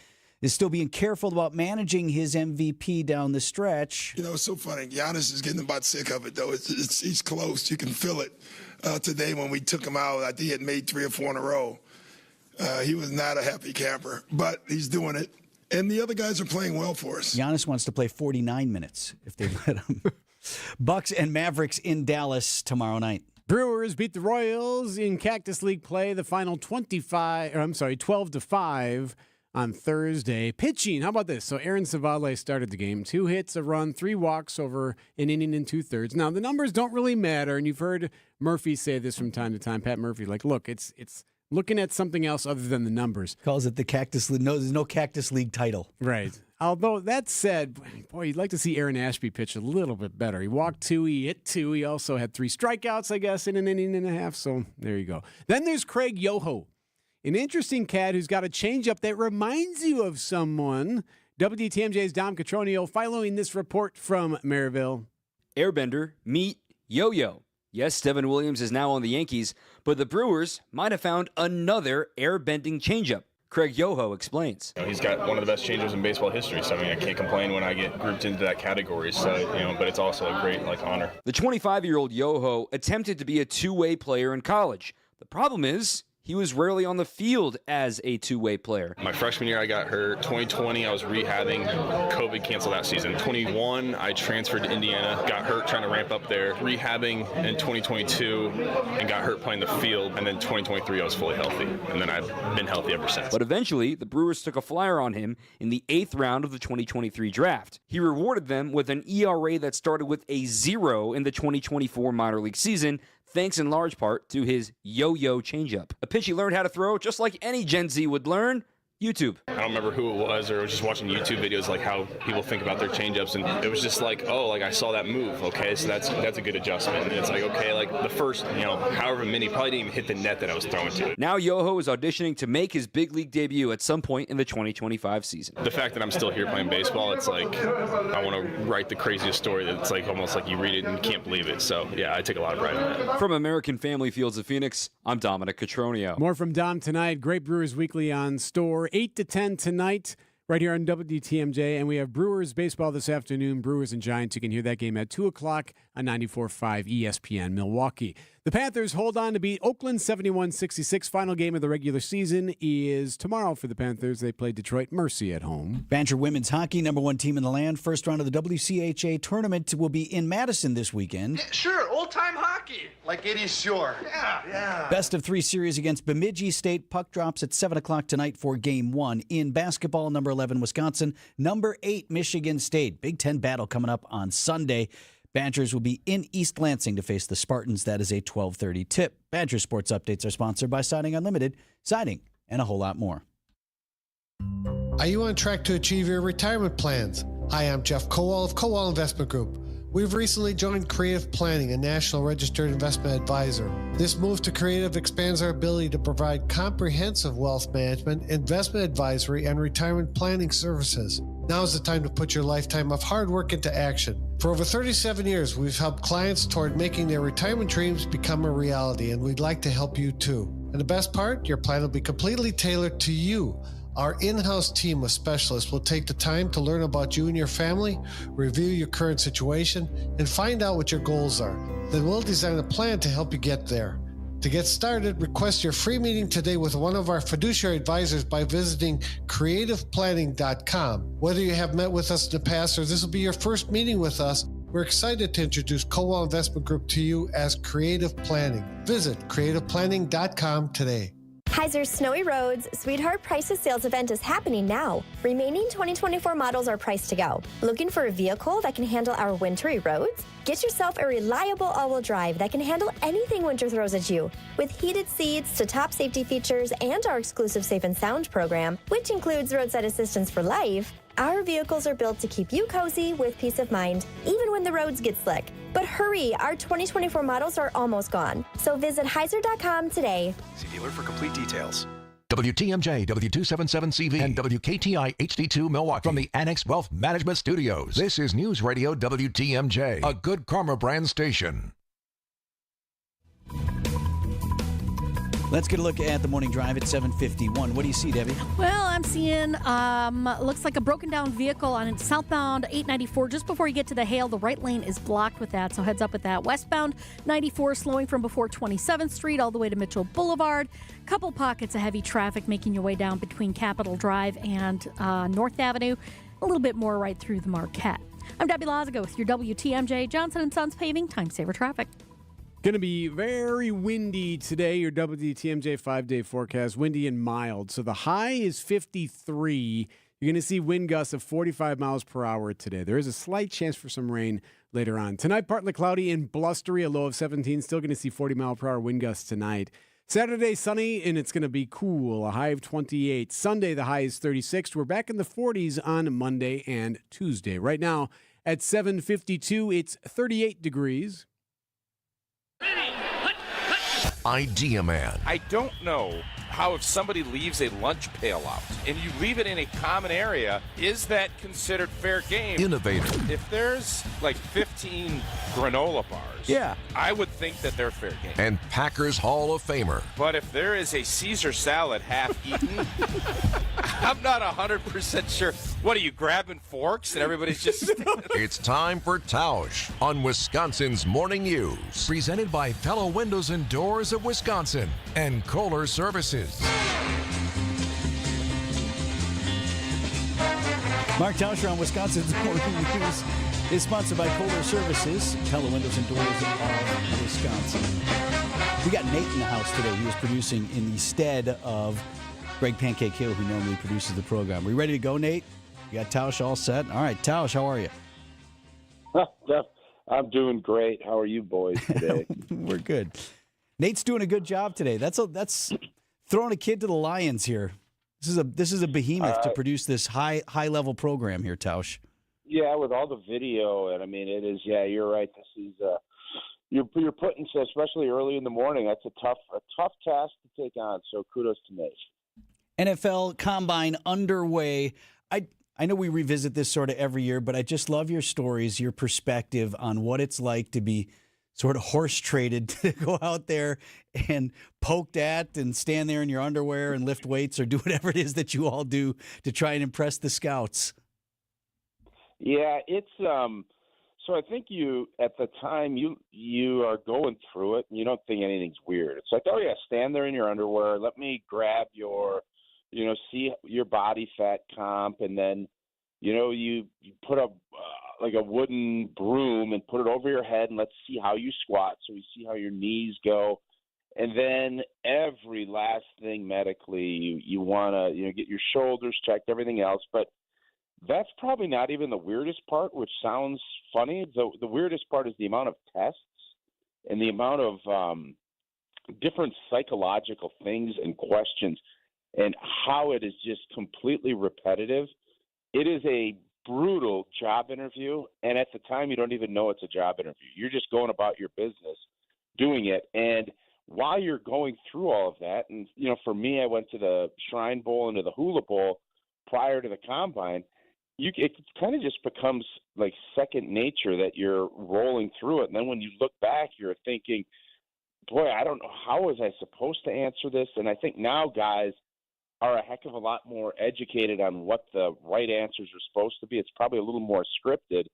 is still being careful about managing his MVP down the stretch. You know, it's so funny. Giannis is getting about sick of it, though. He's close. You can feel it. Today when we took him out, I think he had made 3 or 4 in a row. He was not a happy camper, but he's doing it. And the other guys are playing well for us. Giannis wants to play 49 minutes if they let him. Bucks and Mavericks in Dallas tomorrow night. Brewers beat the Royals in Cactus League play. The final 12-5 on Thursday. Pitching, how about this? So Aaron Savale started the game. 2 hits, a run, 3 walks over an inning and 2/3. Now, the numbers don't really matter, and you've heard Murphy say this from time to time, Pat Murphy, like, look, it's looking at something else other than the numbers. Calls it the Cactus League. No, there's no Cactus League title. Right. Although, that said, boy, you'd like to see Aaron Ashby pitch a little bit better. He walked 2, he hit 2. He also had 3 strikeouts, I guess, in an inning and a half. So there you go. Then there's Craig Yoho. An interesting cat who's got a changeup that reminds you of someone. WTMJ's Dom Catronio following this report from Maryville. Airbender, meet Yo-Yo. Yes, Steven Williams is now on the Yankees, but the Brewers might have found another airbending changeup. Craig Yoho explains. He's got one of the best changeups in baseball history, so I mean, I can't complain when I get grouped into that category. So, but it's also a great honor. The 25-year-old Yoho attempted to be a two-way player in college. The problem is, he was rarely on the field as a two-way player. My freshman year, I got hurt. 2020, I was rehabbing. COVID canceled that season. 21, I transferred to Indiana. Got hurt trying to ramp up there. Rehabbing in 2022 and got hurt playing the field. And then 2023, I was fully healthy. And then I've been healthy ever since. But eventually, the Brewers took a flyer on him in the 8th round of the 2023 draft. He rewarded them with an ERA that started with a 0 in the 2024 minor league season, thanks in large part to his yo-yo changeup. A pitch he learned how to throw just like any Gen Z would learn. YouTube. I don't remember who it was, or I was just watching YouTube videos like how people think about their changeups, and it was just like, oh, like I saw that move. Okay, so that's a good adjustment. And it's like, okay, like the first, however many probably didn't even hit the net that I was throwing to. Now Yoho is auditioning to make his big league debut at some point in the 2025 season. The fact that I'm still here playing baseball, it's like I want to write the craziest story that it's like almost like you read it and can't believe it. So yeah, I take a lot of pride in that. From American Family Fields of Phoenix, I'm Dominic Catronio. More from Dom tonight. Great Brewers Weekly on store 8 to 10 tonight, right here on WTMJ. And we have Brewers baseball this afternoon, Brewers and Giants. You can hear that game at 2 o'clock on 94.5 ESPN Milwaukee. The Panthers hold on to beat Oakland 71-66. Final game of the regular season is tomorrow for the Panthers. They play Detroit Mercy at home. Badger women's hockey, #1 team in the land. First round of the WCHA tournament will be in Madison this weekend. Yeah, sure, old-time hockey, like Eddie Shore. Yeah. Best of 3 series against Bemidji State. Puck drops at 7 o'clock tonight for Game 1. In basketball, number 11, Wisconsin. Number 8, Michigan State. Big Ten battle coming up on Sunday. Badgers will be in East Lansing to face the Spartans. That is a 12:30 tip. Badger Sports Updates are sponsored by Siding Unlimited, siding, and a whole lot more. Are you on track to achieve your retirement plans? Hi, I'm Jeff Kowal of Kowal Investment Group. We've recently joined Creative Planning, a national registered investment advisor. This move to Creative expands our ability to provide comprehensive wealth management, investment advisory, and retirement planning services. Now is the time to put your lifetime of hard work into action. For over 37 years, we've helped clients toward making their retirement dreams become a reality, and we'd like to help you too. And the best part, your plan will be completely tailored to you. Our in-house team of specialists will take the time to learn about you and your family, review your current situation, and find out what your goals are. Then we'll design a plan to help you get there. To get started, request your free meeting today with one of our fiduciary advisors by visiting creativeplanning.com. Whether you have met with us in the past or this will be your first meeting with us, we're excited to introduce Cowell Investment Group to you as Creative Planning. Visit creativeplanning.com today. Heiser's Snowy Roads Sweetheart Prices Sales event is happening now. Remaining 2024 models are priced to go. Looking for a vehicle that can handle our wintry roads? Get yourself a reliable all-wheel drive that can handle anything winter throws at you. With heated seats to top safety features and our exclusive Safe and Sound program, which includes roadside assistance for life, our vehicles are built to keep you cozy with peace of mind, even when the roads get slick. But hurry, our 2024 models are almost gone. So visit Heiser.com today. See dealer for complete details. WTMJ, W277CV, and WKTI HD2 Milwaukee. From the Annex Wealth Management Studios, this is News Radio WTMJ, a Good Karma brand station. Let's get a look at the morning drive at 7:51. What do you see, Debbie? Well, I'm seeing, looks like a broken down vehicle on southbound 894. Just before you get to the Hale, the right lane is blocked with that, so heads up with that. Westbound 94 slowing from before 27th Street all the way to Mitchell Boulevard. Couple pockets of heavy traffic making your way down between Capitol Drive and North Avenue. A little bit more right through the Marquette. I'm Debbie Lazago with your WTMJ Johnson & Sons Paving Time Saver Traffic. Going to be very windy today. Your WTMJ 5-day forecast, windy and mild. So the high is 53. You're going to see wind gusts of 45 miles per hour today. There is a slight chance for some rain later on. Tonight, partly cloudy and blustery, a low of 17. Still going to see 40 mile per hour wind gusts tonight. Saturday, sunny, and it's going to be cool, a high of 28. Sunday, the high is 36. We're back in the 40s on Monday and Tuesday. Right now, at 7:52, it's 38 degrees. Idea Man. I don't know how if somebody leaves a lunch pail out and you leave it in a common area, is that considered fair game? Innovator. If there's like 15 granola bars, yeah, I would think that they're fair game. And Packers Hall of Famer. But if there is a Caesar salad half eaten, I'm not 100% sure. What are you grabbing forks and everybody's just It's time for Tausch on Wisconsin's Morning News. Presented by Pella Windows and Doors of Wisconsin and Kohler Services. Mark Tauscher on Wisconsin's Morning News is sponsored by Kohler Services, Pella Windows and Doors of Wisconsin. We got Nate in the house today. He was producing in the stead of Greg Pancake Hill, who normally produces the program. Are we ready to go, Nate? You got Tausch all set? All right, Tausch, how are you? I'm doing great. How are you boys today? We're good. Nate's doing a good job today. That's throwing a kid to the lions here. This is a behemoth to produce this high level program here, Tausch. Yeah, with all the video, and I mean it is. Yeah, you're right. This is you're putting, so especially early in the morning. That's a tough task to take on. So kudos to Nate. NFL Combine underway. I know we revisit this sort of every year, but I just love your stories, your perspective on what it's like to be sort of horse traded to go out there and poked at and stand there in your underwear and lift weights or do whatever it is that you all do to try and impress the scouts. Yeah, it's so I think you at the time you are going through it and you don't think anything's weird. It's like, oh yeah, stand there in your underwear, let me grab your see your body fat comp, and then, you put up like a wooden broom and put it over your head, and let's see how you squat, so we see how your knees go. And then every last thing medically, you want to, get your shoulders checked, everything else. But that's probably not even the weirdest part, which sounds funny. The weirdest part is the amount of tests and the amount of different psychological things and questions, and how it is just completely repetitive. It is a brutal job interview, and at the time you don't even know it's a job interview. You're just going about your business doing it. And while you're going through all of that, and for me, I went to the Shrine Bowl and to the Hula Bowl prior to the Combine, it kind of just becomes like second nature that you're rolling through it. And then when you look back, you're thinking, boy, I don't know, how was I supposed to answer this? And I think now guys are a heck of a lot more educated on what the right answers are supposed to be. It's probably a little more scripted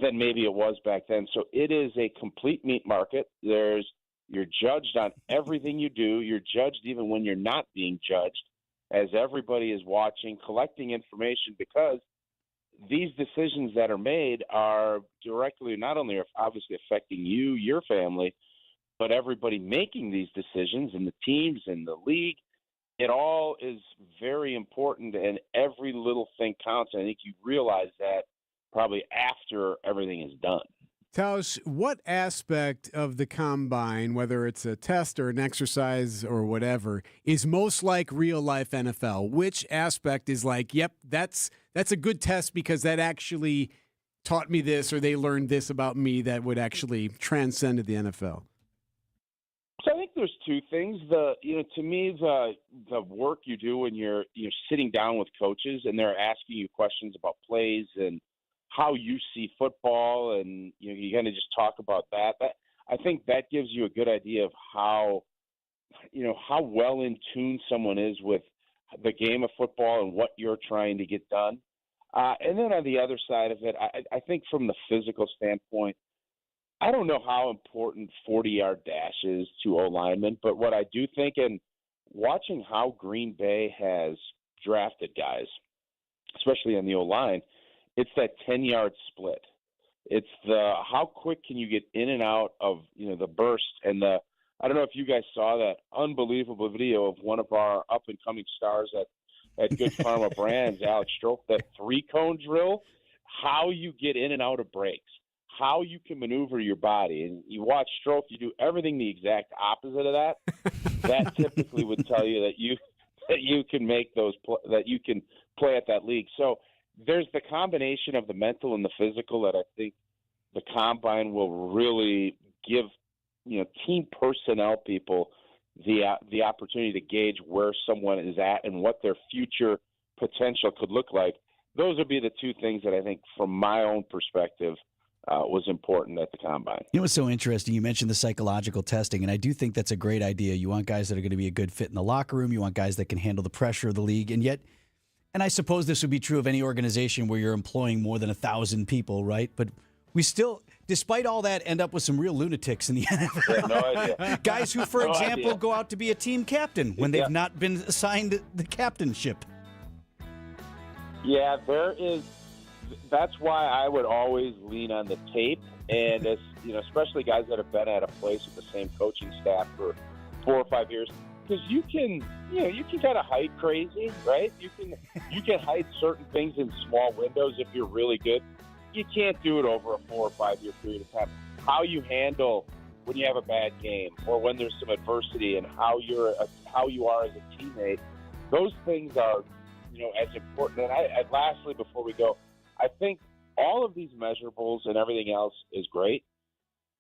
than maybe it was back then. So it is a complete meat market. There's You're judged on everything you do. You're judged even when you're not being judged, as everybody is watching, collecting information, because these decisions that are made are directly not only obviously affecting you, your family, but everybody making these decisions and the teams and the league. It all is very important, and every little thing counts. And I think you realize that probably after everything is done. Tausch, what aspect of the combine, whether it's a test or an exercise or whatever, is most like real-life NFL? Which aspect is like, yep, that's a good test because that actually taught me this, or they learned this about me that would actually transcend to the NFL? So I think there's two things. To me, the work you do when you're sitting down with coaches and they're asking you questions about plays and how you see football, and you kind of just talk about that. I think that gives you a good idea of how well in tune someone is with the game of football and what you're trying to get done. And then on the other side of it, I think from the physical standpoint, I don't know how important 40-yard dash is to O-linemen, but what I do think, and watching how Green Bay has drafted guys, especially on the O-line, it's that 10-yard split. It's the how quick can you get in and out of the burst, and I don't know if you guys saw that unbelievable video of one of our up-and-coming stars at Good Karma Brands, Alex Stroke, that 3-cone drill, how you get in and out of breaks, how you can maneuver your body. And you watch Stroke, you do everything the exact opposite of that. That typically would tell you that you can make those that you can play at that league. So there's the combination of the mental and the physical that I think the combine will really give team personnel people the opportunity to gauge where someone is at and what their future potential could look like. Those would be the two things that I think, from my own perspective, was important at the combine. You know what's so interesting? You mentioned the psychological testing, and I do think that's a great idea. You want guys that are going to be a good fit in the locker room. You want guys that can handle the pressure of the league. And yet, and I suppose this would be true of any organization where you're employing more than 1,000 people, right? But we still, despite all that, end up with some real lunatics in the NFL. Yeah, no idea. Guys who, for example, go out to be a team captain when they've not been assigned the captainship. Yeah, there is. That's why I would always lean on the tape, and as especially guys that have been at a place with the same coaching staff for 4 or 5 years, because you can kind of hide crazy, right? You can hide certain things in small windows if you're really good. You can't do it over a 4 or 5 year period of time. How you handle when you have a bad game or when there's some adversity, and how you are as a teammate, those things are as important. And lastly, before we go, I think all of these measurables and everything else is great,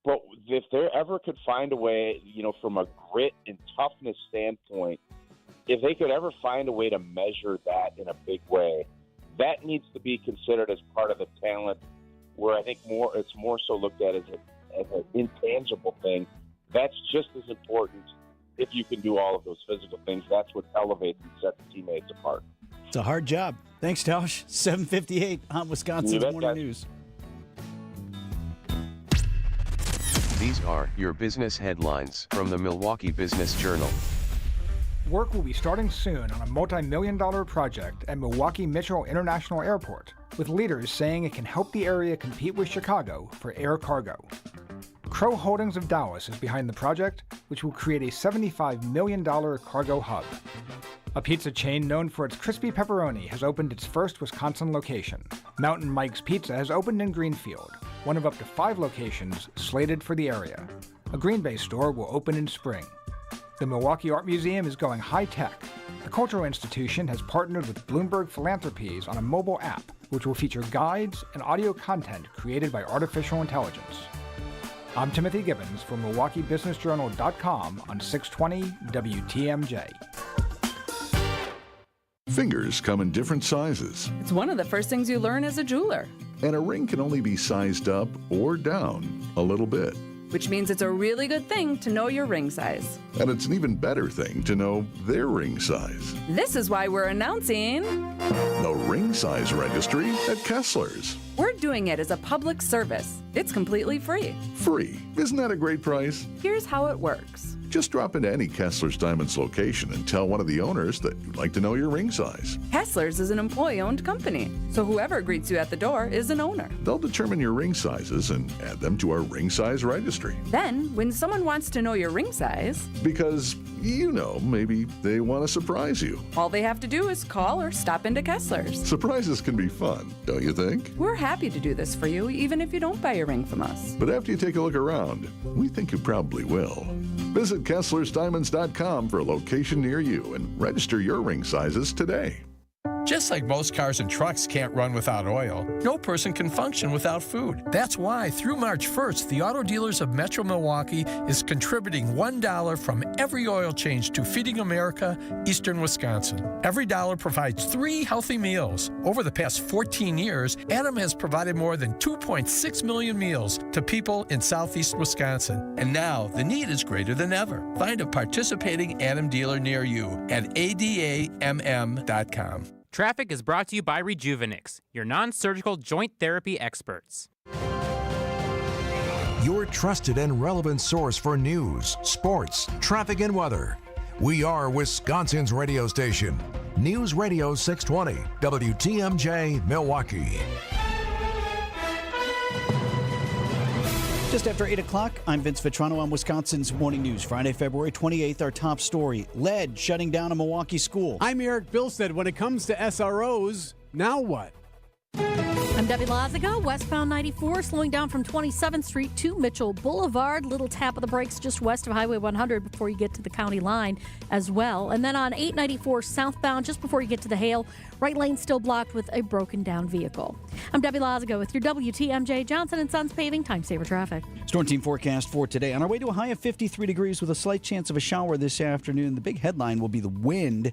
but if they ever could find a way, from a grit and toughness standpoint, if they could ever find a way to measure that in a big way, that needs to be considered as part of the talent, where I think it's more so looked at as an intangible thing. That's just as important. If you can do all of those physical things, that's what elevates and sets teammates apart. It's a hard job. Thanks, Tausch. 7:58 on Wisconsin's Morning News. These are your business headlines from the Milwaukee Business Journal. Work will be starting soon on a multi-million-dollar project at Milwaukee Mitchell International Airport, with leaders saying it can help the area compete with Chicago for air cargo. Crow Holdings of Dallas is behind the project, which will create a $75 million cargo hub. A pizza chain known for its crispy pepperoni has opened its first Wisconsin location. Mountain Mike's Pizza has opened in Greenfield, one of up to 5 locations slated for the area. A Green Bay store will open in spring. The Milwaukee Art Museum is going high-tech. The cultural institution has partnered with Bloomberg Philanthropies on a mobile app, which will feature guides and audio content created by artificial intelligence. I'm Timothy Gibbons for MilwaukeeBusinessJournal.com on 620 WTMJ. Fingers come in different sizes. It's one of the first things you learn as a jeweler. And a ring can only be sized up or down a little bit. which means it's a really good thing to know your ring size. And it's an even better thing to know their ring size. This is why we're announcing The Ring Size Registry at Kessler's. we're doing it as a public service. It's completely free. Free. Isn't that a great price? Here's how it works. Just drop into any Kessler's Diamonds location and tell one of the owners that you'd like to know your ring size. Kessler's is an employee-owned company, so whoever greets you at the door is an owner. They'll determine your ring sizes and add them to our ring size registry. Then, when someone wants to know your ring size, Because, maybe they want to surprise you. all they have to do is call or stop into Kessler's. Surprises can be fun, don't you think? We're happy to do this for you, even if you don't buy a ring from us. But after you take a look around, we think you probably will. Visit Kessler'sDiamonds.com for a location near you and register your ring sizes today. Just like most cars and trucks can't run without oil, no person can function without food. That's why through March 1st, the Auto Dealers of Metro Milwaukee is contributing $1 from every oil change to Feeding America, Eastern Wisconsin. Every dollar provides 3 healthy meals. Over the past 14 years, Adam has provided more than 2.6 million meals to people in southeast Wisconsin. And now the need is greater than ever. Find a participating Adam dealer near you at adamm.com. Traffic is brought to you by Rejuvenix, your non-surgical joint therapy experts. Your trusted and relevant source for news, sports, traffic, and weather. We are Wisconsin's radio station. News Radio 620, WTMJ, Milwaukee. Just after 8 o'clock, I'm Vince Vitrano on Wisconsin's Morning News. Friday, February 28th, our top story. Lead shutting down a Milwaukee school. I'm Erik Bilstad. When it comes to SROs, now what? I'm Debbie Lazaga. Westbound 94 slowing down from 27th Street to Mitchell Boulevard. Little tap of the brakes just west of Highway 100 before you get to the county line as well. And then on 894 southbound, just before you get to the Hale, right lane still blocked with a broken down vehicle. I'm Debbie Lazaga with your WTMJ Johnson & Sons Paving Time Saver Traffic. Storm team forecast for today. On our way to a high of 53 degrees with a slight chance of a shower this afternoon. The big headline will be the wind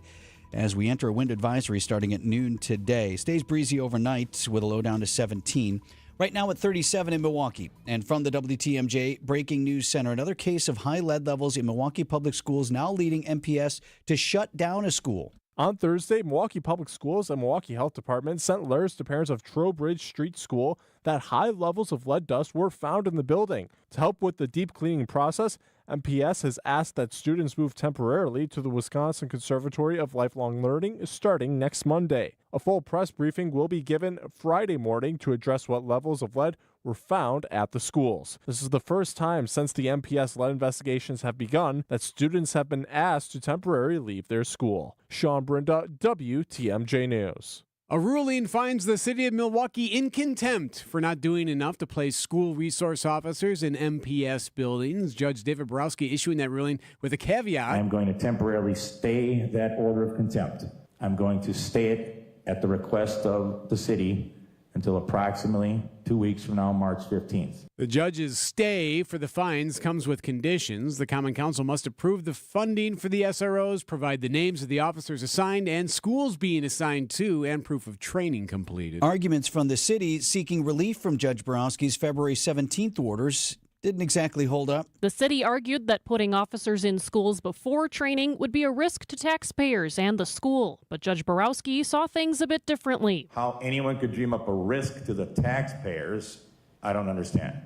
as we enter a wind advisory starting at noon today. Stays breezy overnight with a low down to 17. Right now at 37 in Milwaukee. And from the WTMJ Breaking News Center, another case of high lead levels in Milwaukee Public Schools now leading MPS to shut down a school. On Thursday, Milwaukee Public Schools and Milwaukee Health Department sent letters to parents of Trowbridge Street School that high levels of lead dust were found in the building. To help with the deep cleaning process, MPS has asked that students move temporarily to the Wisconsin Conservatory of Lifelong Learning starting next Monday. A full press briefing will be given Friday morning to address what levels of lead were found at the schools. This is the first time since the MPS lead investigations have begun that students have been asked to temporarily leave their school. Sean Brinda, WTMJ News. A ruling finds the city of Milwaukee in contempt for not doing enough to place school resource officers in MPS buildings. Judge David Borowski issuing that ruling with a caveat. I'm going to temporarily stay that order of contempt. I'm going to stay it at the request of the city until approximately 2 weeks from now, March 15th. The judge's stay for the fines comes with conditions. The Common Council must approve the funding for the SROs, provide the names of the officers assigned and schools being assigned to, and proof of training completed. Arguments from the city seeking relief from Judge Borowski's February 17th orders didn't exactly hold up. The city argued that putting officers in schools before training would be a risk to taxpayers and the school. But Judge Borowski saw things a bit differently. How anyone could dream up a risk to the taxpayers, I don't understand.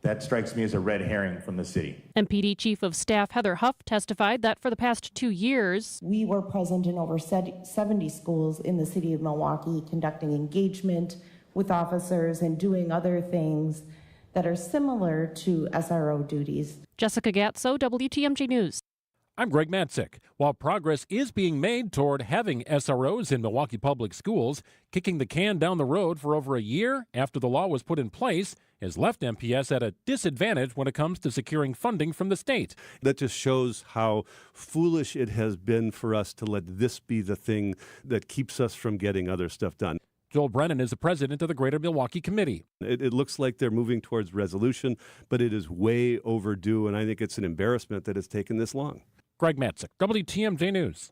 That strikes me as a red herring from the city. MPD Chief of Staff Heather Huff testified that for the past 2 years, we were present in over 70 schools in the city of Milwaukee, conducting engagement with officers and doing other things that are similar to SRO duties. Jessica Gatso, WTMJ News. I'm Greg Matzik. While progress is being made toward having SROs in Milwaukee Public Schools, kicking the can down the road for over a year after the law was put in place has left MPS at a disadvantage when it comes to securing funding from the state. That just shows how foolish it has been for us to let this be the thing that keeps us from getting other stuff done. Joel Brennan is the president of the Greater Milwaukee Committee. It looks like they're moving towards resolution, but it is way overdue, and I think it's an embarrassment that it's taken this long. Greg Matzik, WTMJ News.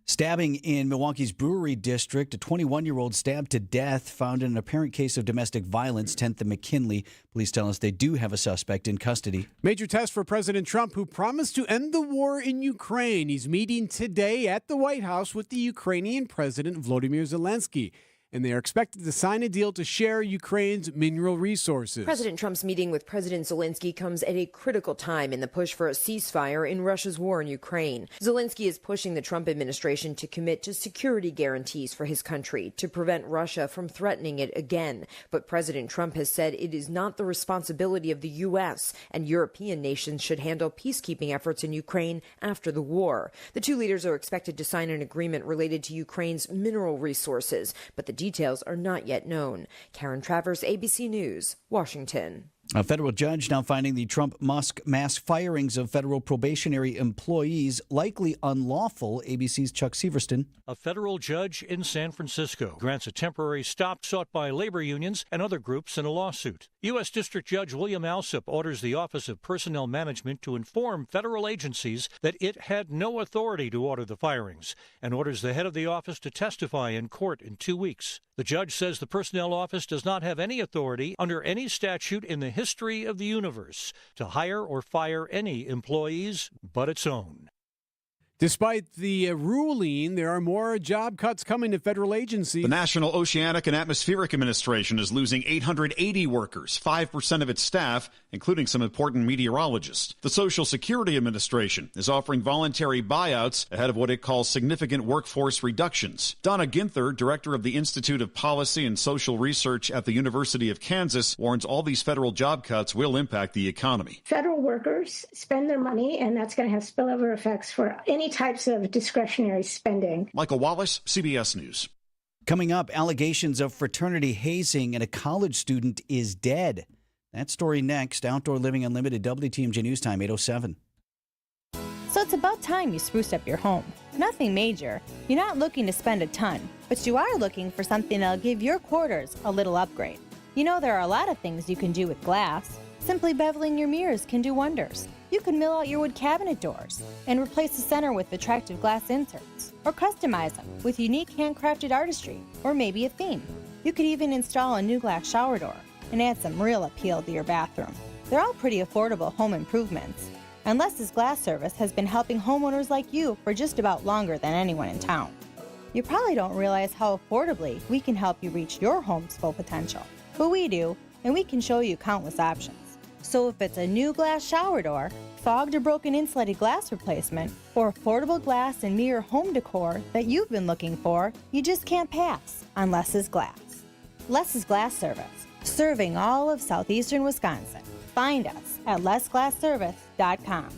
Stabbing in Milwaukee's Brewery District. A 21-year-old stabbed to death, found in an apparent case of domestic violence, 10th and McKinley. Police tell us they do have a suspect in custody. Major test for President Trump, who promised to end the war in Ukraine. He's meeting today at the White House with the Ukrainian President Volodymyr Zelensky. And they are expected to sign a deal to share Ukraine's mineral resources. President Trump's meeting with President Zelensky comes at a critical time in the push for a ceasefire in Russia's war in Ukraine. Zelensky is pushing the Trump administration to commit to security guarantees for his country to prevent Russia from threatening it again. But President Trump has said it is not the responsibility of the U.S., and European nations should handle peacekeeping efforts in Ukraine after the war. The two leaders are expected to sign an agreement related to Ukraine's mineral resources, but the details are not yet known. Karen Travers, ABC News, Washington. A federal judge now finding the Trump-Musk mass firings of federal probationary employees likely unlawful. ABC's Chuck Severston. A federal judge in San Francisco grants a temporary stop sought by labor unions and other groups in a lawsuit. U.S. District Judge William Alsup orders the Office of Personnel Management to inform federal agencies that it had no authority to order the firings, and orders the head of the office to testify in court in 2 weeks. The judge says the Personnel Office does not have any authority under any statute in the history of the universe to hire or fire any employees but its own. Despite the ruling, there are more job cuts coming to federal agencies. The National Oceanic and Atmospheric Administration is losing 880 workers, 5% of its staff, including some important meteorologists. The Social Security Administration is offering voluntary buyouts ahead of what it calls significant workforce reductions. Donna Ginther, director of the Institute of Policy and Social Research at the University of Kansas, warns all these federal job cuts will impact the economy. Federal workers spend their money, and that's going to have spillover effects for any types of discretionary spending. Michael Wallace, CBS News. Coming up, allegations of fraternity hazing and a college student is dead. That story next. Outdoor Living Unlimited, WTMJ News Time, 8:07. So it's about time you spruced up your home. Nothing major. You're not looking to spend a ton, but you are looking for something that'll give your quarters a little upgrade. You know, there are a lot of things you can do with glass. Simply beveling your mirrors can do wonders. You can mill out your wood cabinet doors and replace the center with attractive glass inserts, or customize them with unique handcrafted artistry, or maybe a theme. You could even install a new glass shower door and add some real appeal to your bathroom. They're all pretty affordable home improvements, and Les's Glass Service has been helping homeowners like you for just about longer than anyone in town. You probably don't realize how affordably we can help you reach your home's full potential, but we do, and we can show you countless options. So if it's a new glass shower door, fogged or broken insulated glass replacement, or affordable glass and mirror home decor that you've been looking for, you just can't pass on Les's Glass. Les's Glass Service, serving all of southeastern Wisconsin. Find us at lesglassservice.com.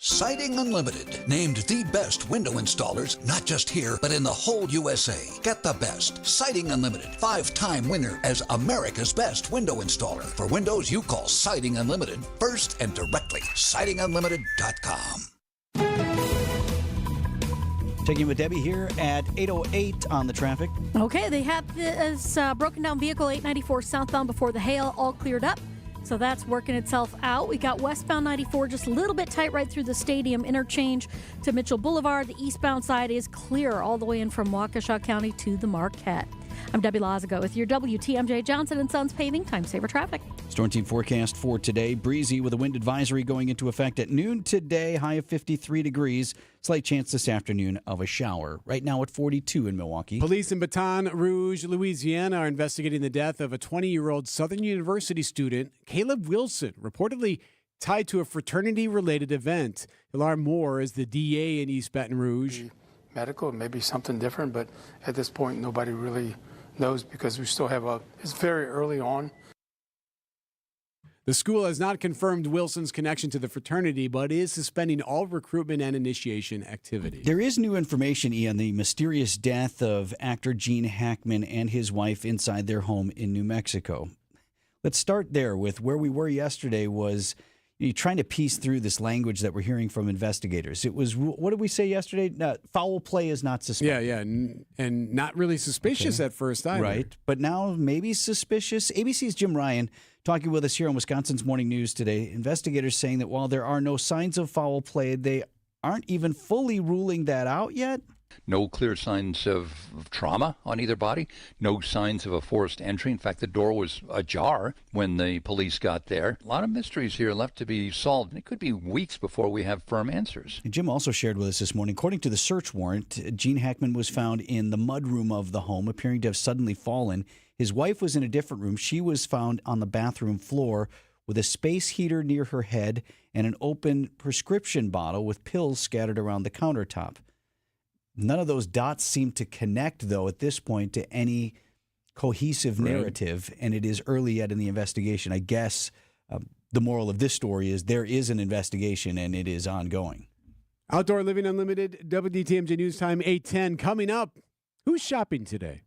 Siding Unlimited, named the best window installers, not just here, but in the whole USA. Get the best. Siding Unlimited, 5-time winner as America's best window installer. For windows you call Siding Unlimited first and directly. SidingUnlimited.com. Checking with Debbie here at 8:08 on the traffic. Okay, they have this broken down vehicle 894 southbound before the hail all cleared up. So that's working itself out. We got westbound 94 just a little bit tight right through the stadium interchange to Mitchell Boulevard. The eastbound side is clear all the way in from Waukesha County to the Marquette. I'm Debbie Lazago with your WTMJ Johnson & Sons Paving Time Saver Traffic. Storm team forecast for today. Breezy with a wind advisory going into effect at noon today. High of 53 degrees. Slight chance this afternoon of a shower. Right now at 42 in Milwaukee. Police in Baton Rouge, Louisiana are investigating the death of a 20-year-old Southern University student, Caleb Wilson, reportedly tied to a fraternity-related event. He'll learn more as the DA in East Baton Rouge. Medical, maybe something different, but at this point, nobody really knows because we still have it's very early on. The school has not confirmed Wilson's connection to the fraternity, but is suspending all recruitment and initiation activity. There is new information, Ian, the mysterious death of actor Gene Hackman and his wife inside their home in New Mexico. Let's start there with where we were yesterday was trying to piece through this language that we're hearing from investigators. It was, what did we say yesterday? Foul play is not suspicious. Yeah, and not really suspicious at first either. Right, but now maybe suspicious. ABC's Jim Ryan talking with us here on Wisconsin's Morning News today. Investigators saying that while there are no signs of foul play, they aren't even fully ruling that out yet. No clear signs of trauma on either body. No signs of a forced entry. In fact, the door was ajar when the police got there. A lot of mysteries here left to be solved. And it could be weeks before we have firm answers. And Jim also shared with us this morning, according to the search warrant, Gene Hackman was found in the mudroom of the home, appearing to have suddenly fallen. His wife was in a different room. She was found on the bathroom floor with a space heater near her head and an open prescription bottle with pills scattered around the countertop. None of those dots seem to connect, though, at this point to any cohesive narrative, and it is early yet in the investigation. I guess the moral of this story is there is an investigation, and it is ongoing. Outdoor Living Unlimited, WDTMJ News Time 8:10. Coming up, who's shopping today?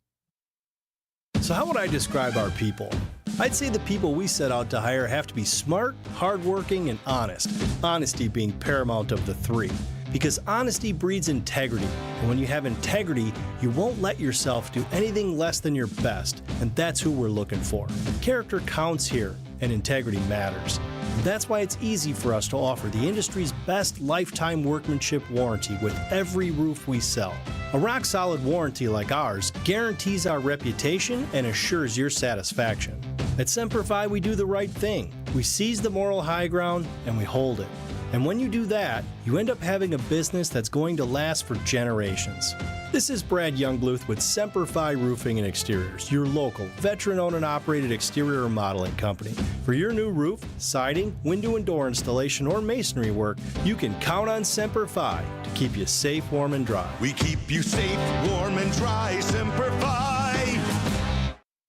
So how would I describe our people? I'd say the people we set out to hire have to be smart, hardworking, and honest. Honesty being paramount of the three. Because honesty breeds integrity, and when you have integrity, you won't let yourself do anything less than your best, and that's who we're looking for. Character counts here, and integrity matters. And that's why it's easy for us to offer the industry's best lifetime workmanship warranty with every roof we sell. A rock-solid warranty like ours guarantees our reputation and assures your satisfaction. At Semper-Fi, we do the right thing. We seize the moral high ground, and we hold it. And when you do that, you end up having a business that's going to last for generations. This is Brad Youngbluth with Semper-Fi Roofing and Exteriors, your local, veteran-owned and operated exterior remodeling company. For your new roof, siding, window and door installation, or masonry work, you can count on Semper-Fi to keep you safe, warm, and dry. We keep you safe, warm, and dry, Semper-Fi.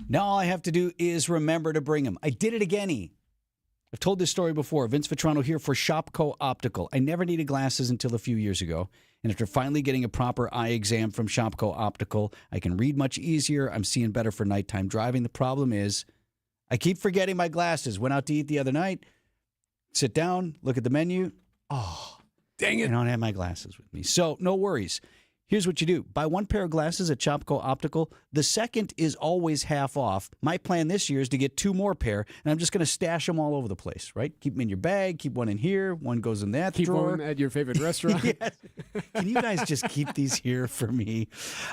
Now all I have to do is remember to bring them. I did it again. I've told this story before. Vince Vitrano here for Shopco Optical. I never needed glasses until a few years ago. And after finally getting a proper eye exam from Shopco Optical, I can read much easier. I'm seeing better for nighttime driving. The problem is I keep forgetting my glasses. Went out to eat the other night, sit down, look at the menu. Oh, dang it. I don't have my glasses with me. So no worries. Here's what you do. Buy one pair of glasses at Shopco Optical. The second is always half off. My plan this year is to get 2 more pair, and I'm just going to stash them all over the place, right? Keep them in your bag. Keep one in here. One goes in that drawer. Keep one at your favorite restaurant. Yes. Can you guys just keep these here for me?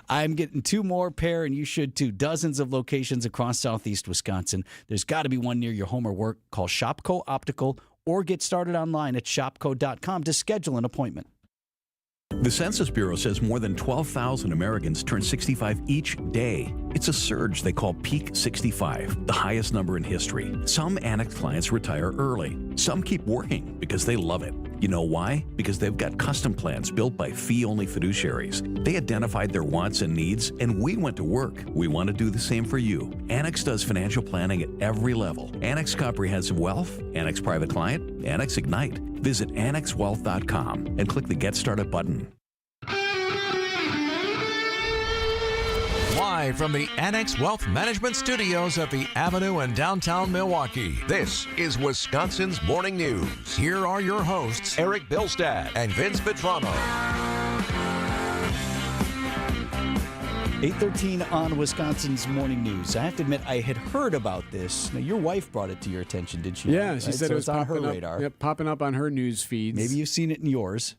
I'm getting 2 more pair, and you should too. Dozens of locations across southeast Wisconsin. There's got to be one near your home or work. Call Shopco Optical or get started online at shopco.com to schedule an appointment. The Census Bureau says more than 12,000 Americans turn 65 each day. It's a surge they call Peak 65, the highest number in history. Some Annex clients retire early. Some keep working because they love it. You know why? Because they've got custom plans built by fee-only fiduciaries. They identified their wants and needs, and we went to work. We want to do the same for you. Annex does financial planning at every level. Annex Comprehensive Wealth, Annex Private Client, Annex Ignite. Visit annexwealth.com and click the Get Started button. Live from the Annex Wealth Management Studios at the Avenue in downtown Milwaukee, this is Wisconsin's Morning News. Here are your hosts, Erik Bilstad and Vince Vitrano. 8:13 on Wisconsin's Morning News. I have to admit, I had heard about this. Now, your wife brought it to your attention, did she? Yeah, she said so it was on her popping radar. Yep, popping up on her news feeds. Maybe you've seen it in yours.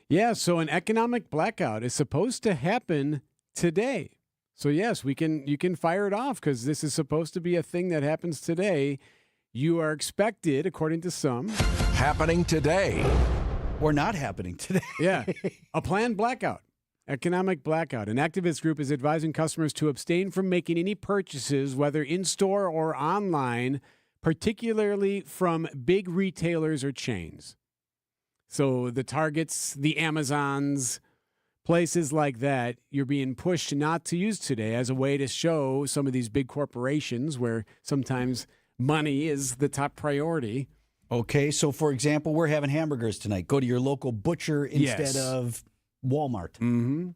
Yeah, so an economic blackout is supposed to happen today. So yes, you can fire it off because this is supposed to be a thing that happens today. You are expected, according to some, happening today. Or not happening today. Yeah, a planned blackout. Economic blackout. An activist group is advising customers to abstain from making any purchases, whether in-store or online, particularly from big retailers or chains. So the Targets, the Amazons, places like that, you're being pushed not to use today as a way to show some of these big corporations where sometimes money is the top priority. Okay, so for example, we're having hamburgers tonight. Go to your local butcher instead of Walmart. Mm-hmm.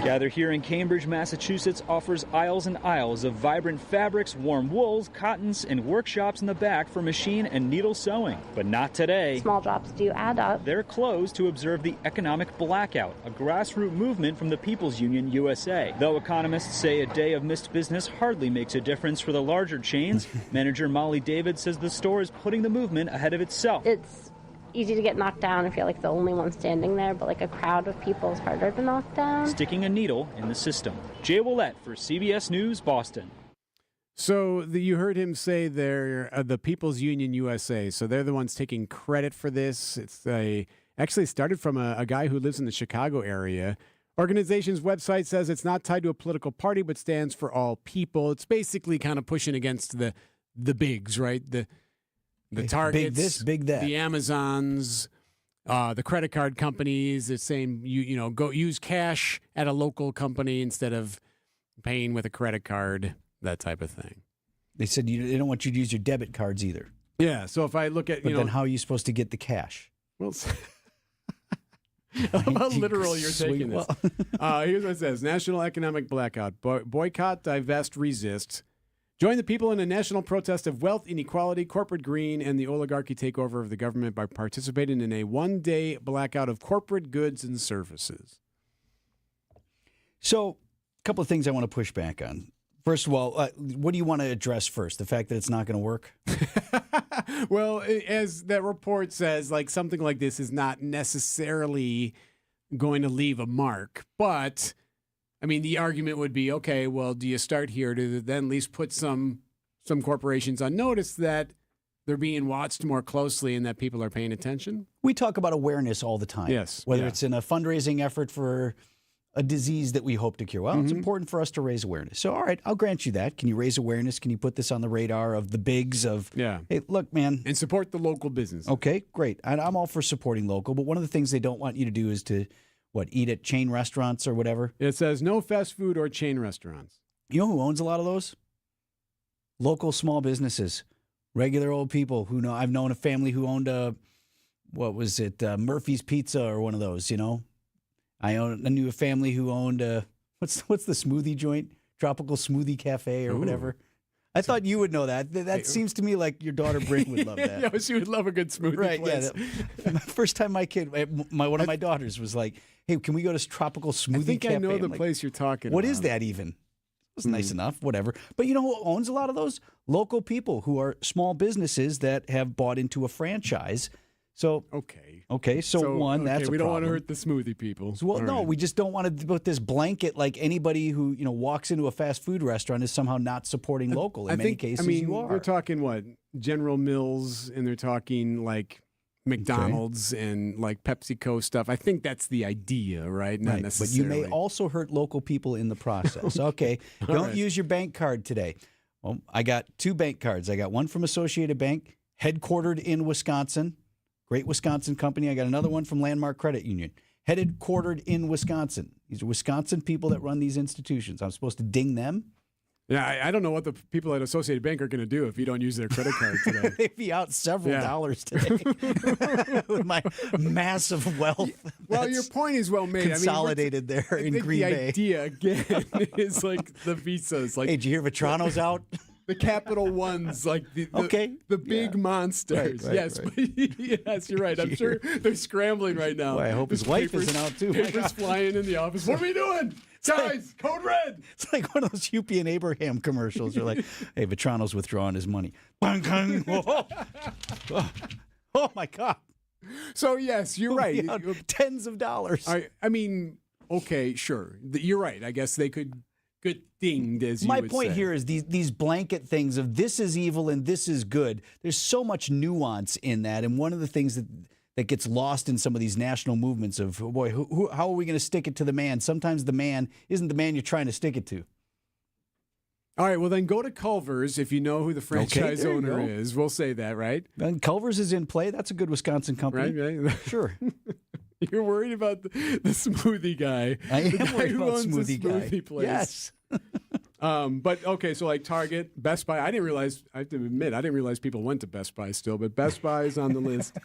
Gather here in Cambridge, Massachusetts offers aisles and aisles of vibrant fabrics, warm wools, cottons, and workshops in the back for machine and needle sewing. But not today. Small drops do add up. They're closed to observe the economic blackout, a grassroots movement from the People's Union USA. Though economists say a day of missed business hardly makes a difference for the larger chains, manager Molly David says the store is putting the movement ahead of itself. It's easy to get knocked down if you're like the only one standing there, but like a crowd of people is harder to knock down. Sticking a needle in the system. Jay Willette for CBS News, Boston. So you heard him say they're the People's Union USA. So they're the ones taking credit for this. Actually started from a guy who lives in the Chicago area. Organization's website says it's not tied to a political party, but stands for all people. It's basically kind of pushing against the bigs, right? The Targets, big this, big that. the Amazons, the credit card companies. It's saying go use cash at a local company instead of paying with a credit card, that type of thing. They said they don't want you to use your debit cards either. Yeah. So if I look at then how are you supposed to get the cash? Well. How literal you're taking this. Here's what it says. National economic blackout. Boycott, divest, resist. Join the people in a national protest of wealth inequality, corporate greed, and the oligarchy takeover of the government by participating in a one-day blackout of corporate goods and services. So, a couple of things I want to push back on. First of all, what do you want to address first? The fact that it's not going to work? Well, as that report says, like something like this is not necessarily going to leave a mark. But, I mean, the argument would be, okay, well, do you start here to then at least put some corporations on notice that they're being watched more closely and that people are paying attention? We talk about awareness all the time. Yes. Whether it's in a fundraising effort for a disease that we hope to cure. Well, it's important for us to raise awareness. So, all right, I'll grant you that. Can you raise awareness? Can you put this on the radar of the bigs of, hey, look, man. And support the local business. Okay, great. I'm all for supporting local, but one of the things they don't want you to do is to, eat at chain restaurants or whatever? It says no fast food or chain restaurants. You know who owns a lot of those? Local small businesses. Regular old people who know. I've known a family who owned Murphy's Pizza or one of those, I knew a family who owned what's the smoothie joint? Tropical Smoothie Cafe or whatever. I thought you would know that. That seems to me like your daughter Bryn would love that. Yeah, she would love a good smoothie place. Yeah. First time my kid, one of my daughters was like, "Hey, can we go to Tropical Smoothie Cafe?" I think I know the place you're talking about. What is that even? It was nice enough, whatever. But you know who owns a lot of those? Local people who are small businesses that have bought into a franchise. So so one, that's a we don't want to problem. hurt the smoothie people. Well, no, we just don't want to put this blanket like anybody who walks into a fast food restaurant is somehow not supporting local. In many cases, you are. They're talking what? General Mills, and they're talking like McDonald's and like PepsiCo stuff. I think that's the idea, right? Not necessarily. But you may also hurt local people in the process. Okay, don't use your bank card today. Well, I got 2 bank cards. I got one from Associated Bank, headquartered in Wisconsin. Great Wisconsin company. I got another one from Landmark Credit Union, headquartered in Wisconsin. These are Wisconsin people that run these institutions. I'm supposed to ding them? Yeah, I don't know what the people at Associated Bank are going to do if you don't use their credit card today. They'd be out several dollars today with my massive wealth. Well, your point is well made. Consolidated there in Green Bay. The idea, again, is like the visas. Like, hey, did you hear Vitrano's out? The Capital Ones, like the big monsters. Right, yes, yes, you're right. I'm sure they're scrambling right now. Boy, I hope his wife isn't out too. Papers flying in the office. What are we doing? Guys, code red. It's like one of those Yuppie and Abraham commercials. They're like, hey, Vitrano's withdrawing his money. Oh, my God. So, yes, you're right. Tens of dollars. I mean, okay, sure. You're right. I guess they could get dinged, as you would say. My point here is these blanket things of this is evil and this is good. There's so much nuance in that. And one of the things that gets lost in some of these national movements of, oh boy, how are we going to stick it to the man? Sometimes the man isn't the man you're trying to stick it to. All right, well, then go to Culver's if you know who the franchise owner is. We'll say that, right? Then Culver's is in play. That's a good Wisconsin company. Right. Sure. You're worried about the smoothie guy. I am the guy worried who about owns smoothie the guy. smoothie place. Yes. But okay, so like Target, Best Buy. I have to admit, I didn't realize people went to Best Buy still, but Best Buy is on the list.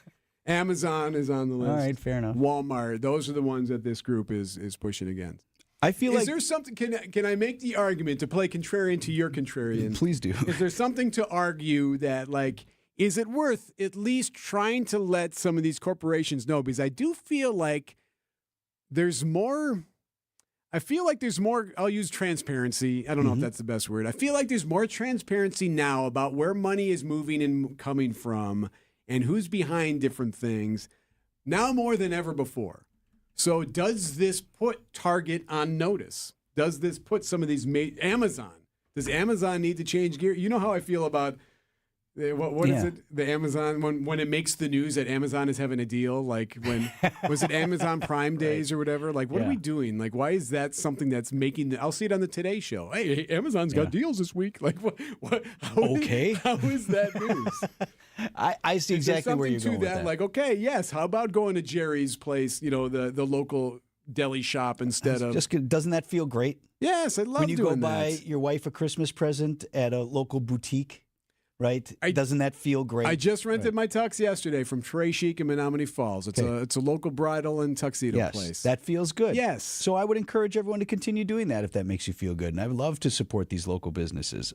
Amazon is on the list. All right, fair enough. Walmart. Those are the ones that this group is pushing against. I feel is there something? Can I make the argument to play contrarian to your contrarian? Please do. Is there something to argue that like? Is it worth at least trying to let some of these corporations know? Because I do feel like there's more. I feel like there's more. I'll use transparency. I don't know if that's the best word. I feel like there's more transparency now about where money is moving and coming from, and who's behind different things now more than ever before. So does this put Target on notice? Does this put some of these Amazon? Does Amazon need to change gear? You know how I feel about what is it? The Amazon when it makes the news that Amazon is having a deal, like when was it Amazon Prime Days or whatever? Like, what are we doing? Like, why is that something that's making? I'll see it on the Today Show. Hey, Amazon's got deals this week. Like, what? How is that news? I see exactly where you're going with that. Like, okay, yes. How about going to Jerry's place? You know, the local deli shop instead of. Doesn't that feel great? Yes, I love when you doing go buy that. your wife a Christmas present at a local boutique. Right? Doesn't that feel great? I just rented my tux yesterday from Trey Chic in Menominee Falls. It's a local bridal and tuxedo place. That feels good. Yes. So I would encourage everyone to continue doing that if that makes you feel good. And I would love to support these local businesses.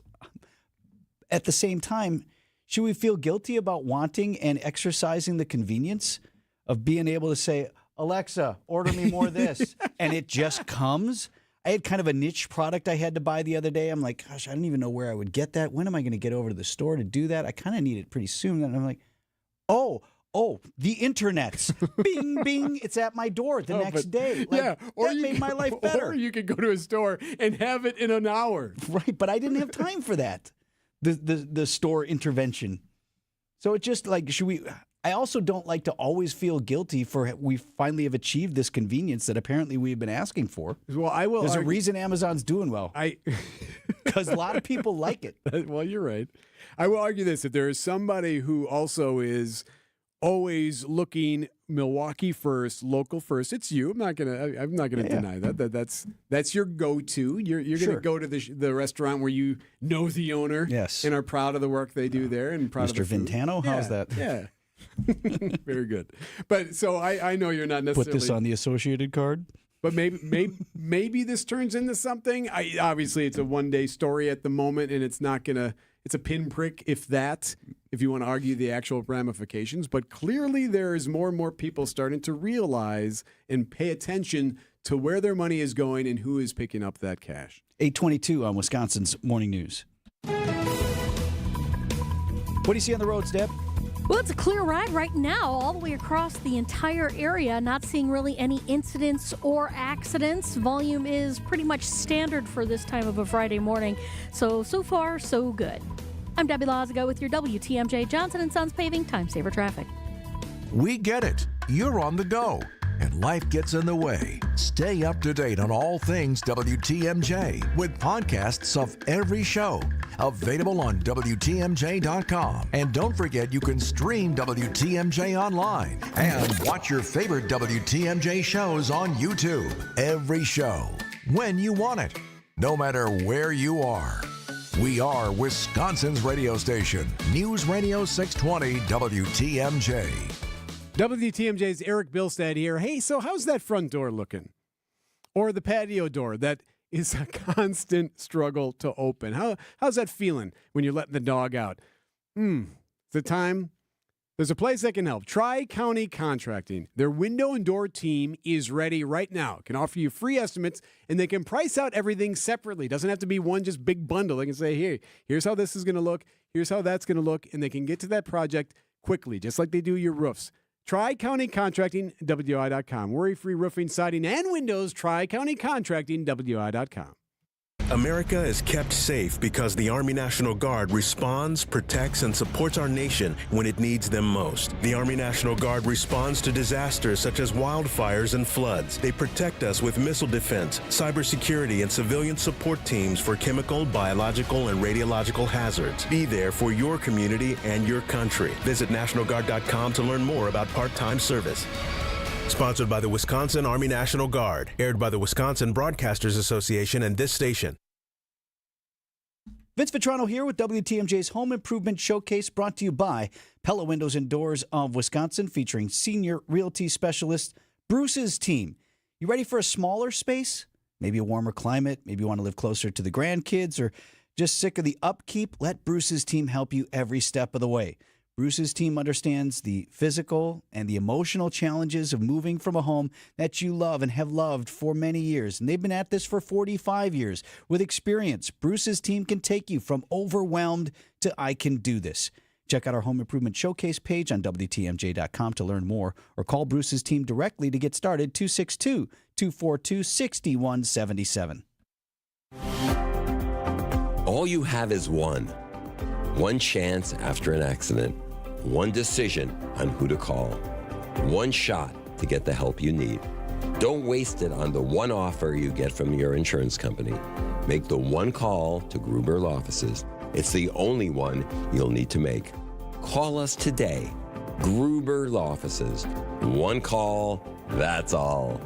At the same time, should we feel guilty about wanting and exercising the convenience of being able to say, Alexa, order me more of this, and it just comes? I had kind of a niche product I had to buy the other day. I'm like, gosh, I don't even know where I would get that. When am I going to get over to the store to do that? I kind of need it pretty soon. And I'm like, oh, the internet's bing, bing. It's at my door the next day. Like, or that made my life better. Or you could go to a store and have it in an hour. Right, but I didn't have time for that. The store intervention. So it just like, should we? I also don't like to always feel guilty for we finally have achieved this convenience that apparently we've been asking for. Well, I will. There's a reason Amazon's doing well. Because a lot of people like it. Well, you're right. I will argue this: if there is somebody who also is always looking Milwaukee first, local first, it's you. I'm not gonna deny that. That's your go-to. You're gonna go to the restaurant where you know the owner, and are proud of the work they do there, and proud Mr. of the food. Vintano. How's that? Yeah. Very good. But so I know you're not necessarily put this on the Associated card. But maybe this turns into something. Obviously, it's a one-day story at the moment, and it's not gonna. It's a pinprick, if you want to argue the actual ramifications. But clearly, there is more and more people starting to realize and pay attention to where their money is going and who is picking up that cash. 8:22 on Wisconsin's Morning News. What do you see on the roads, Deb? Well, it's a clear ride right now all the way across the entire area. Not seeing really any incidents or accidents. Volume is pretty much standard for this time of a Friday morning. So far, so good. I'm Debbie Lazaga with your WTMJ Johnson & Sons Paving Time Saver Traffic. We get it. You're on the go, and life gets in the way. Stay up to date on all things WTMJ with podcasts of every show. Available on WTMJ.com. And don't forget you can stream WTMJ online and watch your favorite WTMJ shows on YouTube. Every show, when you want it, no matter where you are. We are Wisconsin's radio station, News Radio 620 WTMJ. WTMJ's Erik Bilstad here. Hey, so how's that front door looking? Or the patio door that is a constant struggle to open? How's that feeling when you're letting the dog out? It's the time. There's a place that can help. Tri-County Contracting. Their window and door team is ready right now. Can offer you free estimates, and they can price out everything separately. Doesn't have to be one just big bundle. They can say, hey, here's how this is going to look. Here's how that's going to look. And they can get to that project quickly, just like they do your roofs. Tri-County Contracting, WI.com. Worry-free roofing, siding, and windows. Tri-County Contracting, WI.com. America is kept safe because the Army National Guard responds, protects, and supports our nation when it needs them most. The Army National Guard responds to disasters such as wildfires and floods. They protect us with missile defense, cybersecurity, and civilian support teams for chemical, biological, and radiological hazards. Be there for your community and your country. Visit NationalGuard.com to learn more about part-time service. Sponsored by the Wisconsin Army National Guard. Aired by the Wisconsin Broadcasters Association and this station. Vince Vitrano here with WTMJ's Home Improvement Showcase, brought to you by Pella Windows and Doors of Wisconsin, featuring senior realty specialist Bruce's team. You ready for a smaller space? Maybe a warmer climate? Maybe you want to live closer to the grandkids, or just sick of the upkeep? Let Bruce's team help you every step of the way. Bruce's team understands the physical and the emotional challenges of moving from a home that you love and have loved for many years. And they've been at this for 45 years. With experience, Bruce's team can take you from overwhelmed to I can do this. Check out our home improvement showcase page on WTMJ.com to learn more, or call Bruce's team directly to get started, 262-242-6177. All you have is one chance after an accident, one decision on who to call, one shot to get the help you need. Don't waste it on the one offer you get from your insurance company. Make the one call to Gruber Law Offices. It's the only one you'll need to make. Call us today. Gruber Law Offices. One call, that's all.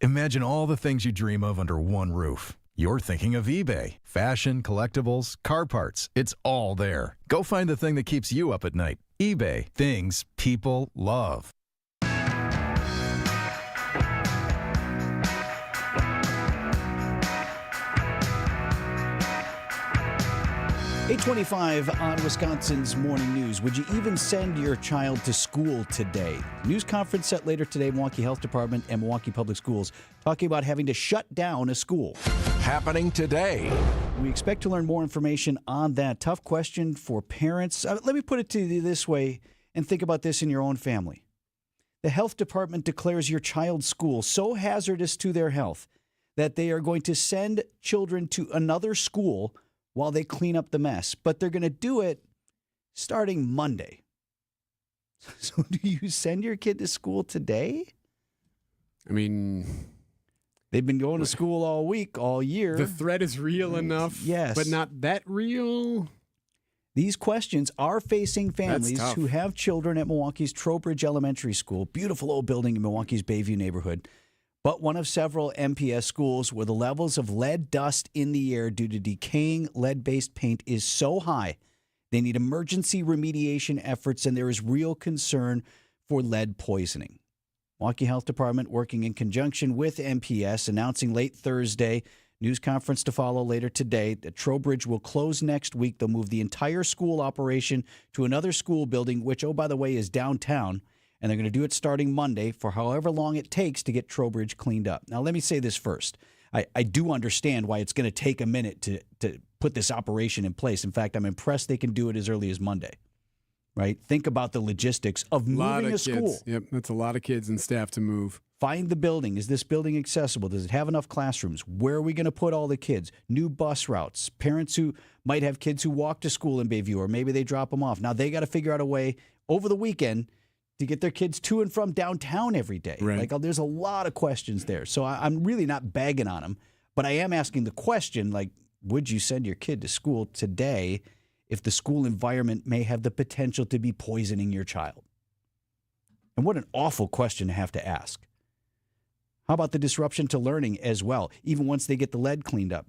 Imagine all the things you dream of under one roof. You're thinking of eBay. Fashion, collectibles, car parts. It's all there. Go find the thing that keeps you up at night. eBay. Things people love. 8:25 on Wisconsin's Morning News. Would you even send your child to school today? News conference set later today, Milwaukee Health Department and Milwaukee Public Schools talking about having to shut down a school. Happening today. We expect to learn more information on that. Tough question for parents. Let me put it to you this way and think about this in your own family. The health department declares your child's school so hazardous to their health that they are going to send children to another school while they clean up the mess. But they're going to do it starting Monday. So do you send your kid to school today? I mean, they've been going to school all week, all year. The threat is real enough, yes, but not that real. These questions are facing families who have children at Milwaukee's Trowbridge Elementary School, beautiful old building in Milwaukee's Bayview neighborhood, but one of several MPS schools where the levels of lead dust in the air due to decaying lead-based paint is so high, they need emergency remediation efforts, and there is real concern for lead poisoning. Milwaukee Health Department, working in conjunction with MPS, announcing late Thursday, news conference to follow later today, that Trowbridge will close next week. They'll move the entire school operation to another school building, which, oh, by the way, is downtown. And they're going to do it starting Monday for however long it takes to get Trowbridge cleaned up. Now, let me say this first. I do understand why it's going to take a minute to put this operation in place. In fact, I'm impressed they can do it as early as Monday. Right? Think about the logistics of moving a school. Yep, that's a lot of kids and staff to move. Find the building. Is this building accessible? Does it have enough classrooms? Where are we going to put all the kids? New bus routes. Parents who might have kids who walk to school in Bayview, or maybe they drop them off. Now, they got to figure out a way over the weekend to get their kids to and from downtown every day. Right. Like, there's a lot of questions there. So I'm really not bagging on them, but I am asking the question, like, would you send your kid to school today if the school environment may have the potential to be poisoning your child? And what an awful question to have to ask. How about the disruption to learning as well, even once they get the lead cleaned up?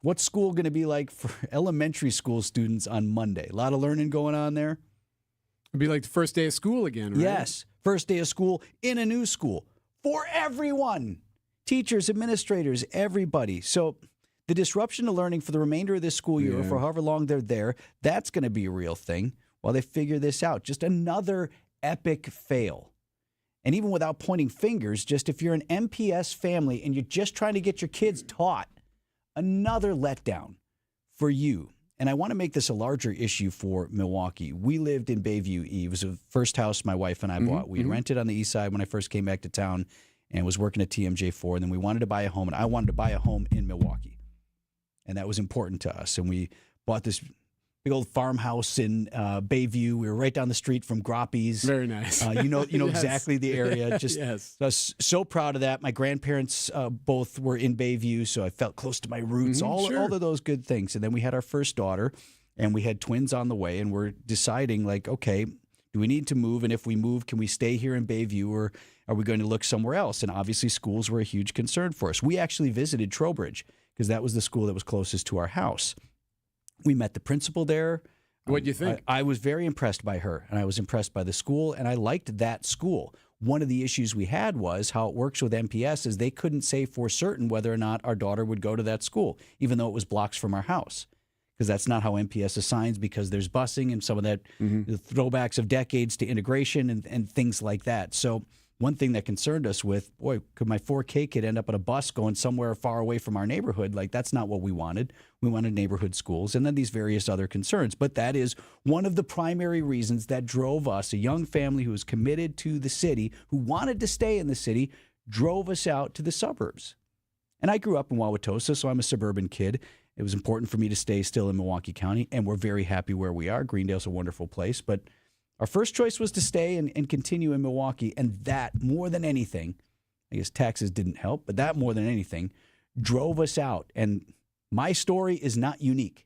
What's school going to be like for elementary school students on Monday? A lot of learning going on there. It'd be like the first day of school again, right? Yes. First day of school in a new school for everyone. Teachers, administrators, everybody. So the disruption to learning for the remainder of this school year, or for however long they're there, that's going to be a real thing while they figure this out. Just another epic fail. And even without pointing fingers, just if you're an MPS family and you're just trying to get your kids taught, another letdown for you. And I want to make this a larger issue for Milwaukee. We lived in Bayview. It was the first house my wife and I bought. We rented on the east side when I first came back to town and was working at TMJ4. And then we wanted to buy a home, and I wanted to buy a home in Milwaukee. And that was important to us. And we bought this big old farmhouse in Bayview. We were right down the street from Groppy's. Very nice. You know Yes. exactly the area. Just Yes. I was so proud of that. My grandparents both were in Bayview, so I felt close to my roots. All of those good things. And then we had our first daughter, and we had twins on the way, and we're deciding, like, okay, do we need to move? And if we move, can we stay here in Bayview, or are we going to look somewhere else? And obviously schools were a huge concern for us. We actually visited Trowbridge because that was the school that was closest to our house. We met the principal there. What'd you think? I was very impressed by her, and I was impressed by the school, and I liked that school. One of the issues we had was how it works with MPS is they couldn't say for certain whether or not our daughter would go to that school, even though it was blocks from our house, because that's not how MPS assigns, because there's busing and some of that the throwbacks of decades to integration and things like that. So one thing that concerned us with, boy, could my 4K kid end up on a bus going somewhere far away from our neighborhood? Like, that's not what we wanted. We wanted neighborhood schools, and then these various other concerns. But that is one of the primary reasons that drove us, a young family who was committed to the city, who wanted to stay in the city, drove us out to the suburbs. And I grew up in Wauwatosa, so I'm a suburban kid. It was important for me to stay still in Milwaukee County, and we're very happy where we are. Greendale's a wonderful place, but our first choice was to stay and continue in Milwaukee, and that, more than anything, I guess taxes didn't help, but that more than anything drove us out. And my story is not unique.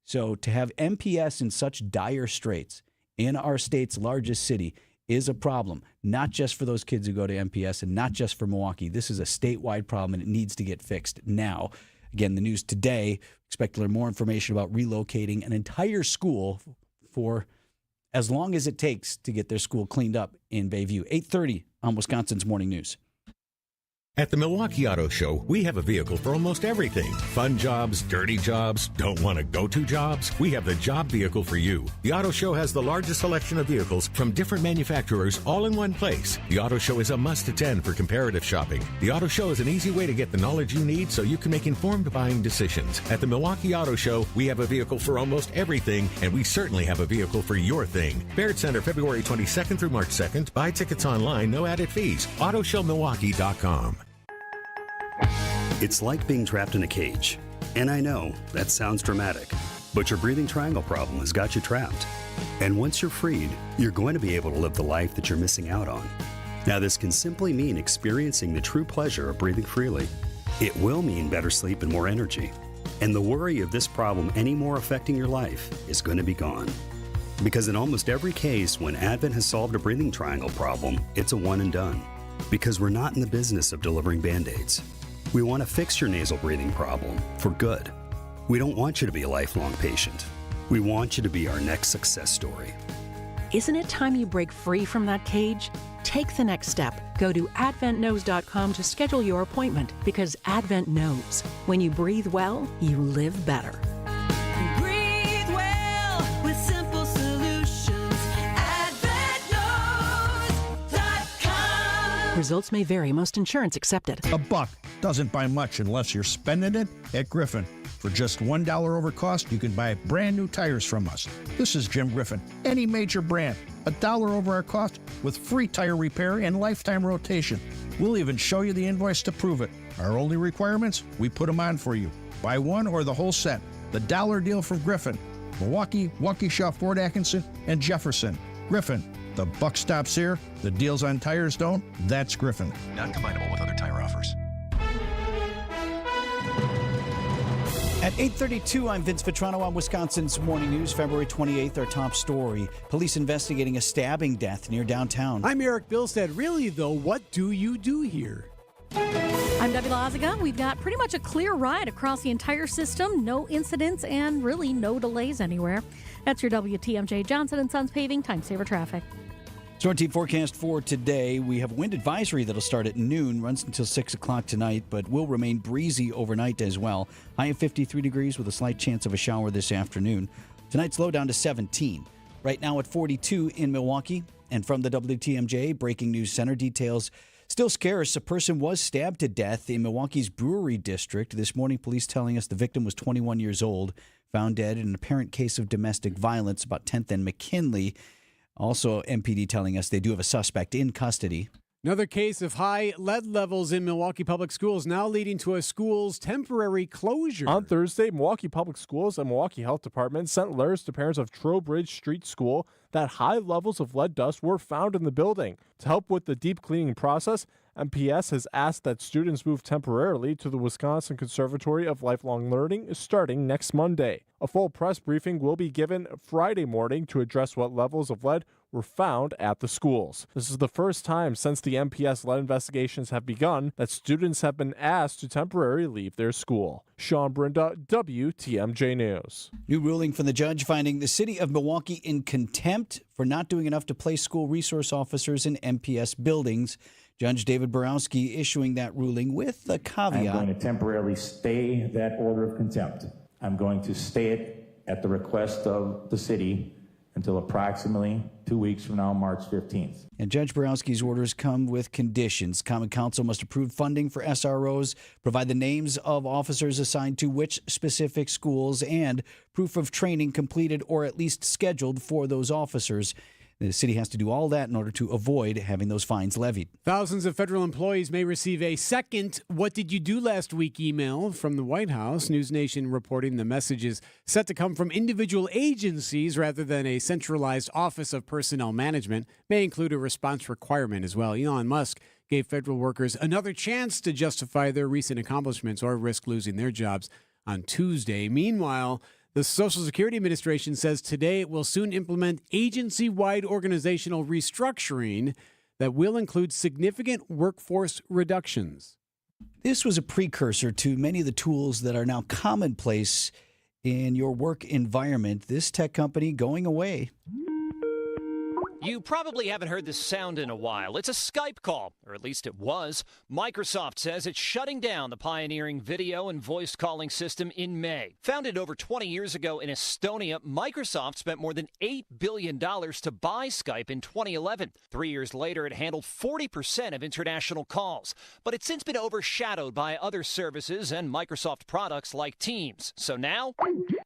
So to have MPS in such dire straits in our state's largest city is a problem, not just for those kids who go to MPS and not just for Milwaukee. This is a statewide problem, and it needs to get fixed now. Again, the news today, expect to learn more information about relocating an entire school for as long as it takes to get their school cleaned up in Bayview. 8:30 on Wisconsin's Morning News. At the Milwaukee Auto Show, we have a vehicle for almost everything. Fun jobs, dirty jobs, don't want to go to jobs? We have the job vehicle for you. The Auto Show has the largest selection of vehicles from different manufacturers all in one place. The Auto Show is a must-attend for comparative shopping. The Auto Show is an easy way to get the knowledge you need so you can make informed buying decisions. At the Milwaukee Auto Show, we have a vehicle for almost everything, and we certainly have a vehicle for your thing. Baird Center, February 22nd through March 2nd. Buy tickets online, no added fees. AutoShowMilwaukee.com. It's like being trapped in a cage. And I know, that sounds dramatic, but your breathing triangle problem has got you trapped. And once you're freed, you're going to be able to live the life that you're missing out on. Now, this can simply mean experiencing the true pleasure of breathing freely. It will mean better sleep and more energy. And the worry of this problem any more affecting your life is going to be gone. Because in almost every case, when Advent has solved a breathing triangle problem, it's a one and done. Because we're not in the business of delivering Band-Aids. We want to fix your nasal breathing problem for good. We don't want you to be a lifelong patient. We want you to be our next success story. Isn't it time you break free from that cage? Take the next step. Go to adventknows.com to schedule your appointment, because Advent knows when you breathe well, you live better. Breathe well with simple solutions. AdventKnows.com. Results may vary. Most insurance accepted. A buck doesn't buy much unless you're spending it at Griffin. For just $1 over cost, you can buy brand new tires from us. This is Jim Griffin. Any major brand, $1 over our cost with free tire repair and lifetime rotation. We'll even show you the invoice to prove it. Our only requirements, we put them on for you. Buy one or the whole set. The dollar deal from Griffin. Milwaukee, Waukesha, Fort Atkinson, and Jefferson. Griffin. The buck stops here. The deals on tires don't. That's Griffin. Not combinable with other tire offers. At 8:32, I'm Vince Vitrano on Wisconsin's Morning News, February 28th, our top story. Police investigating a stabbing death near downtown. I'm Erik Bilstad. Really, though, what do you do here? I'm Debbie Lazaga. We've got pretty much a clear ride across the entire system. No incidents and really no delays anywhere. That's your WTMJ Johnson & Sons Paving Time Saver Traffic. Storm team forecast for today. We have a wind advisory that'll start at noon, runs until 6 o'clock tonight, but will remain breezy overnight as well. High of 53 degrees with a slight chance of a shower this afternoon. Tonight's low down to 17. Right now at 42 in Milwaukee. And from the WTMJ Breaking News Center, details still scarce. A person was stabbed to death in Milwaukee's Brewery District. This morning, police telling us the victim was 21 years old, found dead in an apparent case of domestic violence about 10th and McKinley. Also, MPD telling us they do have a suspect in custody. Another case of high lead levels in Milwaukee Public Schools now leading to a school's temporary closure. On Thursday, Milwaukee Public Schools and Milwaukee Health Department sent letters to parents of Trowbridge Street School that high levels of lead dust were found in the building. To help with the deep cleaning process, MPS has asked that students move temporarily to the Wisconsin Conservatory of Lifelong Learning starting next Monday. A full press briefing will be given Friday morning to address what levels of lead were found at the schools. This is the first time since the MPS lead investigations have begun that students have been asked to temporarily leave their school. Sean Brinda, WTMJ News. New ruling from the judge finding the city of Milwaukee in contempt for not doing enough to place school resource officers in MPS buildings. Judge David Borowski issuing that ruling with a caveat. I'm going to temporarily stay that order of contempt. I'm going to stay it at the request of the city until approximately 2 weeks from now, March 15th. And Judge Borowski's orders come with conditions. Common Council must approve funding for SROs, provide the names of officers assigned to which specific schools, and proof of training completed or at least scheduled for those officers. The city has to do all that in order to avoid having those fines levied. Thousands of federal employees may receive a second "What did you do last week?" email from the White House. News Nation reporting the message is set to come from individual agencies rather than a centralized Office of Personnel Management. May include a response requirement as well. Elon Musk gave federal workers another chance to justify their recent accomplishments or risk losing their jobs on Tuesday. Meanwhile, the Social Security Administration says today it will soon implement agency-wide organizational restructuring that will include significant workforce reductions. This was a precursor to many of the tools that are now commonplace in your work environment. This tech company going away. You probably haven't heard this sound in a while. It's a Skype call, or at least it was. Microsoft says it's shutting down the pioneering video and voice calling system in May. Founded over 20 years ago in Estonia, Microsoft spent more than $8 billion to buy Skype in 2011. 3 years later, it handled 40% of international calls. But it's since been overshadowed by other services and Microsoft products like Teams. So now,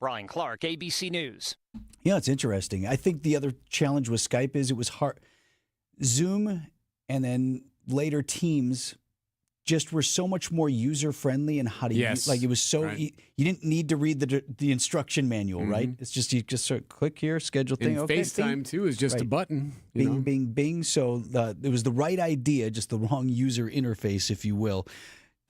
Brian Clark, ABC News. Yeah, it's interesting. I think the other challenge with Skype is it was hard. Zoom and then later Teams just were so much more user-friendly and how to use. Like it was so you didn't need to read the instruction manual, right? It's just you just sort of click here, schedule thing. And okay, FaceTime too is just a button. Bing, bing, bing. So it was the right idea, just the wrong user interface, if you will.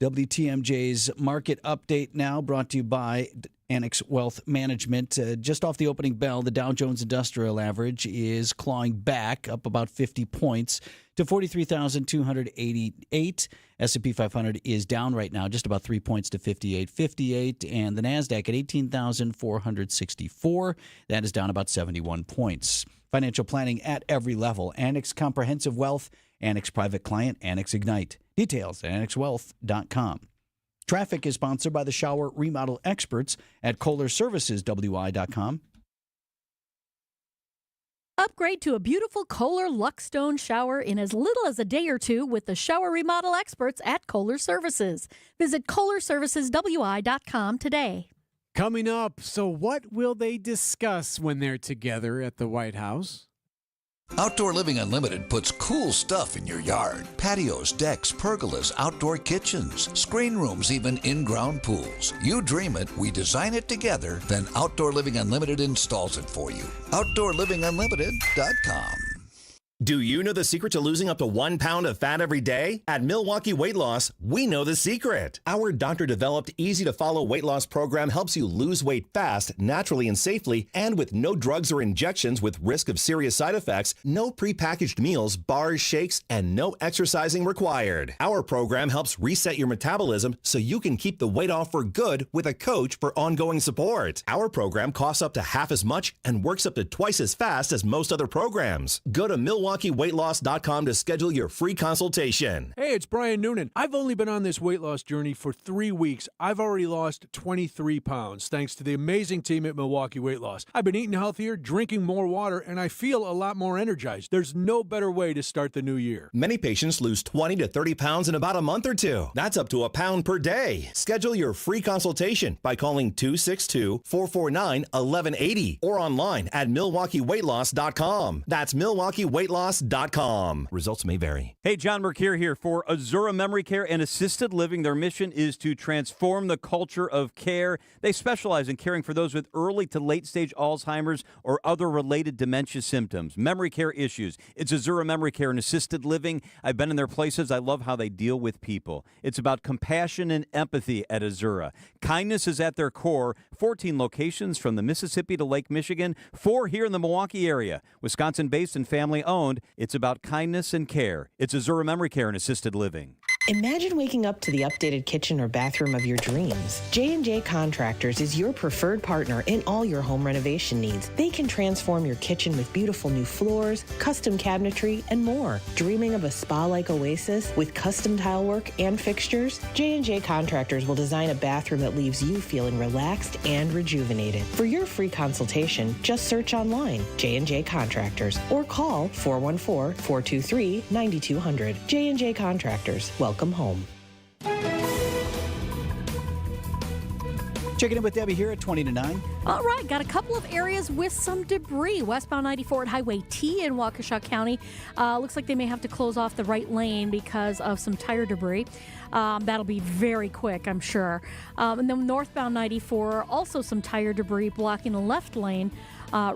WTMJ's market update now brought to you by Annex Wealth Management. Just off the opening bell, the Dow Jones Industrial Average is clawing back up about 50 points to 43,288. S&P 500 is down right now just about 3 points to 58.58. And the NASDAQ at 18,464. That is down about 71 points. Financial planning at every level. Annex Comprehensive Wealth, Annex Private Client, Annex Ignite. Details at annexwealth.com. Traffic is sponsored by the shower remodel experts at KohlerServicesWI.com. Upgrade to a beautiful Kohler Luxstone shower in as little as a day or two with the shower remodel experts at Kohler Services. Visit KohlerServicesWI.com today. Coming up, so what will they discuss when they're together at the White House? Outdoor Living Unlimited puts cool stuff in your yard. Patios, decks, pergolas, outdoor kitchens, screen rooms, even in-ground pools. You dream it, we design it together, then Outdoor Living Unlimited installs it for you. OutdoorLivingUnlimited.com. Do you know the secret to losing up to 1 pound of fat every day? At Milwaukee Weight Loss, we know the secret. Our doctor-developed, easy-to-follow weight loss program helps you lose weight fast, naturally and safely, and with no drugs or injections with risk of serious side effects, no prepackaged meals, bars, shakes, and no exercising required. Our program helps reset your metabolism so you can keep the weight off for good with a coach for ongoing support. Our program costs up to half as much and works up to twice as fast as most other programs. Go to MilwaukeeWeightLoss.com to schedule your free consultation. Hey, it's Brian Noonan. I've only been on this weight loss journey for 3 weeks. I've already lost 23 pounds thanks to the amazing team at Milwaukee Weight Loss. I've been eating healthier, drinking more water, and I feel a lot more energized. There's no better way to start the new year. Many patients lose 20 to 30 pounds in about a month or two. That's up to a pound per day. Schedule your free consultation by calling 262-449-1180 or online at MilwaukeeWeightLoss.com. That's MilwaukeeWeightLoss.com. Results may vary. Hey, John Mercure here for Azura Memory Care and Assisted Living. Their mission is to transform the culture of care. They specialize in caring for those with early to late stage Alzheimer's or other related dementia symptoms, memory care issues. It's Azura Memory Care and Assisted Living. I've been in their places. I love how they deal with people. It's about compassion and empathy at Azura. Kindness is at their core. 14 locations from the Mississippi to Lake Michigan, 4 here in the Milwaukee area. Wisconsin-based and family-owned. It's about kindness and care. It's Azura Memory Care and Assisted Living. Imagine waking up to the updated kitchen or bathroom of your dreams. J&J Contractors is your preferred partner in all your home renovation needs. They can transform your kitchen with beautiful new floors, custom cabinetry, and more. Dreaming of a spa-like oasis with custom tile work and fixtures? J&J Contractors will design a bathroom that leaves you feeling relaxed and rejuvenated. For your free consultation, just search online, J&J Contractors, or call 414-423-9200. J&J Contractors. Welcome home. Checking in with Debbie here at 20 to 9. All right, got a couple of areas with some debris. Westbound 94 at Highway T in Waukesha County. Looks like they may have to close off the right lane because of some tire debris. That'll be very quick, I'm sure. And then northbound 94, also some tire debris blocking the left lane.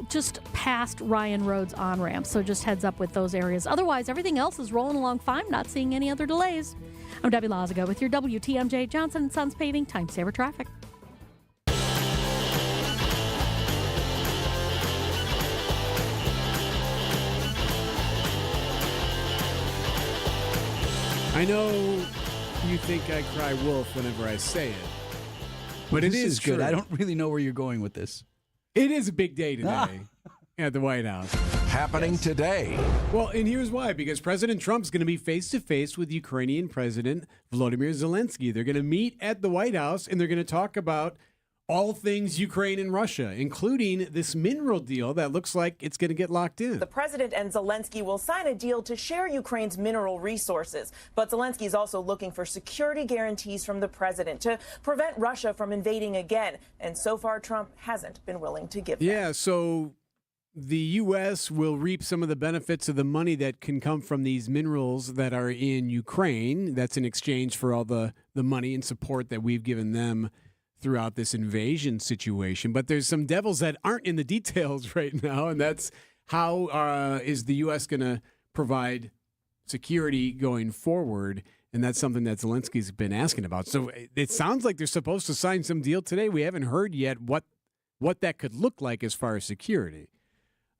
Just past Ryan Road's on-ramp. So just heads up with those areas. Otherwise, everything else is rolling along fine. Not seeing any other delays. I'm Debbie Lazaga with your WTMJ Johnson & Sons Paving Time Saver Traffic. I know you think I cry wolf whenever I say it, but This it is good. true. I don't really know where you're going with this. It is a big day today at the White House. Happening today. Well, and here's why. Because President Trump's going to be face-to-face with Ukrainian President Volodymyr Zelensky. They're going to meet at the White House, and they're going to talk about all things Ukraine and Russia, including this mineral deal that looks like it's going to get locked in. The president and Zelensky will sign a deal to share Ukraine's mineral resources. But Zelensky is also looking for security guarantees from the president to prevent Russia from invading again. And so far, Trump hasn't been willing to give them. Yeah, so the U.S. will reap some of the benefits of the money that can come from these minerals that are in Ukraine. That's in exchange for all the money and support that we've given them throughout this invasion situation. But there's some devils that aren't in the details right now, and that's how is the U.S. going to provide security going forward, and that's something that Zelensky's been asking about. So it sounds like they're supposed to sign some deal today. We haven't heard yet what that could look like as far as security.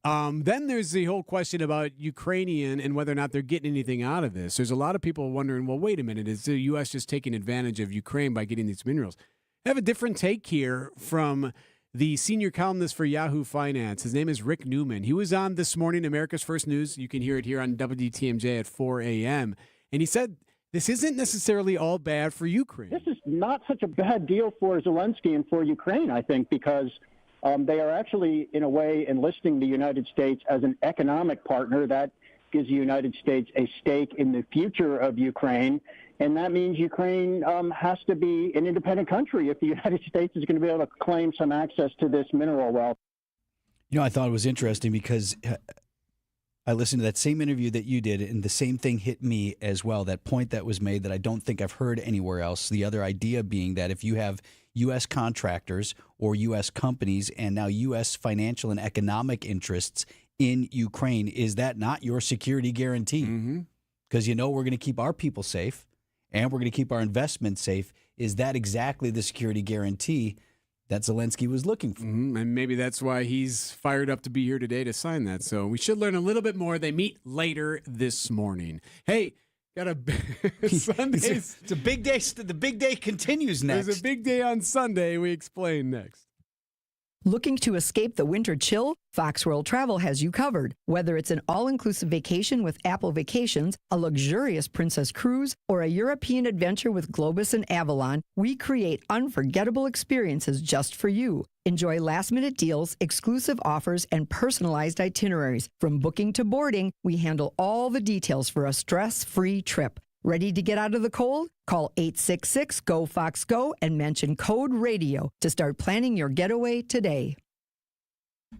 Then there's the whole question about Ukrainian and whether or not they're getting anything out of this. There's a lot of people wondering, well, wait a minute, is the U.S. just taking advantage of Ukraine by getting these minerals? I have a different take here from the senior columnist for Yahoo Finance. His name is Rick Newman. He was on This Morning, America's First News. You can hear it here on WTMJ at 4 a.m. And he said this isn't necessarily all bad for Ukraine. This is not such a bad deal for Zelensky and for Ukraine, I think, because they are actually, in a way, enlisting the United States as an economic partner. That gives the United States a stake in the future of Ukraine. And that means Ukraine has to be an independent country if the United States is going to be able to claim some access to this mineral wealth. You know, I thought it was interesting because I listened to that same interview that you did, and the same thing hit me as well. That point that was made that I don't think I've heard anywhere else. The other idea being that if you have U.S. contractors or U.S. companies and now U.S. financial and economic interests in Ukraine, is that not your security guarantee? Because you know we're going to keep our people safe. And we're going to keep our investments safe. Is that exactly the security guarantee that Zelensky was looking for? And maybe that's why he's fired up to be here today to sign that. So we should learn a little bit more. They meet later this morning. Hey, got a Sunday. It's a big day. The big day continues next. There's a big day on Sunday. We explain next. Looking to escape the winter chill? Fox World Travel has you covered. Whether it's an all-inclusive vacation with Apple Vacations, a luxurious Princess Cruise, or a European adventure with Globus and Avalon, we create unforgettable experiences just for you. Enjoy last-minute deals, exclusive offers, and personalized itineraries. From booking to boarding, we handle all the details for a stress-free trip. Ready to get out of the cold? Call 866-GO-FOX-GO and mention code RADIO to start planning your getaway today.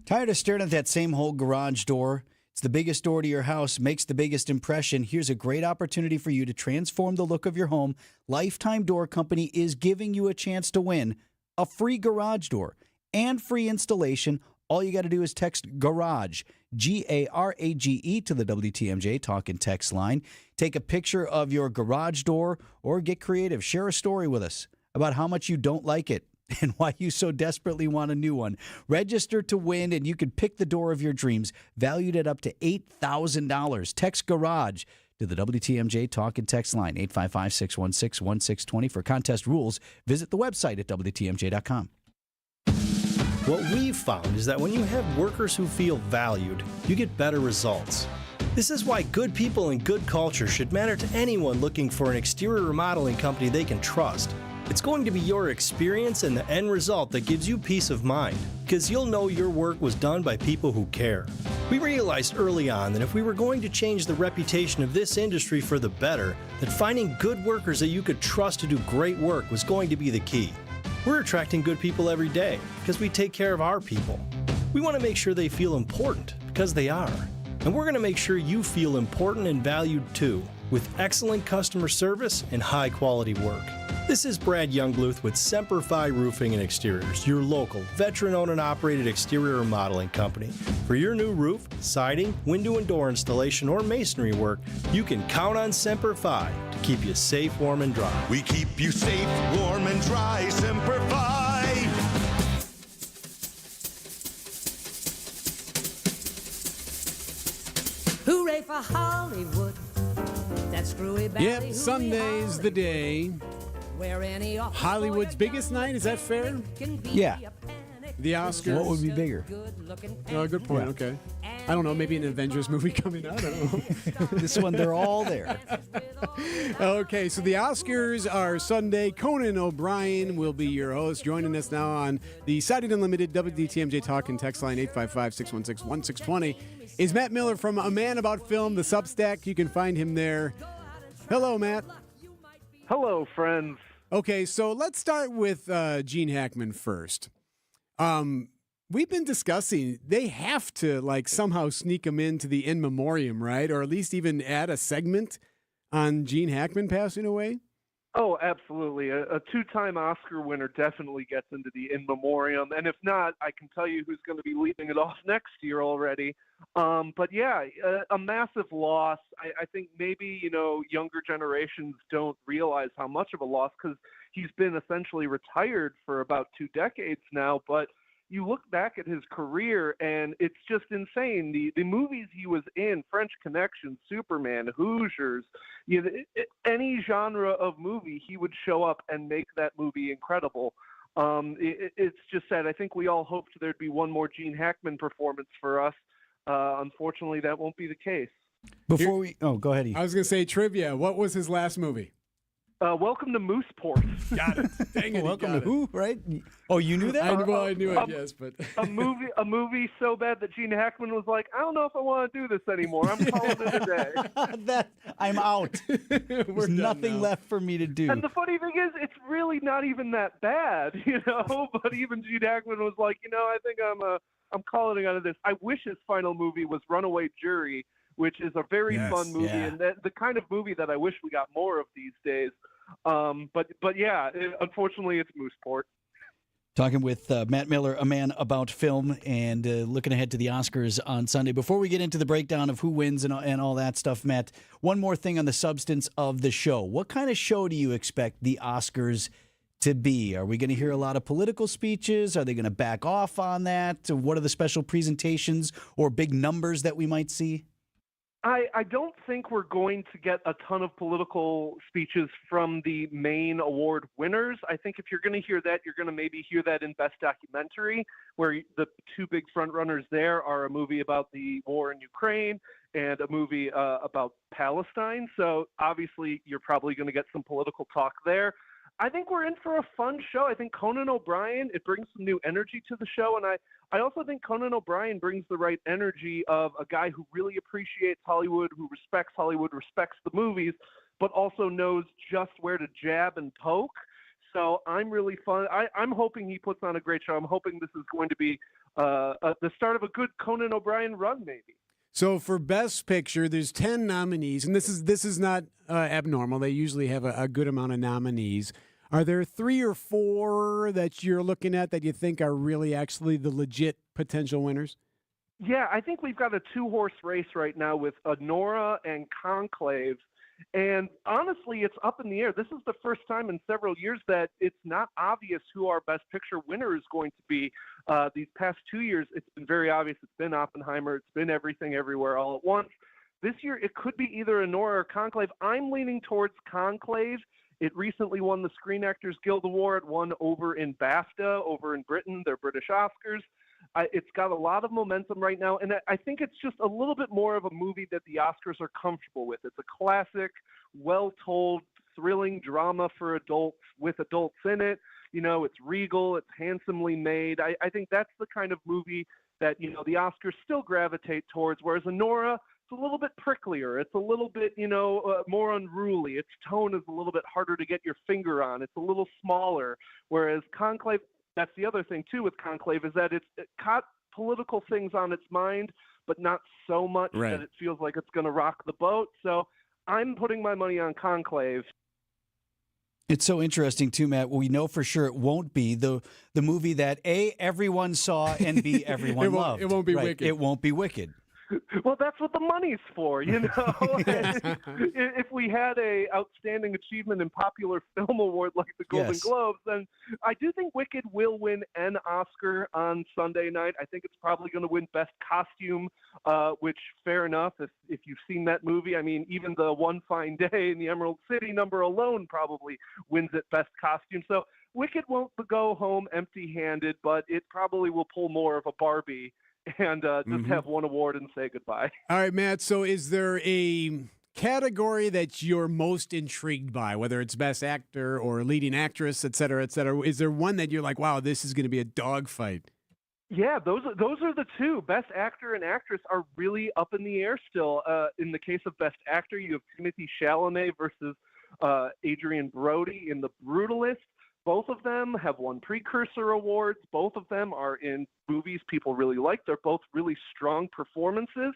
Tired of staring at that same whole garage door? It's the biggest door to your house, makes the biggest impression. Here's a great opportunity for you to transform the look of your home. Lifetime Door Company is giving you a chance to win a free garage door and free installation. All you got to do is text GARAGE, GARAGE, to the WTMJ Talk and Text line. Take a picture of your garage door or get creative. Share a story with us about how much you don't like it and why you so desperately want a new one. Register to win, and you can pick the door of your dreams, valued at up to $8,000. Text GARAGE to the WTMJ Talk and Text line, 855-616-1620. For contest rules, visit the website at WTMJ.com. What we've found is that when you have workers who feel valued, you get better results. This is why good people and good culture should matter to anyone looking for an exterior remodeling company they can trust. It's going to be your experience and the end result that gives you peace of mind, because you'll know your work was done by people who care. We realized early on that if we were going to change the reputation of this industry for the better, that finding good workers that you could trust to do great work was going to be the key. We're attracting good people every day because we take care of our people. We want to make sure they feel important because they are. And we're going to make sure you feel important and valued too, with excellent customer service and high quality work. This is Brad Youngbluth with Semper Fi Roofing and Exteriors, your local, veteran-owned and operated exterior remodeling company. For your new roof, siding, window and door installation, or masonry work, you can count on Semper Fi to keep you safe, warm, and dry. We keep you safe, warm, and dry, Semper Fi. Hooray for Hollywood. That screwy Yep, Sunday's the day. Where any Hollywood's biggest night, is that fair? Yeah. The Oscars. What would be bigger? Oh, good point. Yeah. Okay. I don't know. Maybe an Avengers movie coming out. I don't know. This one, they're all there. Okay, so the Oscars are Sunday. Conan O'Brien will be your host. Joining us now on the Sided Unlimited WDTMJ Talk and Text line 855-616-1620 is Matt Miller from A Man About Film, the Substack. You can find him there. Hello, Matt. Hello, friends. Okay, so let's start with Gene Hackman first. We've been discussing they have to somehow sneak him into the in memoriam, right? Or at least even add a segment on Gene Hackman passing away. Oh, absolutely. A two-time Oscar winner definitely gets into the in memoriam. And if not, I can tell you who's going to be leading it off next year already. But yeah, a massive loss. I think maybe, younger generations don't realize how much of a loss because he's been essentially retired for about 2 decades now. But you look back at his career and it's just insane. The movies he was in, French Connection, Superman, Hoosiers, any genre of movie, he would show up and make that movie incredible. It's just sad. I think we all hoped there'd be one more Gene Hackman performance for us. Unfortunately, that won't be the case. Go ahead. I was going to say trivia. What was his last movie? Welcome to Mooseport. Got it. Dang it. Welcome to who, right? Oh, you knew that? I knew it, yes. But a movie so bad that Gene Hackman was like, I don't know if I want to do this anymore. I'm calling it a day. I'm out. There's nothing left for me to do. And the funny thing is, it's really not even that bad, But even Gene Hackman was like, I think I'm calling it out of this. I wish his final movie was Runaway Jury, which is a very fun movie, and the kind of movie that I wish we got more of these days. But yeah, unfortunately, it's Mooseport. Talking with Matt Miller, A Man About Film, and looking ahead to the Oscars on Sunday. Before we get into the breakdown of who wins and all that stuff, Matt, one more thing on the substance of the show. What kind of show do you expect the Oscars to be? Are we going to hear a lot of political speeches? Are they going to back off on that? What are the special presentations or big numbers that we might see? I don't think we're going to get a ton of political speeches from the main award winners. I think if you're going to hear that, you're going to maybe hear that in Best Documentary, where the two big frontrunners there are a movie about the war in Ukraine and a movie about Palestine. So obviously you're probably going to get some political talk there. I think we're in for a fun show. I think Conan O'Brien, it brings some new energy to the show, and I also think Conan O'Brien brings the right energy of a guy who really appreciates Hollywood, who respects Hollywood, respects the movies, but also knows just where to jab and poke. So I'm really fun. I'm hoping he puts on a great show. I'm hoping this is going to be the start of a good Conan O'Brien run, maybe. So for Best Picture, there's 10 nominees, and this is not abnormal. They usually have a good amount of nominees. Are there 3 or 4 that you're looking at that you think are really actually the legit potential winners? Yeah, I think we've got a 2-horse race right now with Nora and Conclave. And honestly, it's up in the air. This is the first time in several years that it's not obvious who our Best Picture winner is going to be. These past 2 years, it's been very obvious. It's been Oppenheimer. It's been Everything Everywhere All at Once. This year, it could be either Anora or Conclave. I'm leaning towards Conclave. It recently won the Screen Actors Guild Award, won over in BAFTA, over in Britain, their British Oscars. It's got a lot of momentum right now, and I think it's just a little bit more of a movie that the Oscars are comfortable with. It's a classic, well-told, thrilling drama for adults with adults in it. You know, it's regal, it's handsomely made. I think that's the kind of movie that, you know, the Oscars still gravitate towards, whereas Anora, it's a little bit pricklier. It's a little bit, more unruly. Its tone is a little bit harder to get your finger on. It's a little smaller, whereas Conclave, that's the other thing, too, with Conclave, is that it caught political things on its mind, but not so much that it feels like it's going to rock the boat. So I'm putting my money on Conclave. It's so interesting, too, Matt. We know for sure it won't be the movie that, A, everyone saw, and B, everyone loved. It won't be Wicked. It won't be Wicked. Well, that's what the money's for, you know. If we had a outstanding achievement in popular film award like the Golden Globes, then I do think Wicked will win an Oscar on Sunday night. I think it's probably going to win Best Costume, which fair enough. If you've seen that movie, I mean, even the One Fine Day in the Emerald City number alone probably wins it Best Costume. So Wicked won't go home empty-handed, but it probably will pull more of a Barbie and just have one award and say goodbye. All right, Matt, so is there a category that you're most intrigued by, whether it's Best Actor or Leading Actress, et cetera, et cetera? Is there one that you're like, wow, this is going to be a dogfight? Yeah, those are the two. Best Actor and Actress are really up in the air still. In the case of Best Actor, you have Timothée Chalamet versus Adrien Brody in The Brutalist. Both of them have won precursor awards. Both of them are in movies people really like. They're both really strong performances.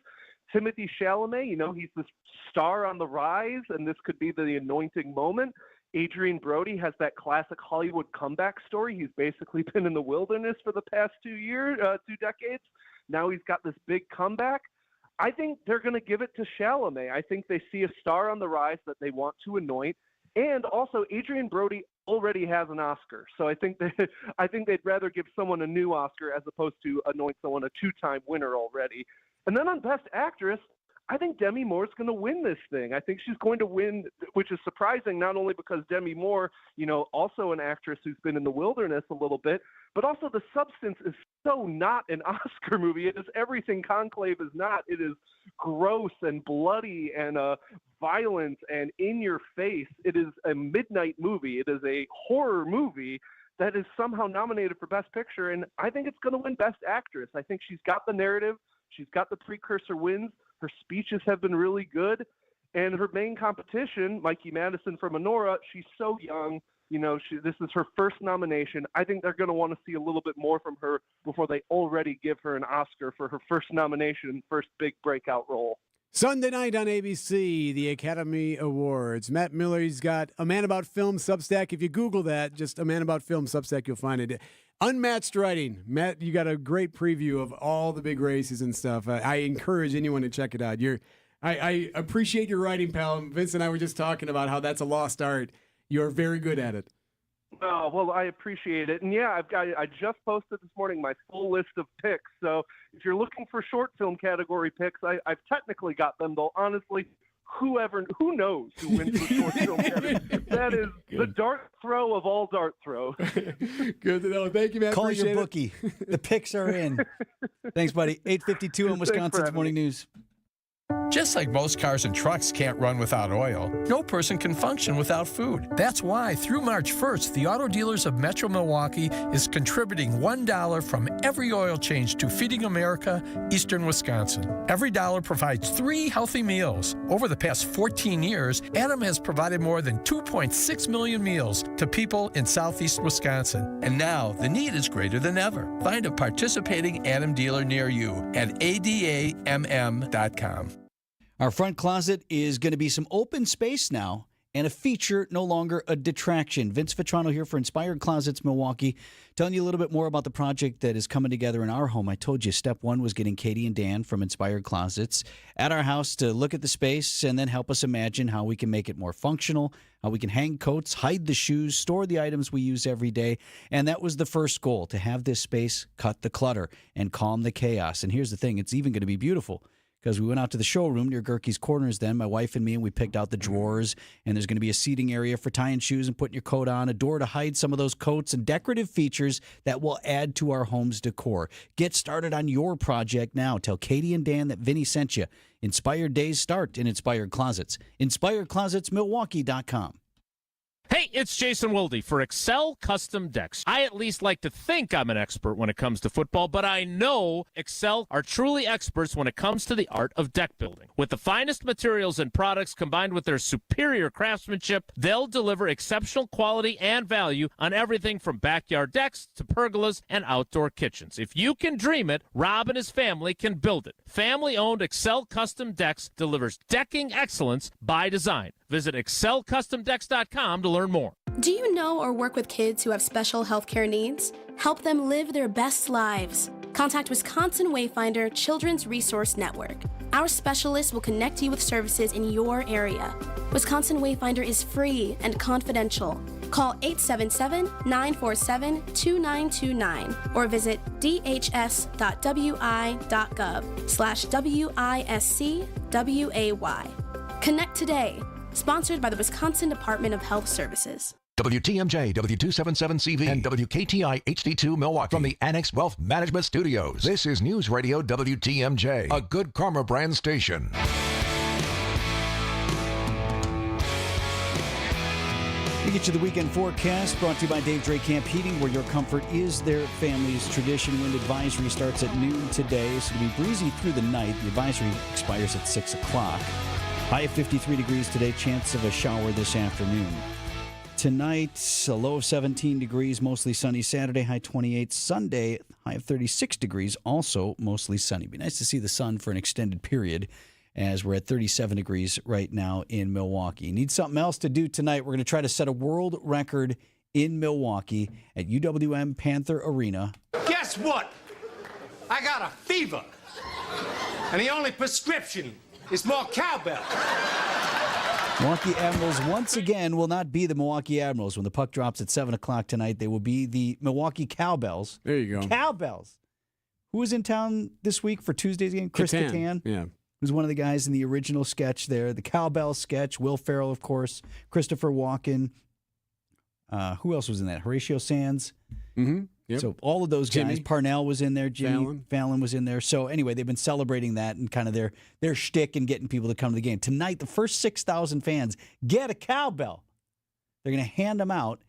Timothée Chalamet, you know, he's this star on the rise, and this could be the anointing moment. Adrien Brody has that classic Hollywood comeback story. He's basically been in the wilderness for the past 2 decades. Now he's got this big comeback. I think they're going to give it to Chalamet. I think they see a star on the rise that they want to anoint. And also, Adrien Brody already has an Oscar, so I think they'd rather give someone a new Oscar as opposed to anoint someone a two-time winner already. And then on Best Actress, I think Demi Moore's going to win this thing. I think she's going to win, which is surprising, not only because Demi Moore, you know, also an actress who's been in the wilderness a little bit, but also the substance is so not an Oscar movie. It is everything Conclave is not. It is gross and bloody and violent and in your face. It is a midnight movie. It is a horror movie that is somehow nominated for Best Picture, and I think it's going to win Best Actress. I think she's got the narrative. She's got the precursor wins. Her speeches have been really good. And her main competition, Mikey Madison from Anora, she's so young. You know, this is her first nomination. I think they're going to want to see a little bit more from her before they already give her an Oscar for her first nomination, first big breakout role. Sunday night on ABC, the Academy Awards. Matt Miller, he's got A Man About Film Substack. If you Google that, just A Man About Film Substack, you'll find it. Unmatched writing. Matt, you got a great preview of all the big races and stuff. I encourage anyone to check it out. I appreciate your writing, pal. Vince and I were just talking about how that's a lost art. You're very good at it. Oh, well, I appreciate it. And yeah, I just posted this morning my full list of picks. So if you're looking for short film category picks, I've technically got them, though honestly, who knows who wins the short film category. That is the dart throw of all dart throws. Good to know. Thank you, Matt. Call appreciate your bookie. The picks are in. Thanks, buddy. 8:52 on Wisconsin's Morning News. Just like most cars and trucks can't run without oil, no person can function without food. That's why through March 1st, the Auto Dealers of Metro Milwaukee is contributing $1 from every oil change to Feeding America, Eastern Wisconsin. Every dollar provides 3 healthy meals. Over the past 14 years, Adam has provided more than 2.6 million meals to people in southeast Wisconsin. And now the need is greater than ever. Find a participating Adam dealer near you at adamm.com. Our front closet is going to be some open space now and a feature, no longer a detraction. Vince Vitrano here for Inspired Closets Milwaukee, telling you a little bit more about the project that is coming together in our home. I told you step one was getting Katie and Dan from Inspired Closets at our house to look at the space and then help us imagine how we can make it more functional, how we can hang coats, hide the shoes, store the items we use every day. And that was the first goal, to have this space cut the clutter and calm the chaos. And here's the thing, it's even going to be beautiful, because we went out to the showroom near Gerke's Corners then, my wife and me, and we picked out the drawers, and there's going to be a seating area for tying shoes and putting your coat on, a door to hide some of those coats, and decorative features that will add to our home's decor. Get started on your project now. Tell Katie and Dan that Vinny sent you. Inspired days start in Inspired Closets. InspiredClosetsMilwaukee.com. Hey, it's Jason Wilde for Excel Custom Decks. I at least like to think I'm an expert when it comes to football, but I know Excel are truly experts when it comes to the art of deck building. With the finest materials and products combined with their superior craftsmanship, they'll deliver exceptional quality and value on everything from backyard decks to pergolas and outdoor kitchens. If you can dream it, Rob and his family can build it. Family-owned Excel Custom Decks delivers decking excellence by design. Visit excelcustomdecks.com to learn more. Do you know or work with kids who have special healthcare needs? Help them live their best lives. Contact Wisconsin Wayfinder Children's Resource Network. Our specialists will connect you with services in your area. Wisconsin Wayfinder is free and confidential. Call 877-947-2929 or visit dhs.wi.gov/WISCWAY. Connect today. Sponsored by the Wisconsin Department of Health Services. WTMJ, W277CV, and WKTI HD2 Milwaukee from the Annex Wealth Management Studios. This is News Radio WTMJ, a Good Karma brand station. We get you the weekend forecast brought to you by Dave Drake Camp Heating, where your comfort is their family's tradition. Wind advisory starts at noon today, so it'll be breezy through the night. The advisory expires at 6 o'clock. High of 53 degrees today, chance of a shower this afternoon. Tonight, a low of 17 degrees, mostly sunny. Saturday, high 28. Sunday, high of 36 degrees, also mostly sunny. Be nice to see the sun for an extended period, as we're at 37 degrees right now in Milwaukee. Need something else to do tonight. We're going to try to set a world record in Milwaukee at UWM Panther Arena. Guess what? I got a fever. And the only prescription is more cowbell. Milwaukee Admirals once again will not be the Milwaukee Admirals. When the puck drops at 7 o'clock tonight, they will be the Milwaukee Cowbells. There you go. Cowbells. Who was in town this week for Tuesday's game? Chris Kattan. Yeah. Who's one of the guys in the original sketch there. The Cowbell sketch. Will Ferrell, of course. Christopher Walken. Who else was in that? Horatio Sands. Mm-hmm. Yep. So all of those guys. Jimmy. Parnell was in there. Jimmy Fallon was in there. So anyway, they've been celebrating that and kind of their shtick and getting people to come to the game. Tonight, the first 6,000 fans get a cowbell. They're going to hand them out.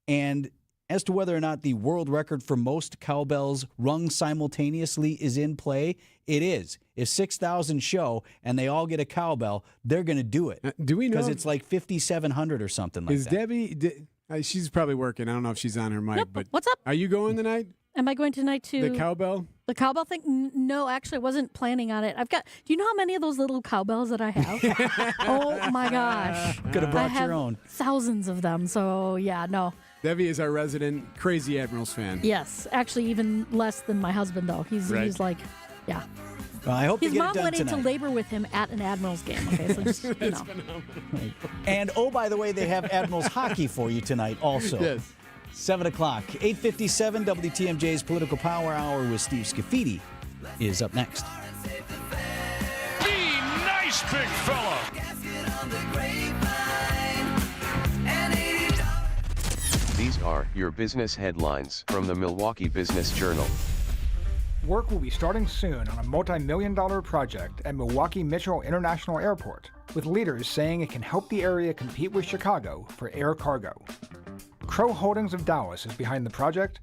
And as to whether or not the world record for most cowbells rung simultaneously is in play, it is. If 6,000 show and they all get a cowbell, they're going to do it. Do we know? Because it's like 5,700 or something like is that. Debbie... she's probably working. I don't know if she's on her mic. Yep. But What's up? Are you going tonight? Am I going tonight to The cowbell? The cowbell thing? No, actually, I wasn't planning on it. Do you know how many of those little cowbells that I have? Oh my gosh. Could have brought I have your own. Thousands of them. So yeah, no. Debbie is our resident crazy Admirals fan. Yes, actually, even less than my husband though. He's like, yeah. Well, I hope his you get mom it done went tonight. into labor with him at an Admirals game. Okay, so just you know. And oh, by the way, they have Admirals hockey for you tonight also. Yes. 7 o'clock. 8:57, WTMJ's Political Power Hour with Steve Scafidi is up next. Nice big fella. These are your business headlines from the Milwaukee Business Journal. Work will be starting soon on a multi-million-dollar project at Milwaukee Mitchell International Airport, with leaders saying it can help the area compete with Chicago for air cargo. Crow Holdings of Dallas is behind the project,